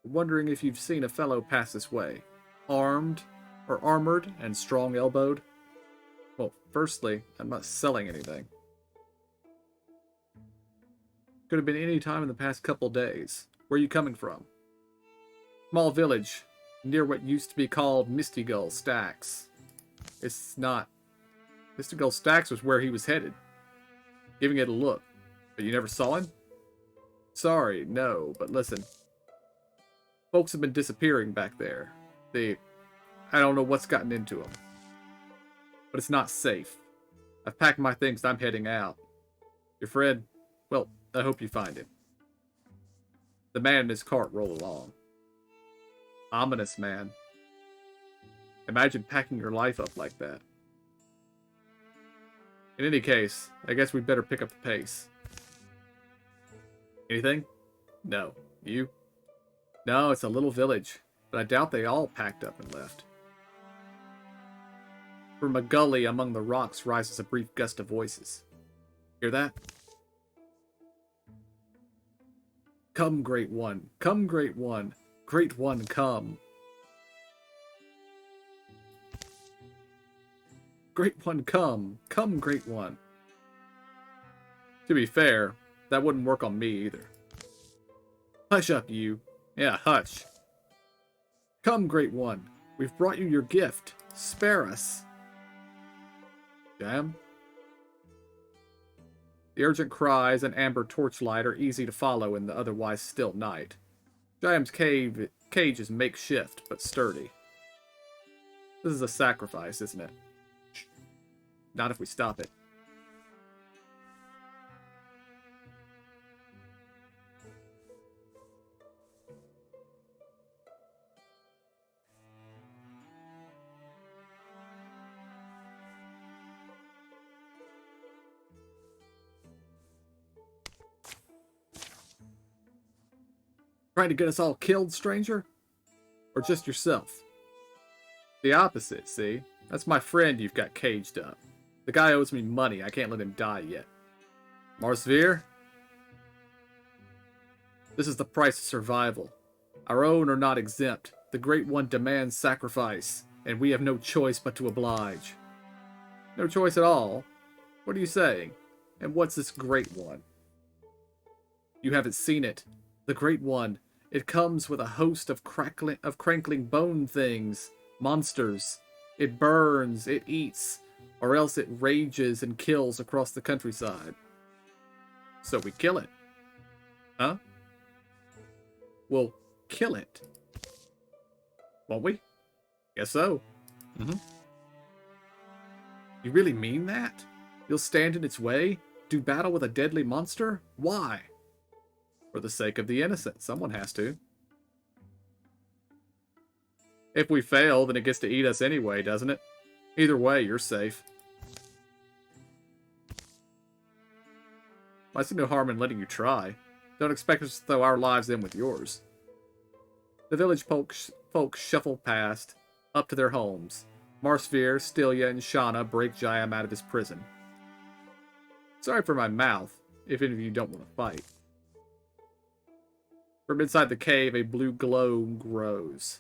We're wondering if you've seen a fellow pass this way. Armed, or armored, and strong-elbowed? Well, firstly, I'm not selling anything. Could have been any time in the past couple days. Where are you coming from? Small village, near what used to be called Misty Gull Stacks. It's not. Misty Gull Stacks was where he was headed. Giving it a look. But you never saw him? Sorry, no, but listen. Folks have been disappearing back there. I don't know what's gotten into them. But it's not safe. I've packed my things and I'm heading out. Your friend, well, I hope you find him. The man in his cart rolled along. Ominous man. Imagine packing your life up like that. In any case, I guess we'd better pick up the pace. Anything? No. You? No, it's a little village, but I doubt they all packed up and left. From a gully among the rocks rises a brief gust of voices. Hear that? Come, Great One. Come, Great One. Great One, come. Great One, come. Come, Great One. To be fair, that wouldn't work on me either. Hush up, you. Yeah, hush. Come, Great One. We've brought you your gift. Spare us. Jam? The urgent cries and amber torchlight are easy to follow in the otherwise still night. Jayam's cage is makeshift, but sturdy. This is a sacrifice, isn't it? Not if we stop it. Trying to get us all killed, stranger? Or just yourself? The opposite, see? That's my friend you've got caged up. The guy owes me money. I can't let him die yet. Marsveer? This is the price of survival. Our own are not exempt. The Great One demands sacrifice, and we have no choice but to oblige. No choice at all? What are you saying? And what's this Great One? You haven't seen it. The Great One. It comes with a host of crankling bone things, monsters. It burns, it eats, or else it rages and kills across the countryside. So we kill it. Huh? We'll kill it. Won't we? Guess so. You really mean that? You'll stand in its way? Do battle with a deadly monster? Why? For the sake of the innocent. Someone has to. If we fail, then it gets to eat us anyway, doesn't it? Either way, you're safe. I see no harm in letting you try. Don't expect us to throw our lives in with yours. The village folk shuffle past, up to their homes. Marsveer, Stilia, and Shauna break Jayam out of his prison. Sorry for my mouth, if any of you don't want to fight. From inside the cave, a blue glow grows,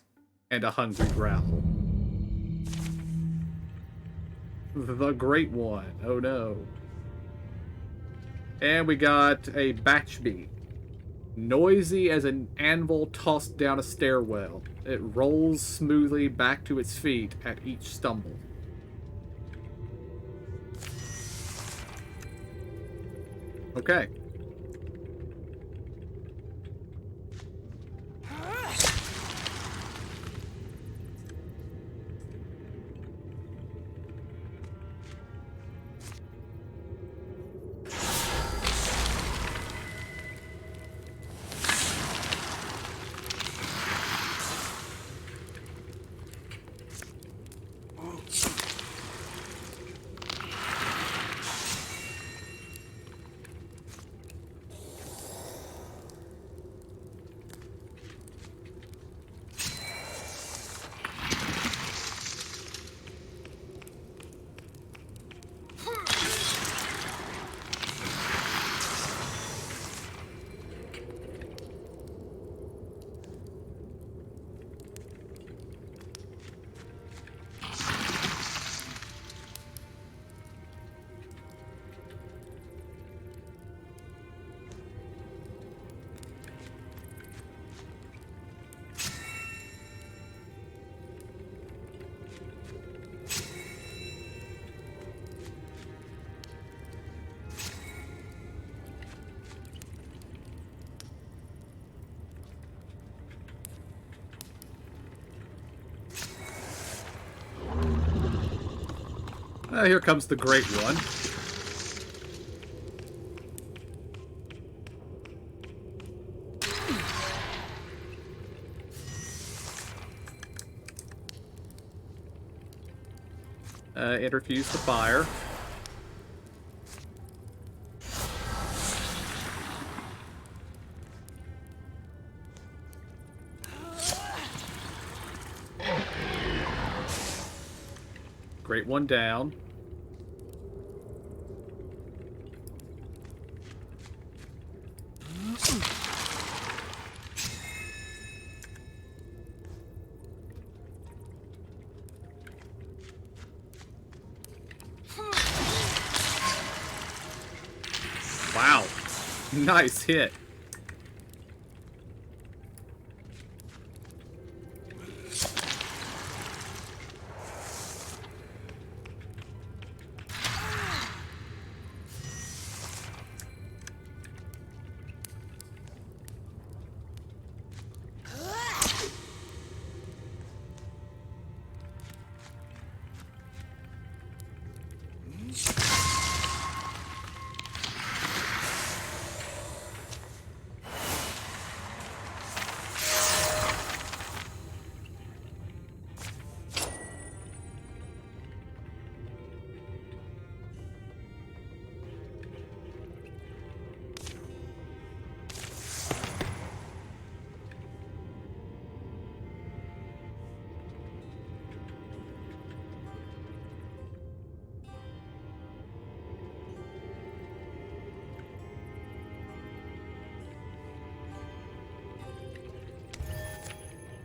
and a hungry growl. The Great One. Oh no. And we got a batchbee. Noisy as an anvil tossed down a stairwell. It rolls smoothly back to its feet at each stumble. Okay. Here comes the Great One. Interfuse the fire. Great One down. Wow. Nice hit.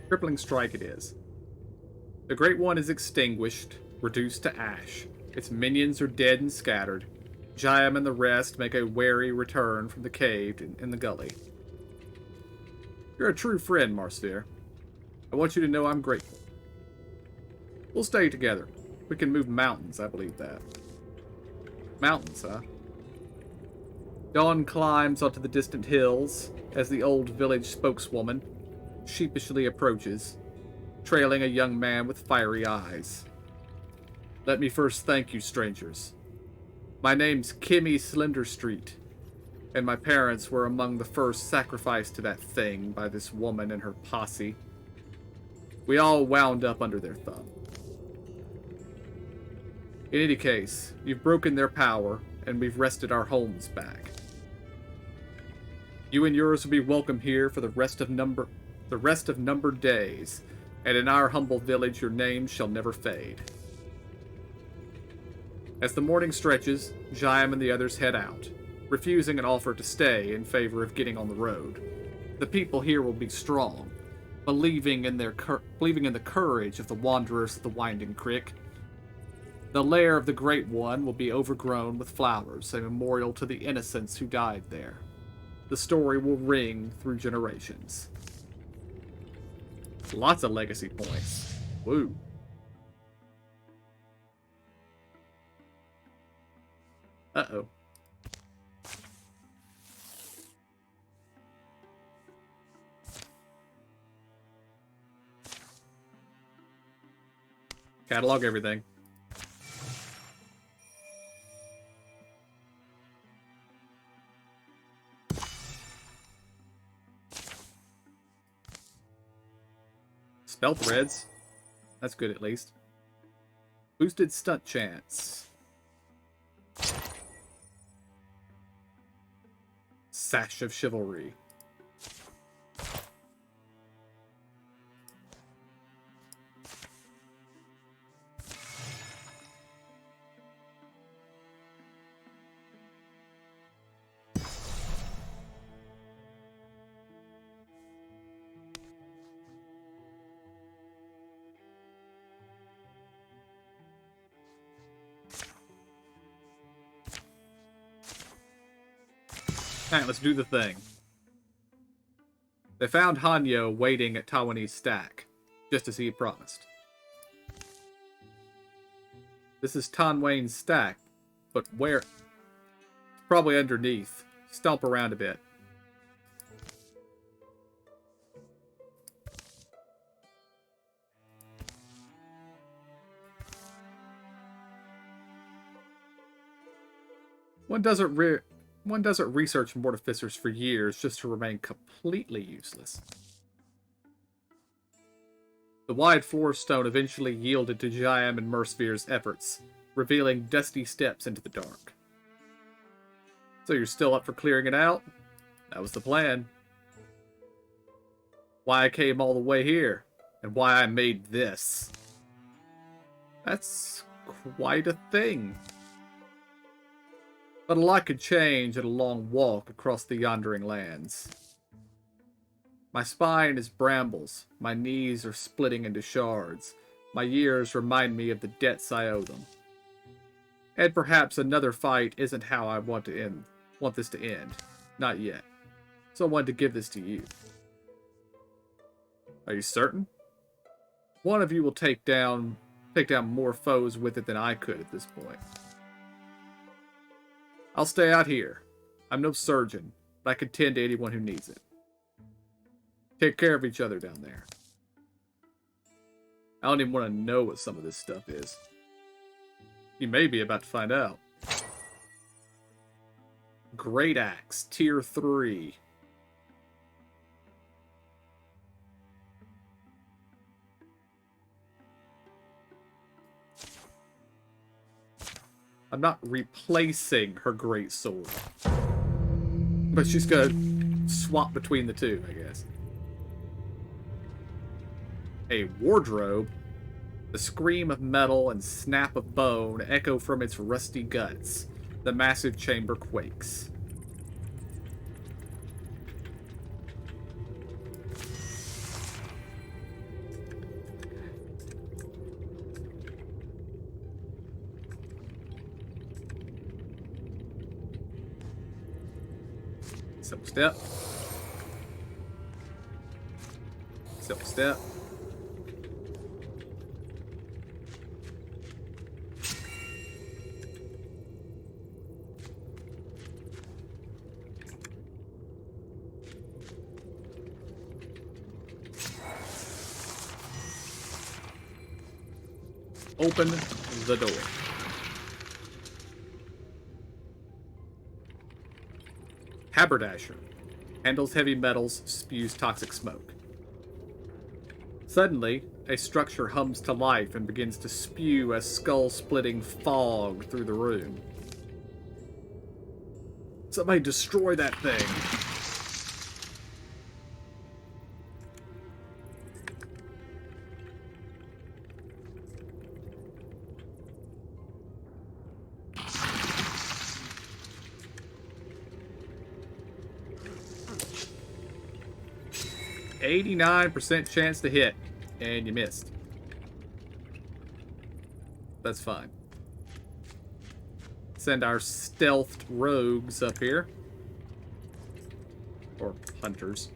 Crippling strike it is. The Great One is extinguished, reduced to ash. Its minions are dead and scattered. Jayam and the rest make a wary return from the cave in the gully. You're a true friend, Marsphere. I want you to know I'm grateful. We'll stay together. We can move mountains, I believe that. Mountains, huh? Dawn climbs onto the distant hills as the old village spokeswoman sheepishly approaches, trailing a young man with fiery eyes. Let me first thank you, strangers. My name's Kimmy Slenderstreet, and my parents were among the first sacrificed to that thing by this woman and her posse. We all wound up under their thumb. In any case, you've broken their power, and we've wrested our homes back. You and yours will be welcome here for the rest of numbered days, and in our humble village your names shall never fade. As the morning stretches, Jayam and the others head out, refusing an offer to stay in favor of getting on the road. The people here will be strong, believing in the courage of the wanderers of the Winding Creek. The lair of the Great One will be overgrown with flowers, a memorial to the innocents who died there. The story will ring through generations. Lots of legacy points. Woo. Uh-oh. Catalog everything. Spell threads. That's good at least. Boosted stunt chance. Sash of Chivalry. Alright, let's do the thing. They found Hanyo waiting at Tawani's stack, just as he had promised. This is Tanwain's stack, but where? Probably underneath. Stomp around a bit. One doesn't research mortificers for years just to remain completely useless. The wide forest stone eventually yielded to Jayam and Mersphere's efforts, revealing dusty steps into the dark. So you're still up for clearing it out? That was the plan. Why I came all the way here, and why I made this. That's quite a thing. But a lot could change in a long walk across the yondering lands. My spine is brambles, my knees are splitting into shards, my years remind me of the debts I owe them. And perhaps another fight isn't how I want this to end. Not yet. So I wanted to give this to you. Are you certain? One of you will take down more foes with it than I could at this point. I'll stay out here. I'm no surgeon, but I can tend to anyone who needs it. Take care of each other down there. I don't even want to know what some of this stuff is. You may be about to find out. Great Axe, Tier 3. I'm not replacing her great sword. But she's gonna swap between the two, I guess. A wardrobe. The scream of metal and snap of bone echo from its rusty guts. The massive chamber quakes. Silk step. Silk step. Open the door. Haberdasher. Handles heavy metals, spews toxic smoke. Suddenly, a structure hums to life and begins to spew a skull-splitting fog through the room. Somebody destroy that thing. 89% chance to hit, and you missed. That's fine. Send our stealthed rogues up here. Or hunters.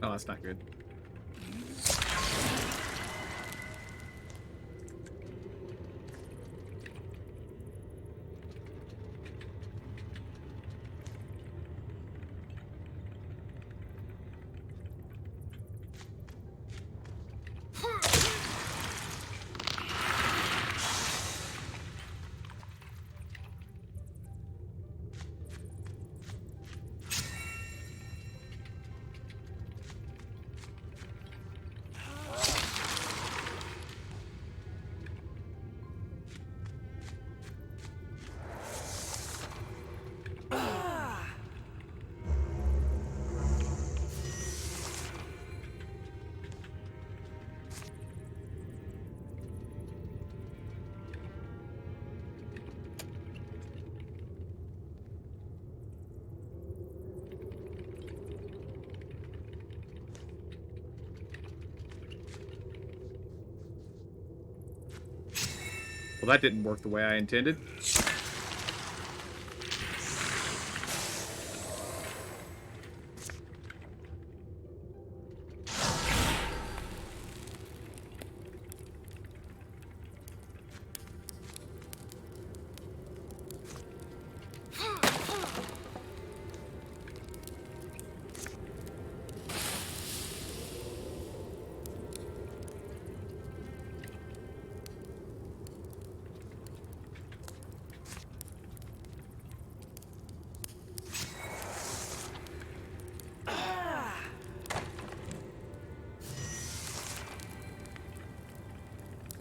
Oh, that's not good. Well, that didn't work the way I intended.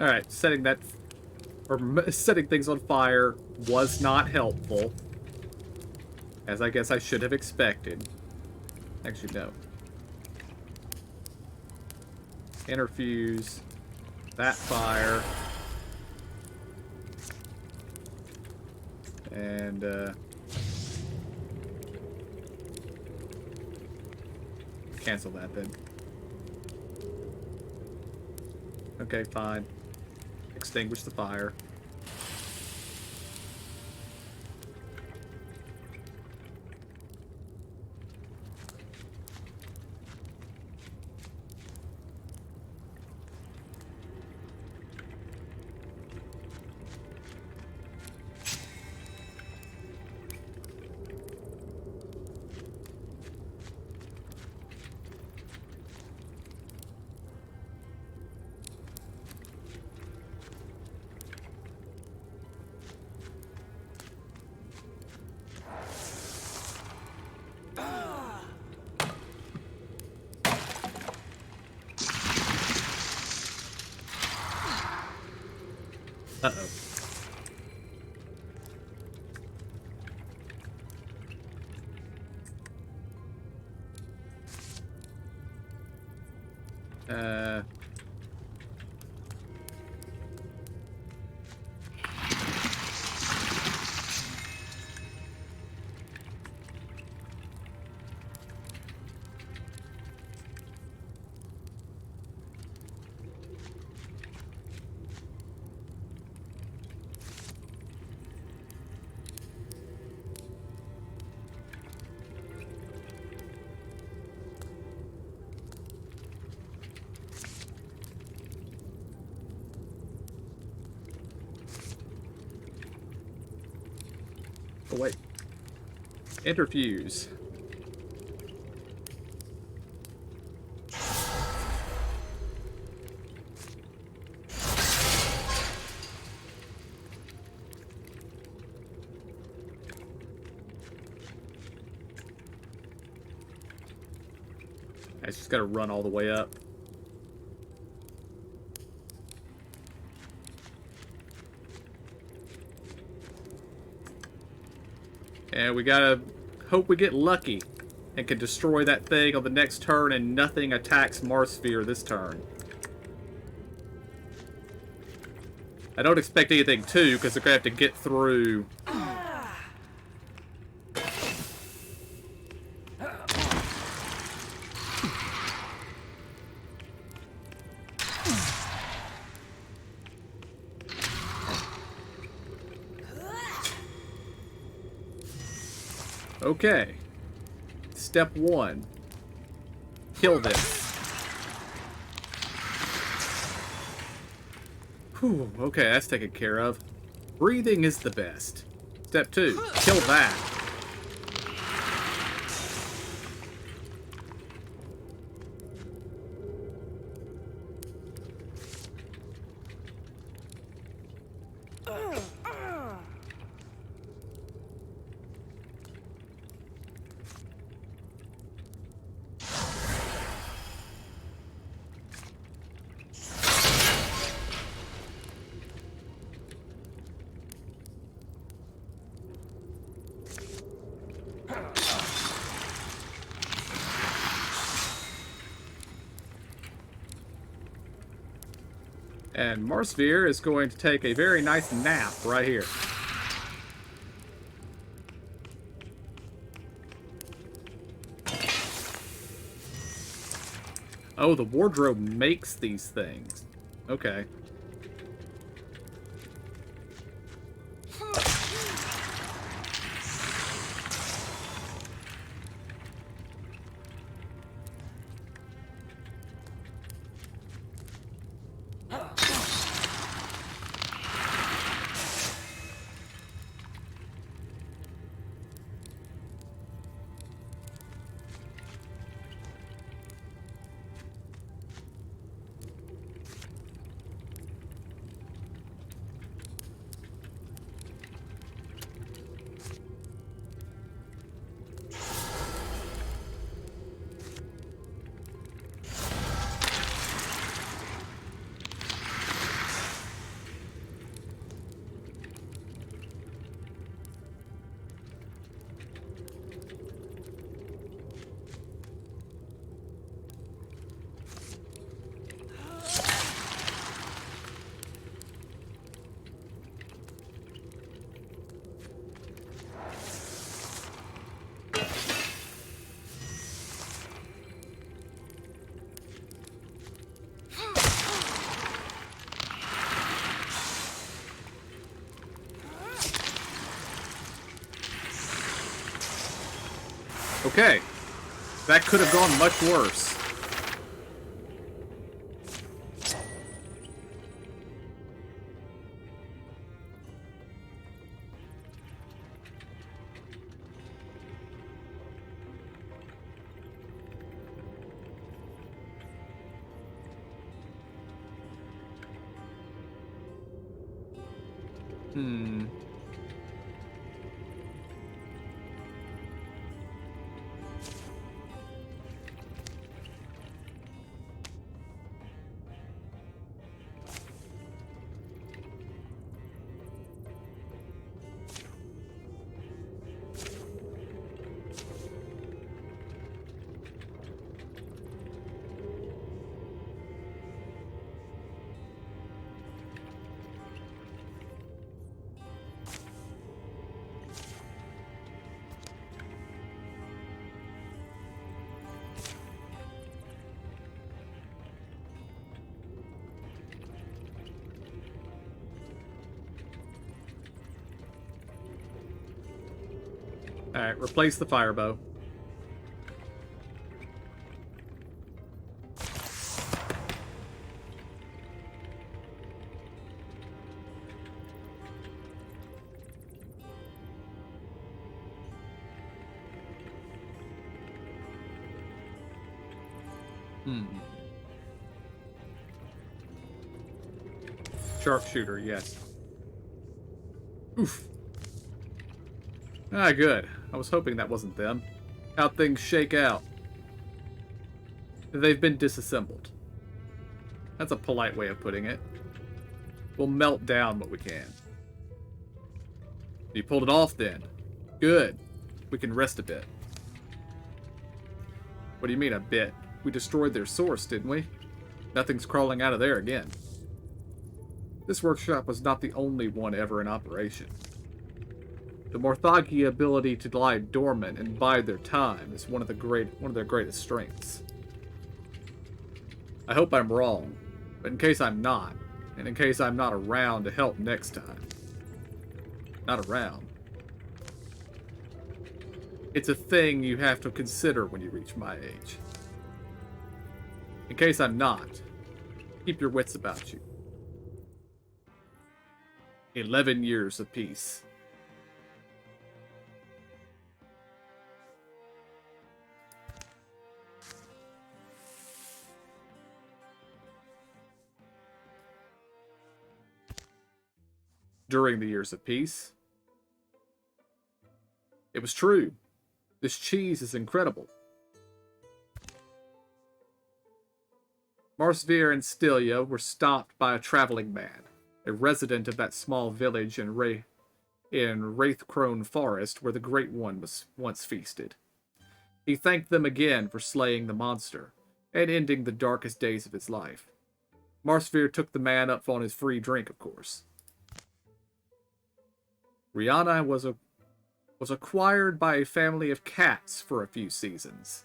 Alright, setting things on fire was not helpful. As I guess I should have expected. Actually, no. interfuse that fire. And, cancel that then. Okay, fine. Extinguish the fire. Uh-oh. Oh, wait. Interfuse. It's just gotta run all the way up. And we gotta hope we get lucky and can destroy that thing on the next turn and nothing attacks Marsphere this turn. I don't expect anything too, because they're gonna have to get through. Okay. Step 1. Kill this. Whew, okay, that's taken care of. Breathing is the best. Step 2. Kill that. And Marsphere is going to take a very nice nap right here. Oh, the wardrobe makes these things. Okay. Okay. That could have gone much worse. Hmm. Alright, replace the firebow. Sharpshooter, yes. Oof. Ah, good. I was hoping that wasn't them. How'd things shake out? They've been disassembled. That's a polite way of putting it. We'll melt down what we can. You pulled it off then. Good. We can rest a bit. What do you mean a bit? We destroyed their source, didn't we? Nothing's crawling out of there again. This workshop was not the only one ever in operation. The Morthagi ability to lie dormant and bide their time is one of their greatest strengths. I hope I'm wrong, but in case I'm not, and in case I'm not around to help next time. Not around. It's a thing you have to consider when you reach my age. In case I'm not, keep your wits about you. 11 years of peace. During the years of peace. It was true. This cheese is incredible. Marsveer and Stilia were stopped by a traveling man, a resident of that small village in Wraithcrone Forest where the Great One was once feasted. He thanked them again for slaying the monster, and ending the darkest days of his life. Marsveer took the man up on his free drink, of course. Rihanna was acquired by a family of cats for a few seasons.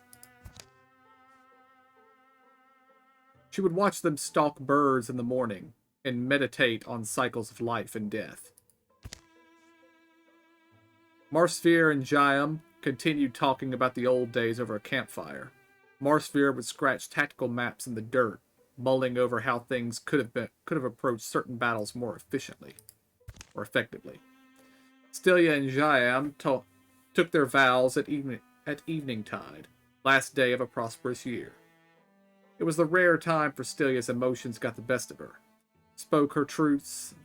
She would watch them stalk birds in the morning and meditate on cycles of life and death. Marsveer and Jaiam continued talking about the old days over a campfire. Marsveer would scratch tactical maps in the dirt, mulling over how things could have approached certain battles more efficiently or effectively. Stilia and Jaiam took their vows at evening tide, last day of a prosperous year. It was the rare time for Stilia's emotions got the best of her. Spoke her truths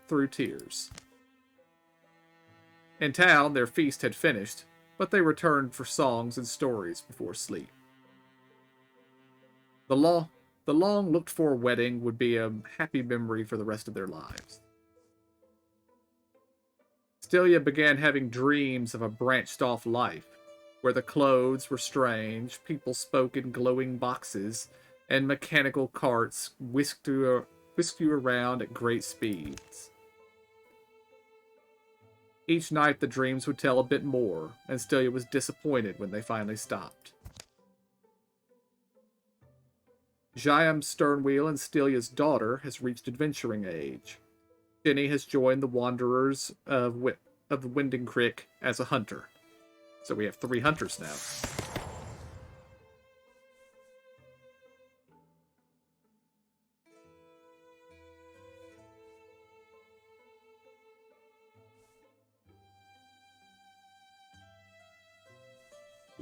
through tears. In town, their feast had finished, but they returned for songs and stories before sleep. The long looked-for wedding would be a happy memory for the rest of their lives. Stilia began having dreams of a branched-off life, where the clothes were strange, people spoke in glowing boxes, and mechanical carts whisked you around at great speeds. Each night the dreams would tell a bit more, and Stilia was disappointed when they finally stopped. Jaiam Sternwheel and Stilia's daughter has reached adventuring age. Jenny has joined the Wanderers of Winding Creek as a hunter. So we have 3 hunters now.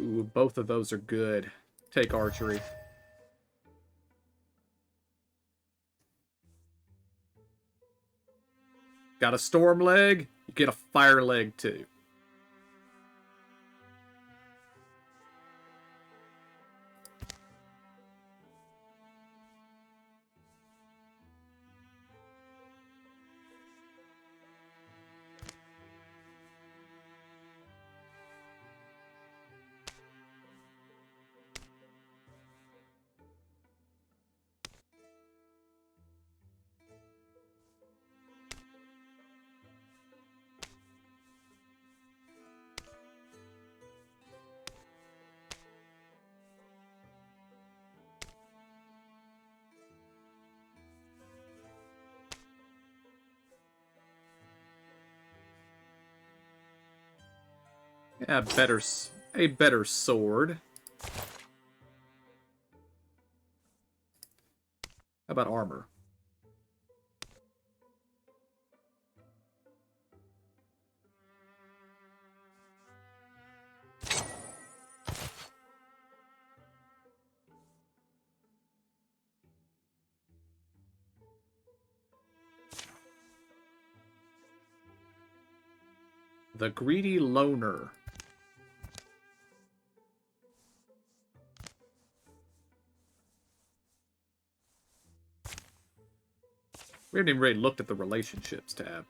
Ooh, both of those are good. Take archery. Got a storm leg, you get a fire leg too. Yeah, a better sword. How about armor? The Greedy Loner. We haven't even really looked at the relationships tab.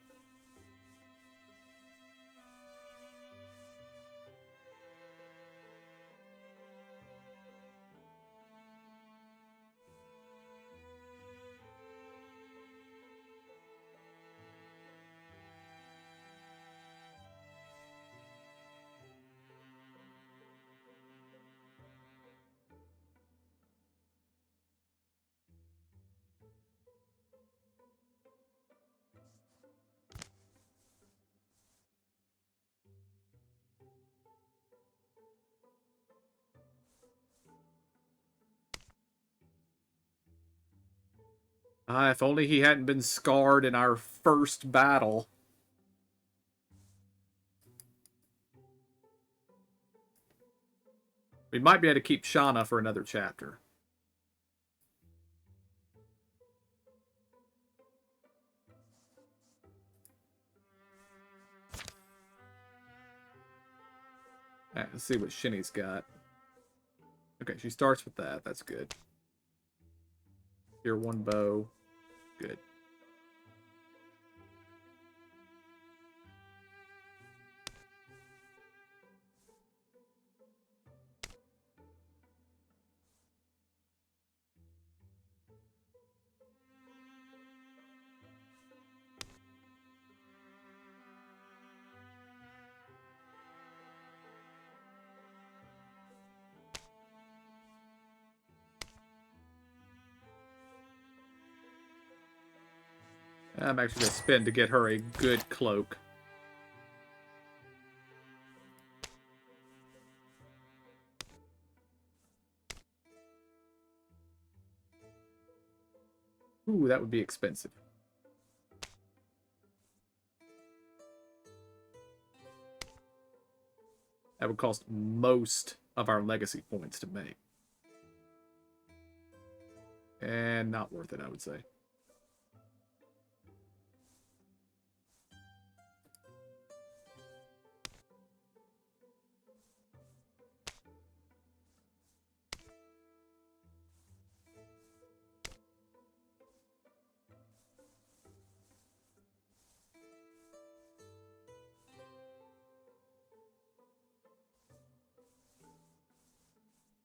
If only he hadn't been scarred in our first battle. We might be able to keep Shauna for another chapter. Alright, let's see what Shinny's got. Okay, she starts with that. That's good. Here, 1 bow. Good. I'm actually going to spend to get her a good cloak. Ooh, that would be expensive. That would cost most of our legacy points to make. And not worth it, I would say.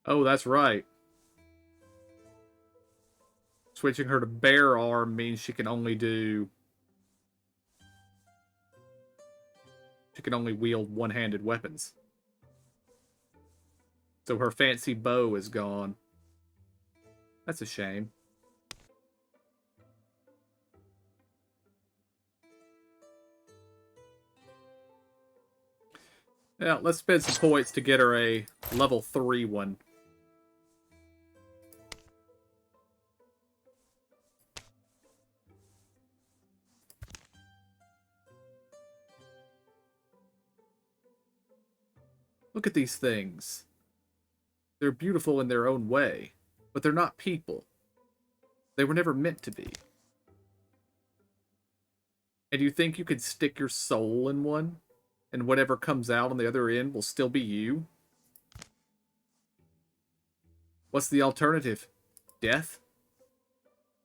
Oh, that's right. Switching her to bear arm means she can only wield one-handed weapons. So her fancy bow is gone. That's a shame. Yeah, let's spend some points to get her a level 3 one. Look at these things. They're beautiful in their own way, but they're not people. They were never meant to be. And you think you could stick your soul in one, and whatever comes out on the other end will still be you? What's the alternative? Death?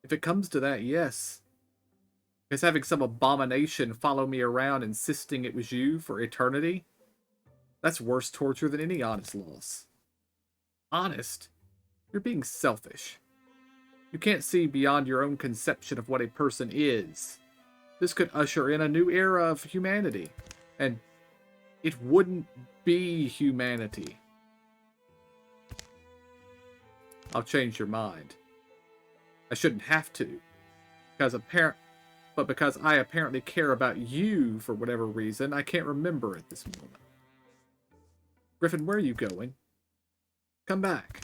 If it comes to that, yes. Because having some abomination follow me around insisting it was you for eternity? That's worse torture than any honest loss. Honest? You're being selfish. You can't see beyond your own conception of what a person is. This could usher in a new era of humanity. And it wouldn't be humanity. I'll change your mind. I shouldn't have to. But because I apparently care about you for whatever reason, I can't remember at this moment. Griffin, where are you going? Come back.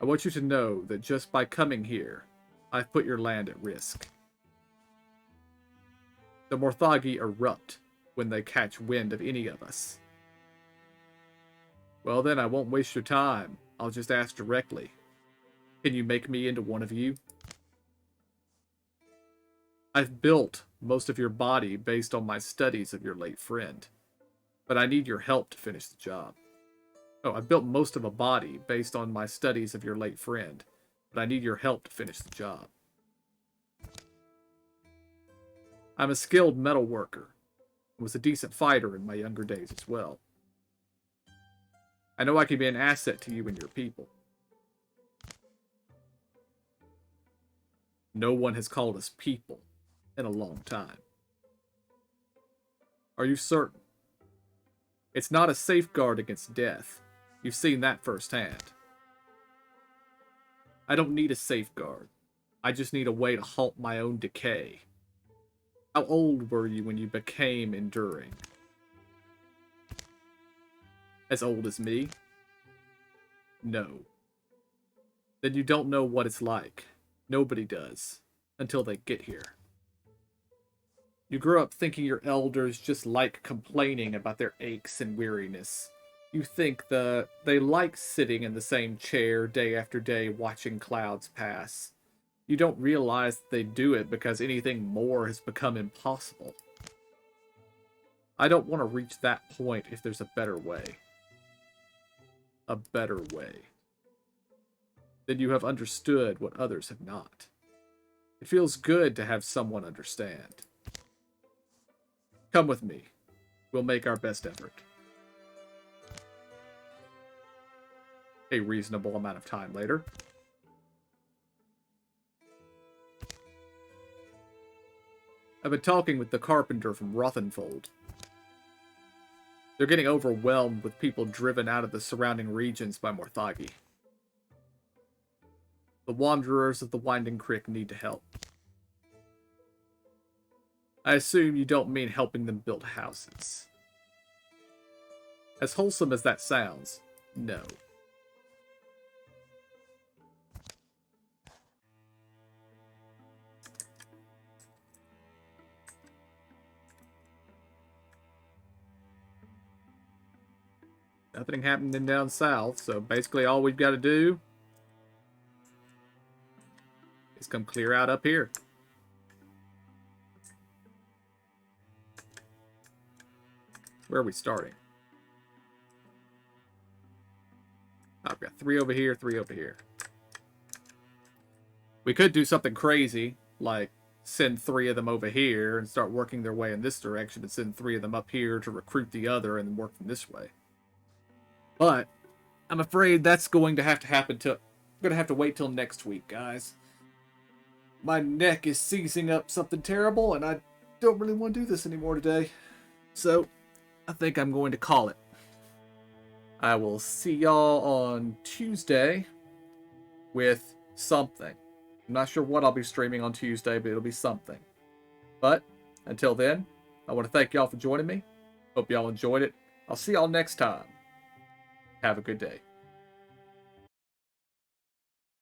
I want you to know that just by coming here, I've put your land at risk. The Morthagi erupt when they catch wind of any of us. Well then, I won't waste your time. I'll just ask directly. Can you make me into one of you? I've built most of your body based on my studies of your late friend, but I need your help to finish the job. Oh, I built most of a body based on my studies of your late friend, but I need your help to finish the job. I'm a skilled metal worker, and was a decent fighter in my younger days as well. I know I can be an asset to you and your people. No one has called us people in a long time. Are you certain? It's not a safeguard against death. You've seen that firsthand. I don't need a safeguard. I just need a way to halt my own decay. How old were you when you became enduring? As old as me? No. Then you don't know what it's like. Nobody does. Until they get here. You grew up thinking your elders just like complaining about their aches and weariness. You think they like sitting in the same chair day after day watching clouds pass. You don't realize that they do it because anything more has become impossible. I don't want to reach that point if there's a better way. A better way. Then you have understood what others have not. It feels good to have someone understand. Come with me. We'll make our best effort. A reasonable amount of time later. I've been talking with the carpenter from Rothenfold. They're getting overwhelmed with people driven out of the surrounding regions by Morthagi. The wanderers of the Winding Creek need help. I assume you don't mean helping them build houses. As wholesome as that sounds, no. Nothing happening down south, so basically all we've got to do is come clear out up here. Where are we starting? Oh, I've got 3 over here, 3 over here. We could do something crazy, like send 3 of them over here and start working their way in this direction, and send 3 of them up here to recruit the other and work them this way. But I'm afraid that's going to have to happen I'm going to have to wait till next week, guys. My neck is seizing up something terrible, and I don't really want to do this anymore today. So, I think I'm going to call it. I will see y'all on Tuesday with something. I'm not sure what I'll be streaming on Tuesday, but it'll be something. But until then, I want to thank y'all for joining me. Hope y'all enjoyed it. I'll see y'all next time. Have a good day.